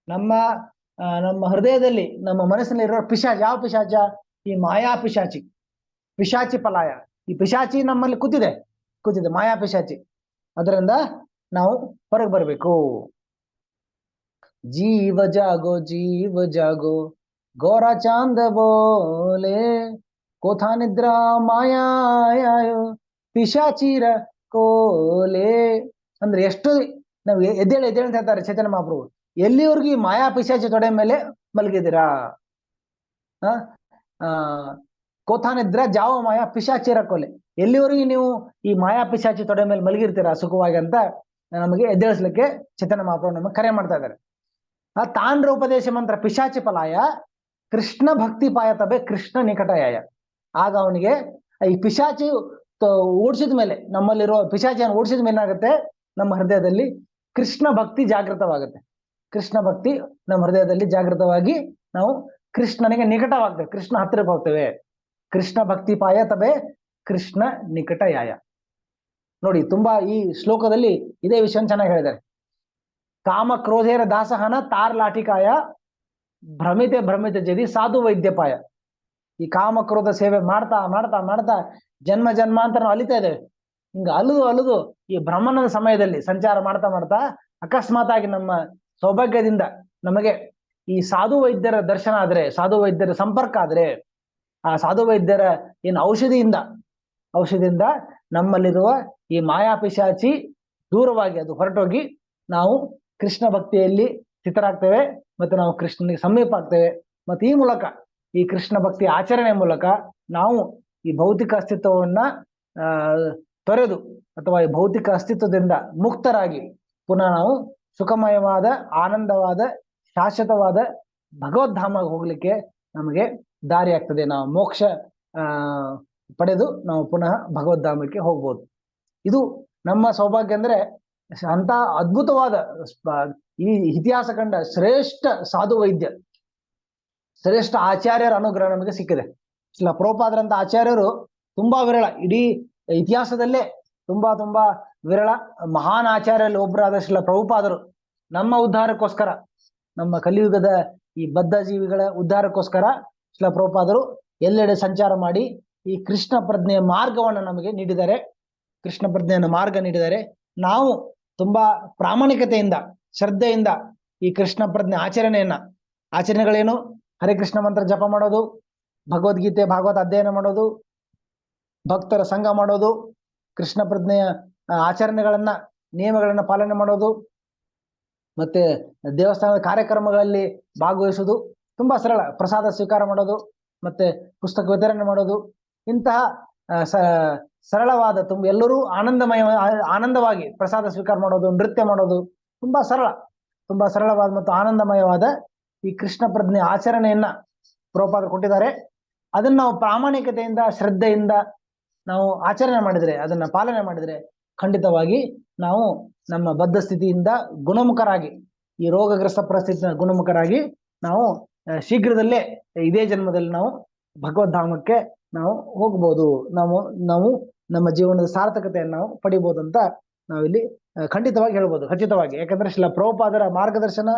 ನಮ್ಮ ಹೃದಯದಲ್ಲಿ, ನಮ್ಮ ಮನಸ್ಸಿನಲ್ಲಿ ಇರೋ ಪಿಶಾಚಿ. ಯಾವ ಪಿಶಾಚ? ಈ ಮಾಯಾ ಪಿಶಾಚಿ, ಪಿಶಾಚಿ ಪಲಾಯ. ಈ ಪಿಶಾಚಿ ನಮ್ಮಲ್ಲಿ ಕೂತಿದೆ ಮಾಯಾ ಪಿಶಾಚಿ. ಅದರಿಂದ ನಾವು ಹೊರಗೆ ಬರಬೇಕು. ಜೀವ ಜಾಗೋ ಗೋರಾ ಚಾಂದ ಬೋಲೆ ಕೋಥಾ ನಿದ್ರಾ ಮಾಯಾಯೋ ಪಿಶಾಚಿರ ಕೋಲೆ. ಅಂದ್ರೆ ಎಷ್ಟು ನಾವು ಎದ್ದೇಳಿ ಅಂತ ಹೇಳ್ತಾರೆ ಚೈತನ್ಯ ಮಹಾಪ್ರಭು. ಎಲ್ಲಿವರೆಗೂ ಈ ಮಾಯಾ ಪಿಶಾಚಿ ತೊಡೆ ಮೇಲೆ ಮಲಗಿದ್ದೀರಾ? ಕೋಥಾ ನಿದ್ರಾ ಜಾವ ಮಾಯಾ ಪಿಶಾಚಿರ ಕೋಲೆ. ಎಲ್ಲಿವರೆಗೂ ನೀವು ಈ ಮಾಯಾ ಪಿಶಾಚಿ ತೊಡೆ ಮೇಲೆ ಮಲಗಿರ್ತೀರಾ ಸುಖವಾಗಿ ಅಂತ ನಮಗೆ ಎದ್ದೇಳಿಸ್ಲಿಕ್ಕೆ ಚೈತನ್ಯ ಮಹಾಪ್ರಭು ನಮಗೆ ಕರೆ ಮಾಡ್ತಾ ಇದ್ದಾರೆ. ಆ ತಾಂಡ್ರ ಉಪದೇಶ ಮಂತ್ರ ಪಿಶಾಚಿ ಪಲಾಯ ಕೃಷ್ಣ ಭಕ್ತಿ ಪಾಯ ತಬೆ ಕೃಷ್ಣ ನಿಕಟಯಾಯ. ಆಗ ಅವನಿಗೆ ಈ ಪಿಶಾಚಿ ಓಡಿಸಿದ ಮೇಲೆ, ನಮ್ಮಲ್ಲಿರುವ ಪಿಶಾಚಿಯನ್ನು ಓಡಿಸಿದ ಮೇಲೆ ಏನಾಗುತ್ತೆ? ನಮ್ಮ ಹೃದಯದಲ್ಲಿ ಕೃಷ್ಣ ಭಕ್ತಿ ಜಾಗೃತವಾಗುತ್ತೆ. ಕೃಷ್ಣ ಭಕ್ತಿ ನಮ್ಮ ಹೃದಯದಲ್ಲಿ ಜಾಗೃತವಾಗಿ ನಾವು ಕೃಷ್ಣನಿಗೆ ನಿಕಟವಾಗ್ತೇವೆ, ಕೃಷ್ಣ ಹತ್ತಿರಕ್ಕೆ ಹೋಗ್ತೇವೆ. ಕೃಷ್ಣ ಭಕ್ತಿ ಪಾಯ ತಬೆ ಕೃಷ್ಣ ನಿಕಟಯಾಯ. ನೋಡಿ, ತುಂಬಾ ಈ ಶ್ಲೋಕದಲ್ಲಿ ಇದೇ ವಿಷಯ ಚೆನ್ನಾಗಿ ಹೇಳಿದ್ದಾರೆ. ಕಾಮ ಕ್ರೋಧೇರ ದಾಸಹನ ತಾರ್ ಲಾಠಿಕಾಯ ಭ್ರಮಿತೆ ಭ್ರಮಿತೆ ಜದಿ ಸಾಧು ವೈದ್ಯಪಾಯ. ಈ ಕಾಮ ಕ್ರೋಧ ಸೇವೆ ಮಾಡ್ತಾ ಮಾಡ್ತಾ ಮಾಡ್ತಾ ಜನ್ಮ ಜನ್ಮಾಂತರ ನಾವು ಅಲಿತಾ ಇದ್ದೇವೆ. ಹಿಂಗ ಅಲುದು ಈ ಭ್ರಮಣದ ಸಮಯದಲ್ಲಿ ಸಂಚಾರ ಮಾಡ್ತಾ ಮಾಡ್ತಾ ಅಕಸ್ಮಾತ್ ಆಗಿ ನಮ್ಮ ಸೌಭಾಗ್ಯದಿಂದ ನಮಗೆ ಈ ಸಾಧು ವೈದ್ಯರ ದರ್ಶನ ಆದ್ರೆ, ಸಾಧು ವೈದ್ಯರ ಸಂಪರ್ಕ ಆದ್ರೆ, ಆ ಸಾಧು ವೈದ್ಯರ ಏನು ಔಷಧಿಯಿಂದ ನಮ್ಮಲ್ಲಿರುವ ಈ ಮಾಯಾ ಪಿಶಾಚಿ ದೂರವಾಗಿ ಅದು ಹೊರಟೋಗಿ ನಾವು ಕೃಷ್ಣ ಭಕ್ತಿಯಲ್ಲಿ ಸ್ಥಿತರಾಗ್ತೇವೆ. ಮತ್ತೆ ನಾವು ಕೃಷ್ಣನಿಗೆ ಸಮೀಪ ಆಗ್ತೇವೆ. ಮತ್ತೆ ಈ ಮೂಲಕ, ಈ ಕೃಷ್ಣ ಭಕ್ತಿ ಆಚರಣೆ ಮೂಲಕ ನಾವು ಈ ಭೌತಿಕ ಅಸ್ತಿತ್ವವನ್ನ ತೊರೆದು ಅಥವಾ ಈ ಭೌತಿಕ ಅಸ್ತಿತ್ವದಿಂದ ಮುಕ್ತರಾಗಿ ಪುನಃ ನಾವು ಸುಖಮಯವಾದ, ಆನಂದವಾದ, ಶಾಶ್ವತವಾದ ಭಗವದ್ಧಾಮಕ್ಕೆ ಹೋಗ್ಲಿಕ್ಕೆ ನಮಗೆ ದಾರಿ ಆಗ್ತದೆ. ನಾವು ಮೋಕ್ಷ ಪಡೆದು ನಾವು ಪುನಃ ಭಗವದ್ಧಾಮಕ್ಕೆ ಹೋಗ್ಬೋದು. ಇದು ನಮ್ಮ ಸೌಭಾಗ್ಯ. ಅಂದ್ರೆ ಅಂತ ಅದ್ಭುತವಾದ ಈ ಇತಿಹಾಸ ಕಂಡ ಶ್ರೇಷ್ಠ ಸಾಧು ವೈದ್ಯ, ಶ್ರೇಷ್ಠ ಆಚಾರ್ಯರ ಅನುಗ್ರಹ ನಮಗೆ ಸಿಕ್ಕಿದೆ. ಶ್ರೀಲ ಪ್ರಭುಪಾದರಂತ ಆಚಾರ್ಯರು ತುಂಬಾ ವಿರಳ, ಇಡೀ ಇತಿಹಾಸದಲ್ಲೇ ತುಂಬಾ ತುಂಬಾ ವಿರಳ. ಮಹಾನ್ ಆಚಾರ್ಯಲ್ಲಿ ಒಬ್ಬರಾದ ಶ್ರೀಲ ಪ್ರಭುಪಾದರು ನಮ್ಮ ಉದ್ಧಾರಕ್ಕೋಸ್ಕರ, ನಮ್ಮ ಕಲಿಯುಗದ ಈ ಬದ್ಧ ಜೀವಿಗಳ ಉದ್ಧಾರಕ್ಕೋಸ್ಕರ ಶ್ರೀಲ ಪ್ರಭುಪಾದರು ಎಲ್ಲೆಡೆ ಸಂಚಾರ ಮಾಡಿ ಈ ಕೃಷ್ಣ ಪ್ರಜ್ಞೆಯ ಮಾರ್ಗವನ್ನು ನಮಗೆ ನೀಡಿದ್ದಾರೆ. ಕೃಷ್ಣ ಪ್ರಜ್ಞೆಯನ್ನು ಮಾರ್ಗ ನೀಡಿದ್ದಾರೆ. ನಾವು ತುಂಬಾ ಪ್ರಾಮಾಣಿಕತೆಯಿಂದ, ಶ್ರದ್ಧೆಯಿಂದ ಈ ಕೃಷ್ಣ ಪ್ರಜ್ಞೆ ಆಚರಣೆಗಳೇನು? ಹರೇ ಕೃಷ್ಣ ಮಂತ್ರ ಜಪ ಮಾಡೋದು, ಭಗವದ್ಗೀತೆ ಭಾಗವತ ಅಧ್ಯಯನ ಮಾಡೋದು, ಭಕ್ತರ ಸಂಘ ಮಾಡೋದು, ಕೃಷ್ಣ ಪ್ರಜ್ಞೆಯ ಆಚರಣೆಗಳನ್ನ, ನಿಯಮಗಳನ್ನ ಪಾಲನೆ ಮಾಡೋದು, ಮತ್ತೆ ದೇವಸ್ಥಾನದ ಕಾರ್ಯಕ್ರಮಗಳಲ್ಲಿ ಭಾಗವಹಿಸೋದು, ತುಂಬಾ ಸರಳ. ಪ್ರಸಾದ ಸ್ವೀಕಾರ ಮಾಡೋದು, ಮತ್ತೆ ಪುಸ್ತಕ ವಿತರಣೆ ಮಾಡೋದು, ಇಂತಹ ಸರಳವಾದ ಎಲ್ಲರೂ ಆನಂದವಾಗಿ ಪ್ರಸಾದ ಸ್ವೀಕಾರ ಮಾಡೋದು, ನೃತ್ಯ ಮಾಡೋದು, ತುಂಬಾ ಸರಳವಾದ ಮತ್ತು ಆನಂದಮಯವಾದ ಈ ಕೃಷ್ಣ ಪ್ರಜ್ಞೆ ಆಚರಣೆಯನ್ನ ಪ್ರಭುಪಾದರು ಕೊಟ್ಟಿದ್ದಾರೆ. ಅದನ್ನ ನಾವು ಪ್ರಾಮಾಣಿಕತೆಯಿಂದ, ಶ್ರದ್ಧೆಯಿಂದ ನಾವು ಆಚರಣೆ ಮಾಡಿದ್ರೆ, ಅದನ್ನ ಪಾಲನೆ ಮಾಡಿದ್ರೆ, ಖಂಡಿತವಾಗಿ ನಾವು ನಮ್ಮ ಬದ್ಧ ಸ್ಥಿತಿಯಿಂದ ಗುಣಮುಖರಾಗಿ, ಈ ರೋಗಗ್ರಸ್ತ ಪರಿಸ್ಥಿತಿನ ಗುಣಮುಖರಾಗಿ ನಾವು ಶೀಘ್ರದಲ್ಲೇ ಇದೇ ಜನ್ಮದಲ್ಲಿ ನಾವು ಭಗವದ್ಧಾಮಕ್ಕೆ ನಾವು ಹೋಗ್ಬೋದು. ನಾವು ನಮ್ಮ ಜೀವನದ ಸಾರ್ಥಕತೆಯನ್ನು ನಾವು ಪಡಿಬಹುದು ಅಂತ ನಾವಿಲ್ಲಿ ಖಂಡಿತವಾಗಿ ಹೇಳ್ಬೋದು, ಖಚಿತವಾಗಿ. ಯಾಕಂದ್ರೆ ಶ್ರೀಲ ಪ್ರಭುಪಾದರ ಮಾರ್ಗದರ್ಶನ,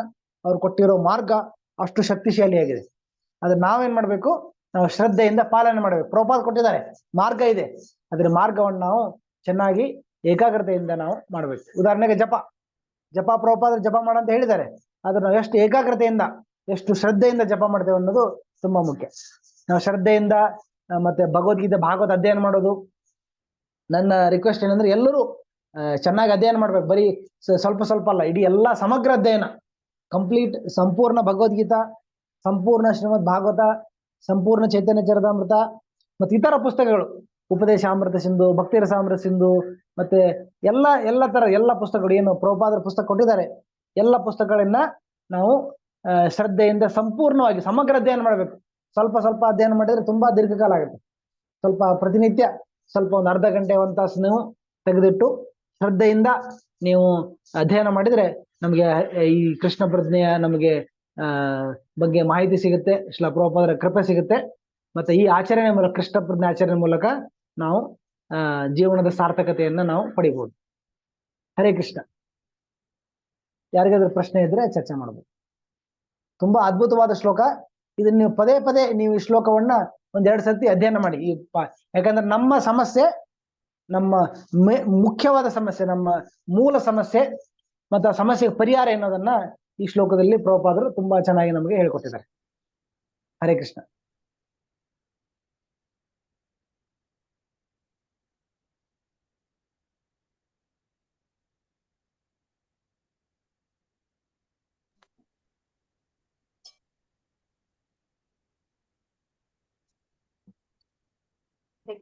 ಅವ್ರು ಕೊಟ್ಟಿರೋ ಮಾರ್ಗ ಅಷ್ಟು ಶಕ್ತಿಶಾಲಿಯಾಗಿದೆ. ಅದನ್ನ ನಾವೇನ್ ಮಾಡ್ಬೇಕು? ನಾವು ಶ್ರದ್ಧೆಯಿಂದ ಪಾಲನೆ ಮಾಡ್ಬೇಕು. ಪ್ರಭುಪಾದ ಕೊಟ್ಟಿದ್ದಾರೆ, ಮಾರ್ಗ ಇದೆ, ಅದ್ರ ಮಾರ್ಗವನ್ನು ನಾವು ಚೆನ್ನಾಗಿ ಏಕಾಗ್ರತೆಯಿಂದ ನಾವು ಮಾಡ್ಬೇಕು. ಉದಾಹರಣೆಗೆ ಜಪ ಪ್ರಭುಪಾದರು ಜಪ ಮಾಡಂತ ಹೇಳಿದ್ದಾರೆ. ಆದ್ರೆ ನಾವು ಎಷ್ಟು ಏಕಾಗ್ರತೆಯಿಂದ, ಎಷ್ಟು ಶ್ರದ್ಧೆಯಿಂದ ಜಪ ಮಾಡ್ತೇವೆ ಅನ್ನೋದು ತುಂಬಾ ಮುಖ್ಯ. ನಾವು ಶ್ರದ್ಧೆಯಿಂದ ಮತ್ತೆ ಭಗವದ್ಗೀತೆ ಭಾಗವತ ಅಧ್ಯಯನ ಮಾಡೋದು. ನನ್ನ ರಿಕ್ವೆಸ್ಟ್ ಏನಂದ್ರೆ ಎಲ್ಲರೂ ಚೆನ್ನಾಗಿ ಅಧ್ಯಯನ ಮಾಡ್ಬೇಕು. ಬರೀ ಸ್ವಲ್ಪ ಅಲ್ಲ, ಇಡೀ ಎಲ್ಲಾ ಸಮಗ್ರ ಅಧ್ಯಯನ, ಕಂಪ್ಲೀಟ್, ಸಂಪೂರ್ಣ ಭಗವದ್ಗೀತಾ, ಸಂಪೂರ್ಣ ಶ್ರೀಮದ್ ಭಾಗವತ, ಸಂಪೂರ್ಣ ಚೈತನ್ಯ ಚರಿತಾಮೃತ, ಮತ್ತೆ ಇತರ ಪುಸ್ತಕಗಳು, ಉಪದೇಶಾಮೃತ ಸಿಂಧು, ಭಕ್ತಿ ರಸಾಮೃತ ಸಿಂಧು, ಮತ್ತೆ ಎಲ್ಲ ಪುಸ್ತಕಗಳು ಏನು ಪ್ರಭುಪಾದರ ಪುಸ್ತಕ ಕೊಟ್ಟಿದ್ದಾರೆ, ಎಲ್ಲ ಪುಸ್ತಕಗಳನ್ನ ನಾವು ಶ್ರದ್ಧೆಯಿಂದ ಸಂಪೂರ್ಣವಾಗಿ ಸಮಗ್ರ ಅಧ್ಯಯನ ಮಾಡಬೇಕು. ಸ್ವಲ್ಪ ಅಧ್ಯಯನ ಮಾಡಿದ್ರೆ ತುಂಬಾ ದೀರ್ಘಕಾಲ ಆಗುತ್ತೆ. ಸ್ವಲ್ಪ ಪ್ರತಿನಿತ್ಯ ಒಂದು ಅರ್ಧ ಗಂಟೆ, 1 ತಾಸು ನೀವು ತೆಗೆದಿಟ್ಟು ಶ್ರದ್ಧೆಯಿಂದ ನೀವು ಅಧ್ಯಯನ ಮಾಡಿದ್ರೆ ನಮಗೆ ಈ ಕೃಷ್ಣ ಪ್ರಜ್ಞೆಯ ನಮಗೆ ಬಗ್ಗೆ ಮಾಹಿತಿ ಸಿಗುತ್ತೆ, ಶ್ರೀಲ ಪ್ರಭುಪಾದರ ಕೃಪೆ ಸಿಗುತ್ತೆ. ಮತ್ತೆ ಈ ಆಚರಣೆ ಮೂಲಕ, ಕೃಷ್ಣ ಪ್ರಜ್ಞೆ ಆಚರಣೆ ಮೂಲಕ ನಾವು ಜೀವನದ ಸಾರ್ಥಕತೆಯನ್ನ ನಾವು ಪಡಿಬಹುದು. ಹರೇ ಕೃಷ್ಣ. ಯಾರಿಗಾದ್ರೂ ಪ್ರಶ್ನೆ ಇದ್ರೆ ಚರ್ಚೆ ಮಾಡಬಹುದು. ತುಂಬಾ ಅದ್ಭುತವಾದ ಶ್ಲೋಕ. ಇದನ್ನ ನೀವು ಪದೇ ನೀವು ಈ ಶ್ಲೋಕವನ್ನ 1-2 ಸರ್ತಿ ಅಧ್ಯಯನ ಮಾಡಿ. ಯಾಕಂದ್ರೆ ನಮ್ಮ ಸಮಸ್ಯೆ, ನಮ್ಮ ಮುಖ್ಯವಾದ ಸಮಸ್ಯೆ, ನಮ್ಮ ಮೂಲ ಸಮಸ್ಯೆ ಮತ್ತು ಆ ಸಮಸ್ಯೆಗೆ ಪರಿಹಾರ ಎನ್ನುವುದನ್ನ ಈ ಶ್ಲೋಕದಲ್ಲಿ ಪ್ರಭುಪಾದರು ತುಂಬಾ ಚೆನ್ನಾಗಿ ನಮಗೆ ಹೇಳಿಕೊಟ್ಟಿದ್ದಾರೆ. ಹರೇ ಕೃಷ್ಣ.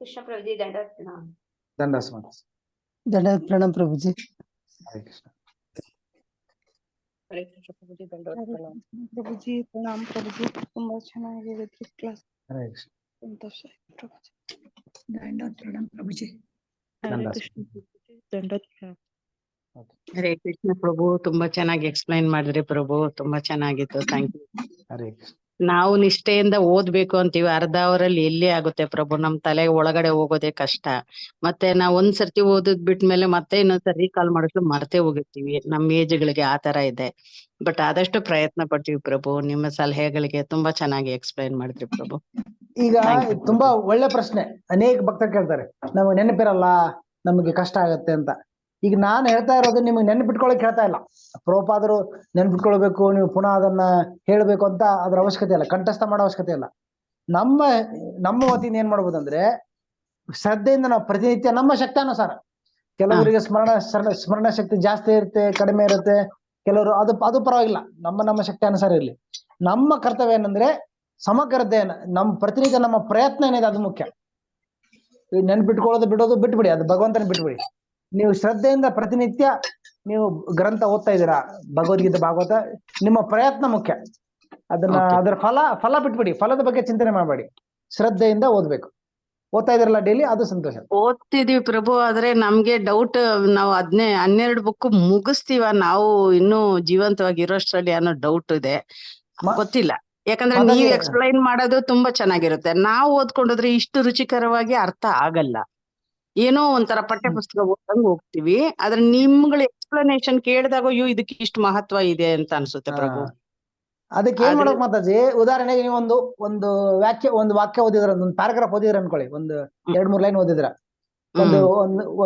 ಕೃಷ್ಣ ಪ್ರಭುಜಿ ದಂಡವತ್ ಪ್ರಣಾಮ ಪ್ರಭುಜಿ. ಹರೇ ಕೃಷ್ಣ. ಹರೇ ಕೃಷ್ಣ ಪ್ರಭುಜಿ ದಂಡವತ್ ಪ್ರಣಾಮ ಪ್ರಭುಜಿ. ಪ್ರಣಾಮ್ ಪ್ರಭುಜಿ, ತುಂಬಾ ಚೆನ್ನಾಗಿರುತ್ತೆ ಕ್ಲಾಸ್. ಹರೇ ಕೃಷ್ಣ. ಸಂತೋಷ ಪ್ರಭುಜಿ. ದಂಡವತ್ ಪ್ರಣಾಮ ಪ್ರಭುಜಿ. ಹರೇ ಕೃಷ್ಣ ಪ್ರಭುಜಿ, ದಂಡವತ್ ಪ್ರಣಾಮ. ಹರೇ ಕೃಷ್ಣ ಪ್ರಭು, ತುಂಬಾ ಚೆನ್ನಾಗಿ ಎಕ್ಸ್ಪ್ಲೈನ್ ಮಾಡಿದ್ರಿ ಪ್ರಭು, ತುಂಬಾ ಚೆನ್ನಾಗಿತ್ತು. Thank you. ಹರೇ ಕೃಷ್ಣ. ನಾವು ನಿಷ್ಠೆಯಿಂದ ಓದ್ಬೇಕು ಅಂತೀವಿ, ಅರ್ಧ ಅವರಲ್ಲಿ ಎಲ್ಲಿ ಆಗುತ್ತೆ ಪ್ರಭು, ನಮ್ ತಲೆ ಒಳಗಡೆ ಹೋಗೋದೇ ಕಷ್ಟ. ಮತ್ತೆ ನಾವ್ ಒಂದ್ಸರ್ತಿ ಓದದ್ ಬಿಟ್ಮೇಲೆ ಮತ್ತೆ ಇನ್ನೊಂದ್ಸರಿ ರೀಕಾಲ್ ಮಾಡೋಷ್ಟು ಮರ್ತೇ ಹೋಗಿರ್ತೀವಿ. ನಮ್ ಏಜ್ಗಳಿಗೆ ಆ ತರ ಇದೆ. ಬಟ್ ಆದಷ್ಟು ಪ್ರಯತ್ನ ಪಡ್ತೀವಿ ಪ್ರಭು. ನಿಮ್ಮ ಸಲಹೆಗಳಿಗೆ ತುಂಬಾ ಚೆನ್ನಾಗಿ ಎಕ್ಸ್ಪ್ಲೈನ್ ಮಾಡಿದ್ರಿ ಪ್ರಭು. ಈಗ ತುಂಬಾ ಒಳ್ಳೆ ಪ್ರಶ್ನೆ ಅನೇಕ ಭಕ್ತರು ಕೇಳ್ತಾರೆ, ನಮಗೆ ನೆನಪಿರಲ್ಲ, ನಮಗೆ ಕಷ್ಟ ಆಗತ್ತೆ ಅಂತ. ಈಗ ನಾನು ಹೇಳ್ತಾ ಇರೋದು ನಿಮಗೆ ನೆನಪಿಟ್ಕೊಳಕ್ ಹೇಳ್ತಾ ಇಲ್ಲ. ಪ್ರಭುಪಾದರು ನೆನಪಿಟ್ಕೊಳ್ಬೇಕು, ನೀವು ಪುನಃ ಅದನ್ನ ಹೇಳ್ಬೇಕು ಅಂತ ಅದ್ರ ಅವಶ್ಯಕತೆ ಇಲ್ಲ, ಕಂಠಸ್ಥ ಮಾಡೋ ಅವಶ್ಯಕತೆ ಇಲ್ಲ. ನಮ್ಮ ವತಿಯಿಂದ ಏನ್ ಮಾಡ್ಬೋದಂದ್ರೆ, ಶ್ರದ್ಧೆಯಿಂದ ನಾವು ಪ್ರತಿನಿತ್ಯ ನಮ್ಮ ಶಕ್ತಾನುಸಾರ, ಕೆಲವರಿಗೆ ಸ್ಮರಣ ಶಕ್ತಿ ಜಾಸ್ತಿ ಇರುತ್ತೆ, ಕಡಿಮೆ ಇರುತ್ತೆ, ಕೆಲವರು ಅದು ಪರವಾಗಿಲ್ಲ, ನಮ್ಮ ಶಕ್ತಿ ಅನುಸಾರ ಇರ್ಲಿ. ನಮ್ಮ ಕರ್ತವ್ಯ ಏನಂದ್ರೆ ಸಮಗ್ರ ಅಧ್ಯಯನ, ನಮ್ಮ ಪ್ರತಿನಿತ್ಯ ನಮ್ಮ ಪ್ರಯತ್ನ ಏನಿದೆ ಅದು ಮುಖ್ಯ. ನೆನ್ಪಿಟ್ಕೊಳ್ಳೋದು ಬಿಡೋದು ಬಿಟ್ಬಿಡಿ, ಅದು ಭಗವಂತನ ಬಿಟ್ಬಿಡಿ. ನೀವು ಶ್ರದ್ಧೆಯಿಂದ ಪ್ರತಿನಿತ್ಯ ನೀವು ಗ್ರಂಥ ಓದ್ತಾ ಇದ್ದೀರಾ, ಭಗವದ್ಗೀತೆ ಭಾಗವತ, ನಿಮ್ಮ ಪ್ರಯತ್ನ ಮುಖ್ಯ. ಅದನ್ನ ಅದರ ಫಲ ಬಿಟ್ಬಿಡಿ, ಫಲದ ಬಗ್ಗೆ ಚಿಂತನೆ ಮಾಡಬೇಡಿ, ಶ್ರದ್ಧೆಯಿಂದ ಓದ್ಬೇಕು. ಓದ್ತಾ ಇದ್ರಲ್ಲ ಡೈಲಿ, ಅದು ಸಂತೋಷ. ಓದ್ತಿದೀವಿ ಪ್ರಭು, ಆದ್ರೆ ನಮ್ಗೆ ಡೌಟ್, ನಾವು 12 ಬುಕ್ ಮುಗಿಸ್ತೀವ ನಾವು ಇನ್ನೂ ಜೀವಂತವಾಗಿ ಇರೋಷ್ಟ್ರಲ್ಲಿ ಅನ್ನೋ ಡೌಟ್ ಇದೆ, ಮ- ಗೊತ್ತಿಲ್ಲ. ಯಾಕಂದ್ರೆ ಮಾತಾಜಿ, ನೀವ್ ಎಕ್ಸ್ಪ್ಲೈನ್ ಮಾಡೋದು ತುಂಬಾ ಚೆನ್ನಾಗಿರುತ್ತೆ, ನಾವು ಓದ್ಕೊಂಡೋದ್ರೆ ಇಷ್ಟು ರುಚಿಕರವಾಗಿ ಅರ್ಥ ಆಗಲ್ಲ. ಏನೋ ಒಂಥರ ಪಠ್ಯ ಪುಸ್ತಕ ಓದಂಗ್ ಹೋಗ್ತಿವಿ, ಆದ್ರೆ ನಿಮ್ಗಳ ಎಕ್ಸ್ಪ್ಲನೇಷನ್ ಕೇಳಿದಾಗ ಅಯ್ಯೋ ಇದಕ್ಕೆ ಇಷ್ಟು ಮಹತ್ವ ಇದೆ ಅಂತ ಅನ್ಸುತ್ತೆ ಪ್ರಭು. ಅದಕ್ಕೆ ಏನ್ ಆದ್ರೆ- ಮಾಡೋಕ್ ಮಾತಾಜಿ, ಉದಾಹರಣೆಗೆ ನೀವು ಒಂದು ವಾಕ್ಯ ಓದಿದ್ರ, ಒಂದು ಪ್ಯಾರಾಗ್ರಾಫ್ ಓದಿದ್ರ ಅನ್ಕೊಳ್ಳಿ, ಒಂದು 2-3 ಲೈನ್ ಓದಿದ್ರ,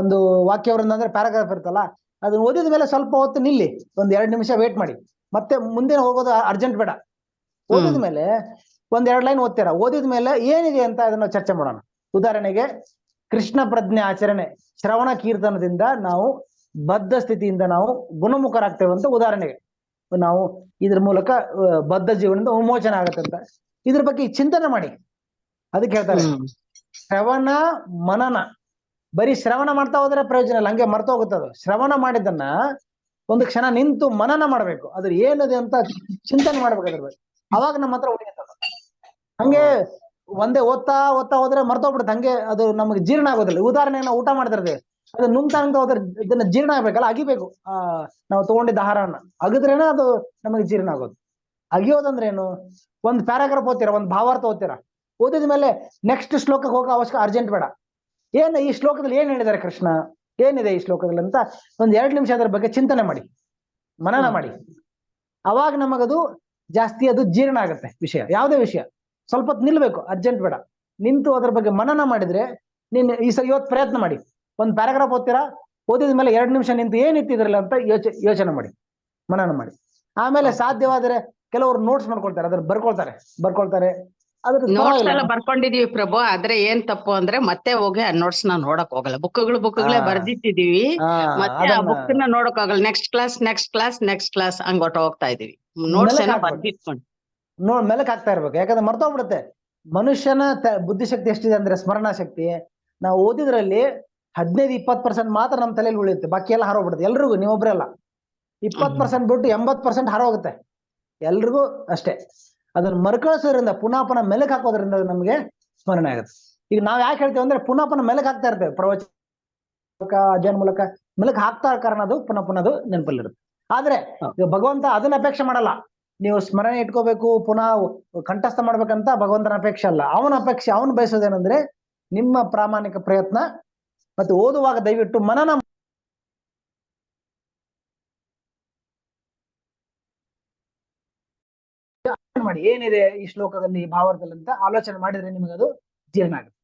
ಒಂದು ವಾಕ್ಯವೃಂದ ಅಂದ್ರೆ ಪ್ಯಾರಾಗ್ರಾಫ್ ಇರುತ್ತಲ್ಲ, ಅದನ್ನ ಓದಿದ ಮೇಲೆ ಸ್ವಲ್ಪ ಹೊತ್ತು ನಿಲ್ಲಿ, ಒಂದ್ 2 ನಿಮಿಷ ವೇಟ್ ಮಾಡಿ, ಮತ್ತೆ ಮುಂದೆ ಹೋಗೋದು ಅರ್ಜೆಂಟ್ ಬೇಡ. ಓದಿದ ಮೇಲೆ 1-2 ಲೈನ್ ಓದ್ತೀರಾ, ಓದಿದ ಮೇಲೆ ಏನಿದೆ ಅಂತ ಅದನ್ನ ಚರ್ಚೆ ಮಾಡೋಣ. ಉದಾಹರಣೆಗೆ ಕೃಷ್ಣ ಪ್ರಜ್ಞೆ ಆಚರಣೆ, ಶ್ರವಣ ಕೀರ್ತನದಿಂದ ನಾವು ಬದ್ಧ ಸ್ಥಿತಿಯಿಂದ ನಾವು ಗುಣಮುಖರಾಗ್ತೇವೆ ಅಂತ ಉದಾಹರಣೆಗೆ, ನಾವು ಇದ್ರ ಮೂಲಕ ಬದ್ಧ ಜೀವನದಿಂದ ವಿಮೋಚನೆ ಆಗತ್ತೆ ಅಂತ, ಇದ್ರ ಬಗ್ಗೆ ಚಿಂತನೆ ಮಾಡಿ. ಅದಕ್ಕೆ ಹೇಳ್ತಾರೆ ಶ್ರವಣ ಮನನ. ಬರೀ ಶ್ರವಣ ಮಾಡ್ತಾ ಹೋದ್ರೆ ಪ್ರಯೋಜನ ಇಲ್ಲ, ಹಂಗೆ ಮರ್ತ ಹೋಗುತ್ತದು. ಶ್ರವಣ ಮಾಡಿದ್ದನ್ನ ಒಂದು ಕ್ಷಣ ನಿಂತು ಮನನ ಮಾಡ್ಬೇಕು, ಅದ್ರ ಏನಿದೆ ಅಂತ ಚಿಂತನೆ ಮಾಡ್ಬೇಕು ಅದ್ರ ಬಗ್ಗೆ, ಅವಾಗ ನಮ್ಮ ಹತ್ರ ಉಳಿಯುತ್ತದ. ಹಂಗೆ ಒಂದೇ ಓದ್ತಾ ಹೋದ್ರೆ ಮರ್ತೋಗ್ಬಿಡುತ್ತೆ, ಹಂಗೆ ಅದು ನಮಗೆ ಜೀರ್ಣ ಆಗೋದಿಲ್ಲ. ಉದಾಹರಣೆಗೆ ನಾವು ಊಟ ಮಾಡ್ತಿರ್ತೀವಿ, ಅದು ನುಂಗ್ತಾ ಹೋದ್ರೆ ಇದನ್ನ ಜೀರ್ಣ ಆಗ್ಬೇಕಲ್ಲ, ಅಗಿಬೇಕು. ನಾವು ತಗೊಂಡಿದ್ದ ಆಹಾರವನ್ನ ಅಗದ್ರೇನೆ ಅದು ನಮಗೆ ಜೀರ್ಣ ಆಗೋದು. ಅಗಿಯೋದಂದ್ರೆ ಏನು, ಒಂದ್ ಪ್ಯಾರಾಗ್ರಾಫ್ ಓದ್ತೀರಾ, ಒಂದ್ ಭಾವಾರ್ಥ ಓದ್ತೀರಾ, ಓದಿದ ಮೇಲೆ ನೆಕ್ಸ್ಟ್ ಶ್ಲೋಕಕ್ಕೆ ಹೋಗೋ ಅವಶ್ಯಕ ಅರ್ಜೆಂಟ್ ಬೇಡ. ಏನ್ ಈ ಶ್ಲೋಕದಲ್ಲಿ ಏನ್ ಹೇಳಿದ್ದಾರೆ ಕೃಷ್ಣ, ಏನಿದೆ ಈ ಶ್ಲೋಕದಲ್ಲಿ ಅಂತ ಒಂದ್ 2 ನಿಮಿಷ ಅದ್ರ ಬಗ್ಗೆ ಚಿಂತನೆ ಮಾಡಿ, ಮನನ ಮಾಡಿ. ಅವಾಗ ನಮಗದು ಜಾಸ್ತಿ ಅದು ಜೀರ್ಣ ಆಗುತ್ತೆ. ವಿಷಯ ಯಾವುದೇ ವಿಷಯ ಸ್ವಲ್ಪ ಹೊತ್ತು ನಿಲ್ಬೇಕು, ಅರ್ಜೆಂಟ್ ಬೇಡ. ನಿಂತು ಅದ್ರ ಬಗ್ಗೆ ಮನನ ಮಾಡಿದ್ರೆ, ಇವತ್ತು ಪ್ರಯತ್ನ ಮಾಡಿ, ಒಂದ್ ಪ್ಯಾರಾಗ್ರಾಫ್ ಓದ್ತೀರಾ, ಓದಿದ ಮೇಲೆ 2 ನಿಮಿಷ ನಿಂತು ಏನಿತ್ತು ಇದ್ರಲ್ಲ ಅಂತ ಯೋಚನೆ ಮಾಡಿ, ಮನನ ಮಾಡಿ. ಆಮೇಲೆ ಸಾಧ್ಯವಾದರೆ ಕೆಲವರು ನೋಟ್ಸ್ ಮಾಡ್ಕೊಳ್ತಾರೆ, ಅದ್ರ ಬರ್ಕೊಳ್ತಾರೆ. ಅದ್ರ ನೋಟ್ಸ್ ಎಲ್ಲ ಬರ್ಕೊಂಡಿದೀವಿ ಪ್ರಭು, ಆದ್ರೆ ಏನ್ ತಪ್ಪು ಅಂದ್ರೆ ಮತ್ತೆ ಹೋಗಿ ಆ ನೋಟ್ಸ್ ನ ನೋಡಕ್ ಹೋಗಲ್ಲ. ಬುಕ್ಗಳೇ ಬರ್ದಿಟ್ಟಿದೀವಿ, ಮತ್ತೆ ಆ ಬುಕ್ ನ ನೋಡಕ್ ಹೋಗಲ್ಲ. ನೆಕ್ಸ್ಟ್ ಕ್ಲಾಸ್ ಹಂಗ್ ಹೋಗ್ತಾ ಇದೀವಿ. ನೋಟ್ಸ್ ಏನೋ ಬರ್ದಿಟ್ಕೊಂಡು ಮೆಲಕ್ ಆಗ್ತಾ ಇರ್ಬೇಕು, ಯಾಕಂದ್ರೆ ಮರ್ತೋಗ್ಬಿಡುತ್ತೆ. ಮನುಷ್ಯನ ಬುದ್ಧಿಶಕ್ತಿ ಎಷ್ಟಿದೆ ಅಂದ್ರೆ, ಸ್ಮರಣ ಶಕ್ತಿ, ನಾವು ಓದಿದ್ರಲ್ಲಿ 15-20% ಮಾತ್ರ ನಮ್ಮ ತಲೆಯಲ್ಲಿ ಉಳಿಯುತ್ತೆ, ಬಾಕಿ ಎಲ್ಲ ಹಾರೋಗ್ಬಿಡುತ್ತೆ. ಎಲ್ರಿಗೂ, ನೀವೊಬ್ರಲ್ಲ, 20% ಬಿಟ್ಟು 80% ಹಾರೋಗುತ್ತೆ ಎಲ್ರಿಗೂ ಅಷ್ಟೇ. ಅದನ್ನ ಮರುಕಳಿಸೋದ್ರಿಂದ, ಪುನಃ ಮೆಲಕ್ ಹಾಕೋದ್ರಿಂದ ನಮ್ಗೆ ಸ್ಮರಣೆ ಆಗುತ್ತೆ. ಈಗ ನಾವ್ ಯಾಕೆ ಹೇಳ್ತೇವೆ ಅಂದ್ರೆ, ಪುನಃ ಮೆಲಕ್ ಹಾಕ್ತಾ ಇರ್ತೇವೆ, ಪ್ರವಚನ ಅಧ್ಯಯನ ಮೂಲಕ ಮೆಲಕ್ ಹಾಕ್ತಾ ಕಾರಣ ಅದು ಪುನಃ ಅದು ನೆನಪಲ್ಲಿರುತ್ತೆ. ಆದ್ರೆ ಭಗವಂತ ಅದನ್ನ ಅಪೇಕ್ಷೆ ಮಾಡಲ್ಲ, ನೀವು ಸ್ಮರಣೆ ಇಟ್ಕೋಬೇಕು, ಪುನಃ ಕಂಠಸ್ಥ ಮಾಡ್ಬೇಕಂತ ಭಗವಂತನ ಅಪೇಕ್ಷೆ ಅಲ್ಲ. ಅವನು ಬಯಸೋದೇನಂದ್ರೆ ನಿಮ್ಮ ಪ್ರಾಮಾಣಿಕ ಪ್ರಯತ್ನ, ಮತ್ತೆ ಓದುವಾಗ ದಯವಿಟ್ಟು ಮನನ ಮಾಡಿ, ಏನಿದೆ ಈ ಶ್ಲೋಕದಲ್ಲಿ, ಭಾವಾರ್ಥದಲ್ಲಿ ಅಂತ ಆಲೋಚನೆ ಮಾಡಿದ್ರೆ ನಿಮಗೆ ಅದು ಜೀರ್ಣ ಆಗುತ್ತೆ.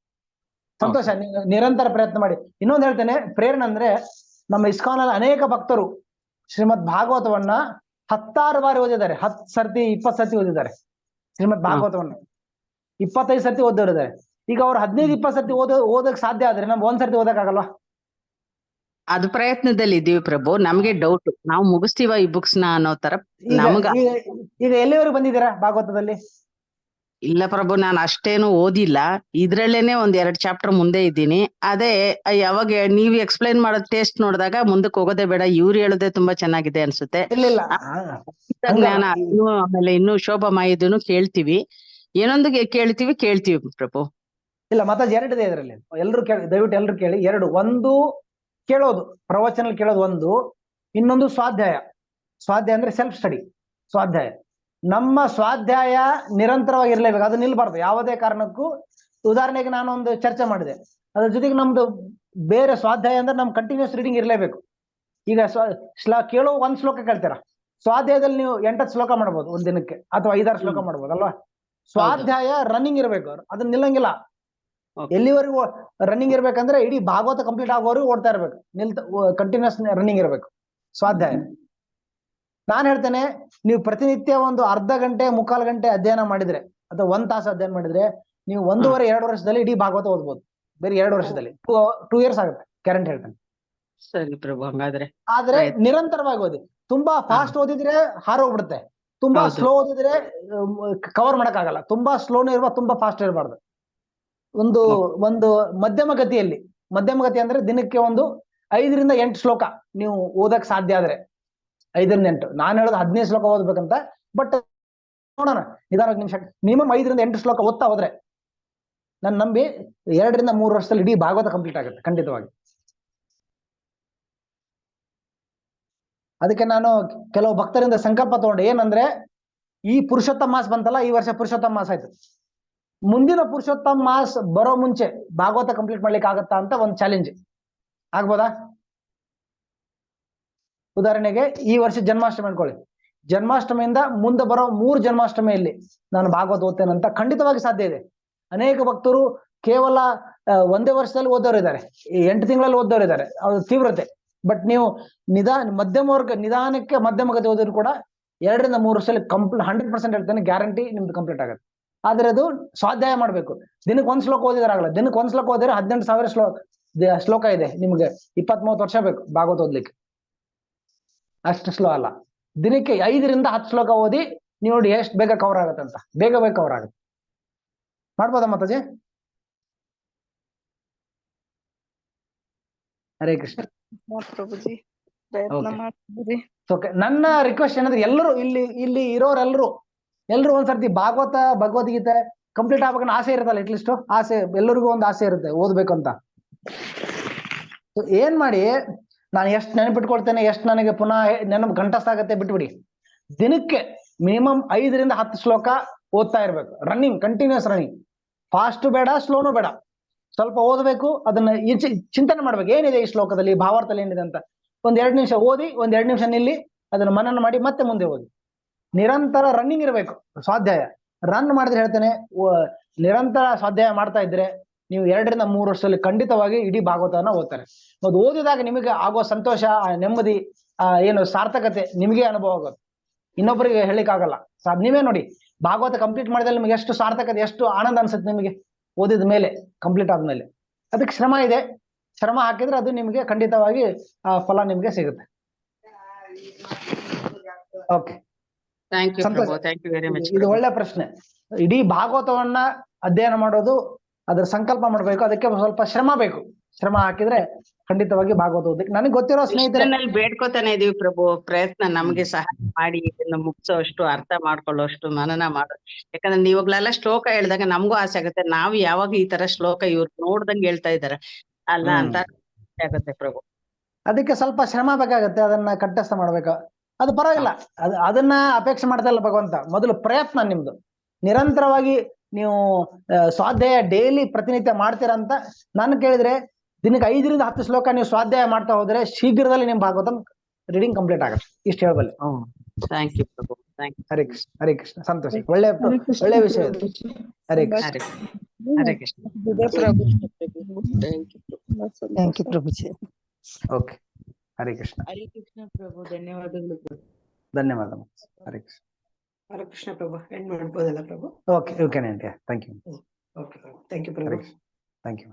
ಸಂತೋಷ, ನೀವು ನಿರಂತರ ಪ್ರಯತ್ನ ಮಾಡಿ. ಇನ್ನೊಂದು ಹೇಳ್ತೇನೆ, ಪ್ರೇರಣೆ ಅಂದ್ರೆ, ನಮ್ಮ ಇಸ್ಕಾನಲ್ಲಿ ಅನೇಕ ಭಕ್ತರು ಶ್ರೀಮದ್ ಭಾಗವತವನ್ನ 16 ಬಾರಿ ಓದಿದ್ದಾರೆ, 10 ಸರ್ತಿ 20 ಸರ್ತಿ ಓದಿದ್ದಾರೆ. ಶ್ರೀಮದ್ ಭಾಗವತವನ್ನ 25 ಸರ್ತಿ ಓದಿದ್ದಾರೆ. ಈಗ ಅವ್ರು 15-20 ಸರ್ತಿ ಓದಕ್ ಸಾಧ್ಯ ಆದ್ರೆ ನಮ್ಗೆ 1 ಸರ್ತಿ ಓದಕ್ ಆಗಲ್ವಾ? ಅದು ಪ್ರಯತ್ನದಲ್ಲಿ ಇದೀವಿ ಪ್ರಭು. ನಮ್ಗೆ ಡೌಟ್, ನಾವು ಮುಗಿಸ್ತೀವ ಈ ಬುಕ್ಸ್ ನ ಅನ್ನೋ ತರ ನಮ್ಗ. ಈಗ ಎಲ್ಲಿವರೆಗೂ ಬಂದಿದ್ದೀರಾ ಭಾಗವತದಲ್ಲಿ? ಇಲ್ಲ ಪ್ರಭು, ನಾನು ಅಷ್ಟೇನು ಓದಿಲ್ಲ, ಇದ್ರಲ್ಲೇನೆ 1-2 ಚಾಪ್ಟರ್ ಮುಂದೆ ಇದ್ದೀನಿ. ಅದೇ ಯಾವಾಗ ನೀವ್ ಎಕ್ಸ್ಪ್ಲೈನ್ ಮಾಡೋ ಟೇಸ್ಟ್ ನೋಡಿದಾಗ ಮುಂದಕ್ಕೆ ಹೋಗೋದೇ ಬೇಡ, ಇವ್ರು ಹೇಳೋದೇ ತುಂಬಾ ಚೆನ್ನಾಗಿದೆ ಅನ್ಸುತ್ತೆ. ಇಲ್ಲ ಜ್ಞಾನ ಆಮೇಲೆ ಇನ್ನು ಶೋಭಾಮಾಯಿದನು ಕೇಳ್ತೀವಿ, ಏನೊಂದು ಕೇಳ್ತೀವಿ ಪ್ರಭು. ಇಲ್ಲ, ಮತ್ತೆ 2 ಇದೆ ಇದರಲ್ಲಿ, ಎಲ್ರು ಕೇಳಿ, ದಯವಿಟ್ಟು ಎಲ್ರು ಕೇಳಿ. 2, ಒಂದು ಕೇಳೋದು, ಪ್ರವಚನ ಕೇಳೋದು ಒಂದು, ಇನ್ನೊಂದು ಸ್ವಾಧ್ಯಾಯ ಅಂದ್ರೆ ಸೆಲ್ಫ್ ಸ್ಟಡಿ. ಸ್ವಾಧ್ಯಾಯ, ನಮ್ಮ ಸ್ವಾಧ್ಯಾಯ ನಿರಂತರವಾಗಿರ್ಲೇಬೇಕು, ಅದು ನಿಲ್ಬಾರ್ದು ಯಾವುದೇ ಕಾರಣಕ್ಕೂ. ಉದಾಹರಣೆಗೆ ನಾನು ಒಂದು ಚರ್ಚೆ ಮಾಡಿದೆ, ಅದ್ರ ಜೊತೆಗೆ ನಮ್ದು ಬೇರೆ ಸ್ವಾಧ್ಯಾಯ ಅಂದ್ರೆ ನಮ್ ಕಂಟಿನ್ಯೂಸ್ ರೀಡಿಂಗ್ ಇರ್ಲೇಬೇಕು. ಈಗ ಕೇಳೋ 1 ಶ್ಲೋಕ ಕೇಳ್ತೀರಾ, ಸ್ವಾಧ್ಯಾಯದಲ್ಲಿ ನೀವು 8 ಶ್ಲೋಕ ಮಾಡ್ಬೋದು ಒಂದ್ ದಿನಕ್ಕೆ, ಅಥವಾ 5-6 ಶ್ಲೋಕ ಮಾಡ್ಬೋದು ಅಲ್ವಾ? ಸ್ವಾಧ್ಯಾಯ ರನ್ನಿಂಗ್ ಇರ್ಬೇಕು, ಅದನ್ನ ನಿಲ್ಲಂಗಿಲ್ಲ. ಎಲ್ಲಿವರೆಗೂ ರನ್ನಿಂಗ್ ಇರ್ಬೇಕಂದ್ರೆ ಇಡೀ ಭಾಗವತ ಕಂಪ್ಲೀಟ್ ಆಗೋವರೆಗೂ ಓಡ್ತಾ ಇರ್ಬೇಕು, ಕಂಟಿನ್ಯೂಸ್ ರನ್ನಿಂಗ್ ಇರ್ಬೇಕು ಸ್ವಾಧ್ಯಾಯ. ನಾನ್ ಹೇಳ್ತೇನೆ, ನೀವು ಪ್ರತಿನಿತ್ಯ ಒಂದು ಅರ್ಧ ಗಂಟೆ 3/4 ಗಂಟೆ ಅಧ್ಯಯನ ಮಾಡಿದ್ರೆ, ಅಥವಾ 1 ತಾಸು ಅಧ್ಯಯನ ಮಾಡಿದ್ರೆ, ನೀವು 1.5-2 ವರ್ಷದಲ್ಲಿ ಇಡೀ ಭಾಗವತ ಓದ್ಬೋದು. ಬೇರೆ 2 ವರ್ಷದಲ್ಲಿ 2 ಇಯರ್ಸ್ ಆಗುತ್ತೆ, ಗ್ಯಾರಂಟಿ ಹೇಳ್ತೇನೆ. ಸರಿ ಪ್ರಭು, ಹಂಗಾದ್ರೆ ಆದ್ರೆ ನಿರಂತರವಾಗಿ ಓದಿ. ತುಂಬಾ ಫಾಸ್ಟ್ ಓದಿದ್ರೆ ಹಾರೋಗ್ಬಿಡುತ್ತೆ, ತುಂಬಾ ಸ್ಲೋ ಓದಿದ್ರೆ ಕವರ್ ಮಾಡಕ್ ಆಗಲ್ಲ. ತುಂಬಾ ಸ್ಲೋನೇ ಇರುವ, ತುಂಬಾ ಫಾಸ್ಟ್ ಇರಬಾರ್ದು. ಒಂದು ಮಧ್ಯಮ ಗತಿ ಅಂದ್ರೆ ದಿನಕ್ಕೆ ಒಂದು 5-8 ಶ್ಲೋಕ ನೀವು ಓದಕ್ ಸಾಧ್ಯ ಆದ್ರೆ, 5-8. ನಾನು ಹೇಳೋದು 15 ಶ್ಲೋಕ ಓದ್ಬೇಕಂತ, ಬಟ್ ನೋಡೋಣ, ನಿಧಾನ ನಿಮಿಷ ಮಿನಿಮಮ್ 5-8 ಶ್ಲೋಕ ಓದ್ತಾ ಹೋದ್ರೆ ನಾನು ನಂಬಿ 2 ರಿಂದ 3 ವರ್ಷದಲ್ಲಿ ಇಡೀ ಭಾಗವತ ಕಂಪ್ಲೀಟ್ ಆಗುತ್ತೆ ಖಂಡಿತವಾಗಿ. ಅದಕ್ಕೆ ನಾನು ಕೆಲವು ಭಕ್ತರಿಂದ ಸಂಕಲ್ಪ ತಗೊಂಡೆ, ಏನಂದ್ರೆ ಈ ಪುರುಷೋತ್ತಮ ಮಾಸ ಬಂತಲ್ಲ, ಈ ವರ್ಷ ಪುರುಷೋತ್ತಮ ಮಾಸ ಆಯ್ತು, ಮುಂದಿನ ಪುರುಷೋತ್ತಮ ಮಾಸ ಬರೋ ಮುಂಚೆ ಭಾಗವತ ಕಂಪ್ಲೀಟ್ ಮಾಡ್ಲಿಕ್ಕೆ ಆಗತ್ತಾ ಅಂತ ಒಂದು ಚಾಲೆಂಜ್. ಆಗ್ಬೋದಾ? ಉದಾಹರಣೆಗೆ ಈ ವರ್ಷ ಜನ್ಮಾಷ್ಟಮಿ ಅನ್ಕೊಳ್ಳಿ, ಜನ್ಮಾಷ್ಟಮಿಯಿಂದ ಮುಂದೆ ಬರೋ 3 ಜನ್ಮಾಷ್ಟಮಿಯಲ್ಲಿ ನಾನು ಭಾಗವತ ಓದ್ತೇನಂತ ಖಂಡಿತವಾಗಿ ಸಾಧ್ಯ ಇದೆ. ಅನೇಕ ಭಕ್ತರು ಕೇವಲ ಒಂದೇ ವರ್ಷದಲ್ಲಿ ಓದೋರು ಇದ್ದಾರೆ, 8 ತಿಂಗಳಲ್ಲಿ ಓದೋರು ಇದ್ದಾರೆ, ಅವ್ರ ತೀವ್ರತೆ. ಬಟ್ ನೀವು ಮಧ್ಯಮ ವರ್ಗ ನಿಧಾನಕ್ಕೆ ಮಧ್ಯಮ ಗತಿ ಓದಿದ್ರು ಕೂಡ 2 ರಿಂದ 3 ವರ್ಷದಲ್ಲಿ 100% ಹೇಳ್ತೇನೆ, ಗ್ಯಾರಂಟಿ ನಿಮ್ದು ಕಂಪ್ಲೀಟ್ ಆಗುತ್ತೆ. ಆದ್ರೆ ಅದು ಸ್ವಾಧ್ಯಾಯ ಮಾಡ್ಬೇಕು. ದಿನಕ್ಕೆ 1 ಶ್ಲೋಕ ಓದಿದಾರಾಗಲ್ಲ, ದಿನಕ್ಕೆ 1 ಶ್ಲೋಕ ಓದಿದ್ರೆ 18,000 ಶ್ಲೋಕ ಇದೆ, ನಿಮ್ಗೆ 20-30 ವರ್ಷ ಬೇಕು ಭಾಗವತ ಓದ್ಲಿಕ್ಕೆ. ಅಷ್ಟು ಸ್ಲೋ ಅಲ್ಲ, ದಿನಕ್ಕೆ 5 ರಿಂದ 10 ಶ್ಲೋಕ ಓದಿ ನೀವು ನೋಡಿ ಎಷ್ಟು ಬೇಗ ಕವರ್ ಆಗುತ್ತೆ ಅಂತ. ಬೇಗ ಕವರ್ ಆಗುತ್ತೆ. ಮಾಡ್ಬೋದಾ ಮಾತಾಜಿ? ಹರೇ ಕೃಷ್ಣ. ಪ್ರಭುಜಿ ಪ್ರಯತ್ನ Okay. ಮಾಡ್ತಿದ್ದೀರಿ. ಓಕೆ, ನನ್ನ ರಿಕ್ವೆಸ್ಟ್ ಏನಂದ್ರೆ ಎಲ್ಲರೂ ಇಲ್ಲಿ ಇರೋರೆಲ್ಲರೂ ಒಂದ್ಸರ್ತಿ ಭಗವದ್ಗೀತೆ ಕಂಪ್ಲೀಟ್ ಆಗ್ಬೇಕನ್ನ ಆಸೆ ಇರುತ್ತಲ್ಲ, ಅಟ್ಲೀಸ್ಟ್ ಆಸೆ ಎಲ್ಲರಿಗೂ ಒಂದು ಆಸೆ ಇರುತ್ತೆ ಓದ್ಬೇಕು ಅಂತ. ಏನ್ ಮಾಡಿ, ನಾನು ಎಷ್ಟು ನೆನಪಿಟ್ಕೊಳ್ತೇನೆ, ಎಷ್ಟು ನನಗೆ ಪುನಃ ನೆನಪು ಗಂಟಸ್ಥ ಆಗತ್ತೆ ಬಿಟ್ಬಿಡಿ. ದಿನಕ್ಕೆ ಮಿನಿಮಮ್ 5 ರಿಂದ 10 ಶ್ಲೋಕ ಓದ್ತಾ ಇರ್ಬೇಕು. Running, continuous running. ಫಾಸ್ಟ್ ಬೇಡ, ಸ್ಲೋನು ಬೇಡ, ಸ್ವಲ್ಪ ಓದಬೇಕು. ಅದನ್ನ ಚಿಂತನೆ ಮಾಡ್ಬೇಕು, ಏನಿದೆ ಈ ಶ್ಲೋಕದಲ್ಲಿ, ಭಾವಾರ್ಥದಲ್ಲಿ ಏನಿದೆ ಅಂತ. 1-2 ನಿಮಿಷ ಓದಿ, 1-2 ನಿಮಿಷ ನಿಲ್ಲಿ, ಅದನ್ನ ಮನನ ಮಾಡಿ ಮತ್ತೆ ಮುಂದೆ ಓದಿ. ನಿರಂತರ ರನ್ನಿಂಗ್ ಇರಬೇಕು. ಸ್ವಾಧ್ಯಾಯ ರನ್ ಮಾಡಿದ್ರೆ ಹೇಳ್ತೇನೆ, ನಿರಂತರ ಸ್ವಾಧ್ಯಾಯ ಮಾಡ್ತಾ ಇದ್ರೆ ನೀವು 2 ರಿಂದ 3 ವರ್ಷದಲ್ಲಿ ಖಂಡಿತವಾಗಿ ಇಡೀ ಭಾಗವತನ ಓದ್ತಾರೆ. ಅದು ಓದಿದಾಗ ನಿಮಗೆ ಆಗೋ ಸಂತೋಷ, ನೆಮ್ಮದಿ, ಏನು ಸಾರ್ಥಕತೆ ನಿಮಗೆ ಅನುಭವ ಆಗುತ್ತೆ, ಇನ್ನೊಬ್ಬರಿಗೆ ಹೇಳಿಕ್ ಆಗಲ್ಲ. ನೀವೇ ನೋಡಿ, ಭಾಗವತ ಕಂಪ್ಲೀಟ್ ಮಾಡಿದ್ರೆ ನಿಮಗೆ ಎಷ್ಟು ಸಾರ್ಥಕತೆ, ಎಷ್ಟು ಆನಂದ ಅನ್ಸುತ್ತೆ ನಿಮಗೆ ಓದಿದ ಮೇಲೆ, ಕಂಪ್ಲೀಟ್ ಆದ್ಮೇಲೆ. ಅದಕ್ಕೆ ಶ್ರಮ ಇದೆ, ಶ್ರಮ ಹಾಕಿದ್ರೆ ಅದು ನಿಮಗೆ ಖಂಡಿತವಾಗಿ ಫಲ ನಿಮ್ಗೆ ಸಿಗುತ್ತೆ. ಓಕೆ, ಥ್ಯಾಂಕ್ ಯು ಸಂತೋಷ. ಪ್ರಭು, ಥ್ಯಾಂಕ್ ಯು ವೆರಿ ಮಚ್. ಇದು ಒಳ್ಳೆ ಪ್ರಶ್ನೆ. ಇಡೀ ಭಾಗವತವನ್ನ ಅಧ್ಯಯನ ಮಾಡೋದು, ಅದ್ರ ಸಂಕಲ್ಪ ಮಾಡ್ಬೇಕು, ಅದಕ್ಕೆ ಸ್ವಲ್ಪ ಶ್ರಮ ಬೇಕು. ಶ್ರಮ ಹಾಕಿದ್ರೆ ಖಂಡಿತವಾಗಿ ಭಾಗವತ ಓದಕ್ಕೆ. ನನಗೆ ಗೊತ್ತಿರೋ ಸ್ನೇಹಿತರೆ ಬೇಡ್ಕೋತಾನೆ ಇದೀವಿ ಪ್ರಭು, ಪ್ರಯತ್ನ ನಮ್ಗೆ ಸಹಾಯ ಮಾಡಿ ಇದನ್ನ ಮುಗಿಸೋಷ್ಟು, ಅರ್ಥ ಮಾಡ್ಕೊಳ್ಳೋಷ್ಟು, ಮನನ ಮಾಡೋ. ಯಾಕಂದ್ರೆ ನೀವಾಗ್ಲೆಲ್ಲ ಶ್ಲೋಕ ಹೇಳಿದಾಗ ನಮಗೂ ಆಸೆ ಆಗುತ್ತೆ, ನಾವು ಯಾವಾಗ ಈ ತರ ಶ್ಲೋಕ ಇವ್ರು ನೋಡ್ದಂಗೆ ಹೇಳ್ತಾ ಇದಾರೆ ಅಲ್ಲ ಅಂತ ಆಗುತ್ತೆ ಪ್ರಭು. ಅದಕ್ಕೆ ಸ್ವಲ್ಪ ಶ್ರಮ ಬೇಕಾಗತ್ತೆ, ಅದನ್ನ ಕಂಠಸ್ಥ ಮಾಡ್ಬೇಕು. ಅದು ಪರವಾಗಿಲ್ಲ, ಅದನ್ನ ಅಪೇಕ್ಷೆ ಮಾಡ್ತಾ ಇಲ್ಲ ಭಗವಂತ. ಮೊದಲು ಪ್ರಯತ್ನ ನಿಮ್ದು, ನಿರಂತರವಾಗಿ ನೀವು ಸ್ವಾಧ್ಯಾಯ ಡೈಲಿ ಪ್ರತಿನಿತ್ಯ ಮಾಡ್ತೀರಂತ ನಾನು ಕೇಳಿದ್ರೆ, ದಿನಕ್ಕೆ 5 ರಿಂದ 10 ಶ್ಲೋಕ ನೀವು ಸ್ವಾಧ್ಯಾಯ ಮಾಡ್ತಾ ಹೋದ್ರೆ ಶೀಘ್ರದಲ್ಲಿ ನಿಮ್ ಭಾಗವತ ರೀಡಿಂಗ್ ಕಂಪ್ಲೀಟ್ ಆಗುತ್ತೆ. ಇಷ್ಟು ಹೇಳಬಲ್ಲೆ. ಥ್ಯಾಂಕ್ ಯು ಪ್ರಭು, ಥ್ಯಾಂಕ್ ಯು. ಹರೇ ಕೃಷ್ಣ, ಹರೇ ಕೃಷ್ಣ. ಸಂತೋಷ, ಒಳ್ಳೆ ವಿಷಯ ಇದು. ಹರೇ ಕೃಷ್ಣ, ಹರೇ ಕೃಷ್ಣ. ಇದೆ ಪ್ರಭು. ಥ್ಯಾಂಕ್ ಯು ಪ್ರಭುಜಿ. ಓಕೆ, ಹರೇ ಕೃಷ್ಣ. ಹರೇ ಕೃಷ್ಣ ಪ್ರಭು, ಧನ್ಯವಾದಗಳು. ಧನ್ಯವಾದ. ಹರೇ ಕೃಷ್ಣ. ಹರೇ ಕೃಷ್ಣ ಪ್ರಭು, ಎಂಡ್ ಮಾಡ್ಬೋದಲ್ಲ ಪ್ರಭು? Okay, you can end. Thank you. Okay, thank you ಪ್ರಭು. Thank you.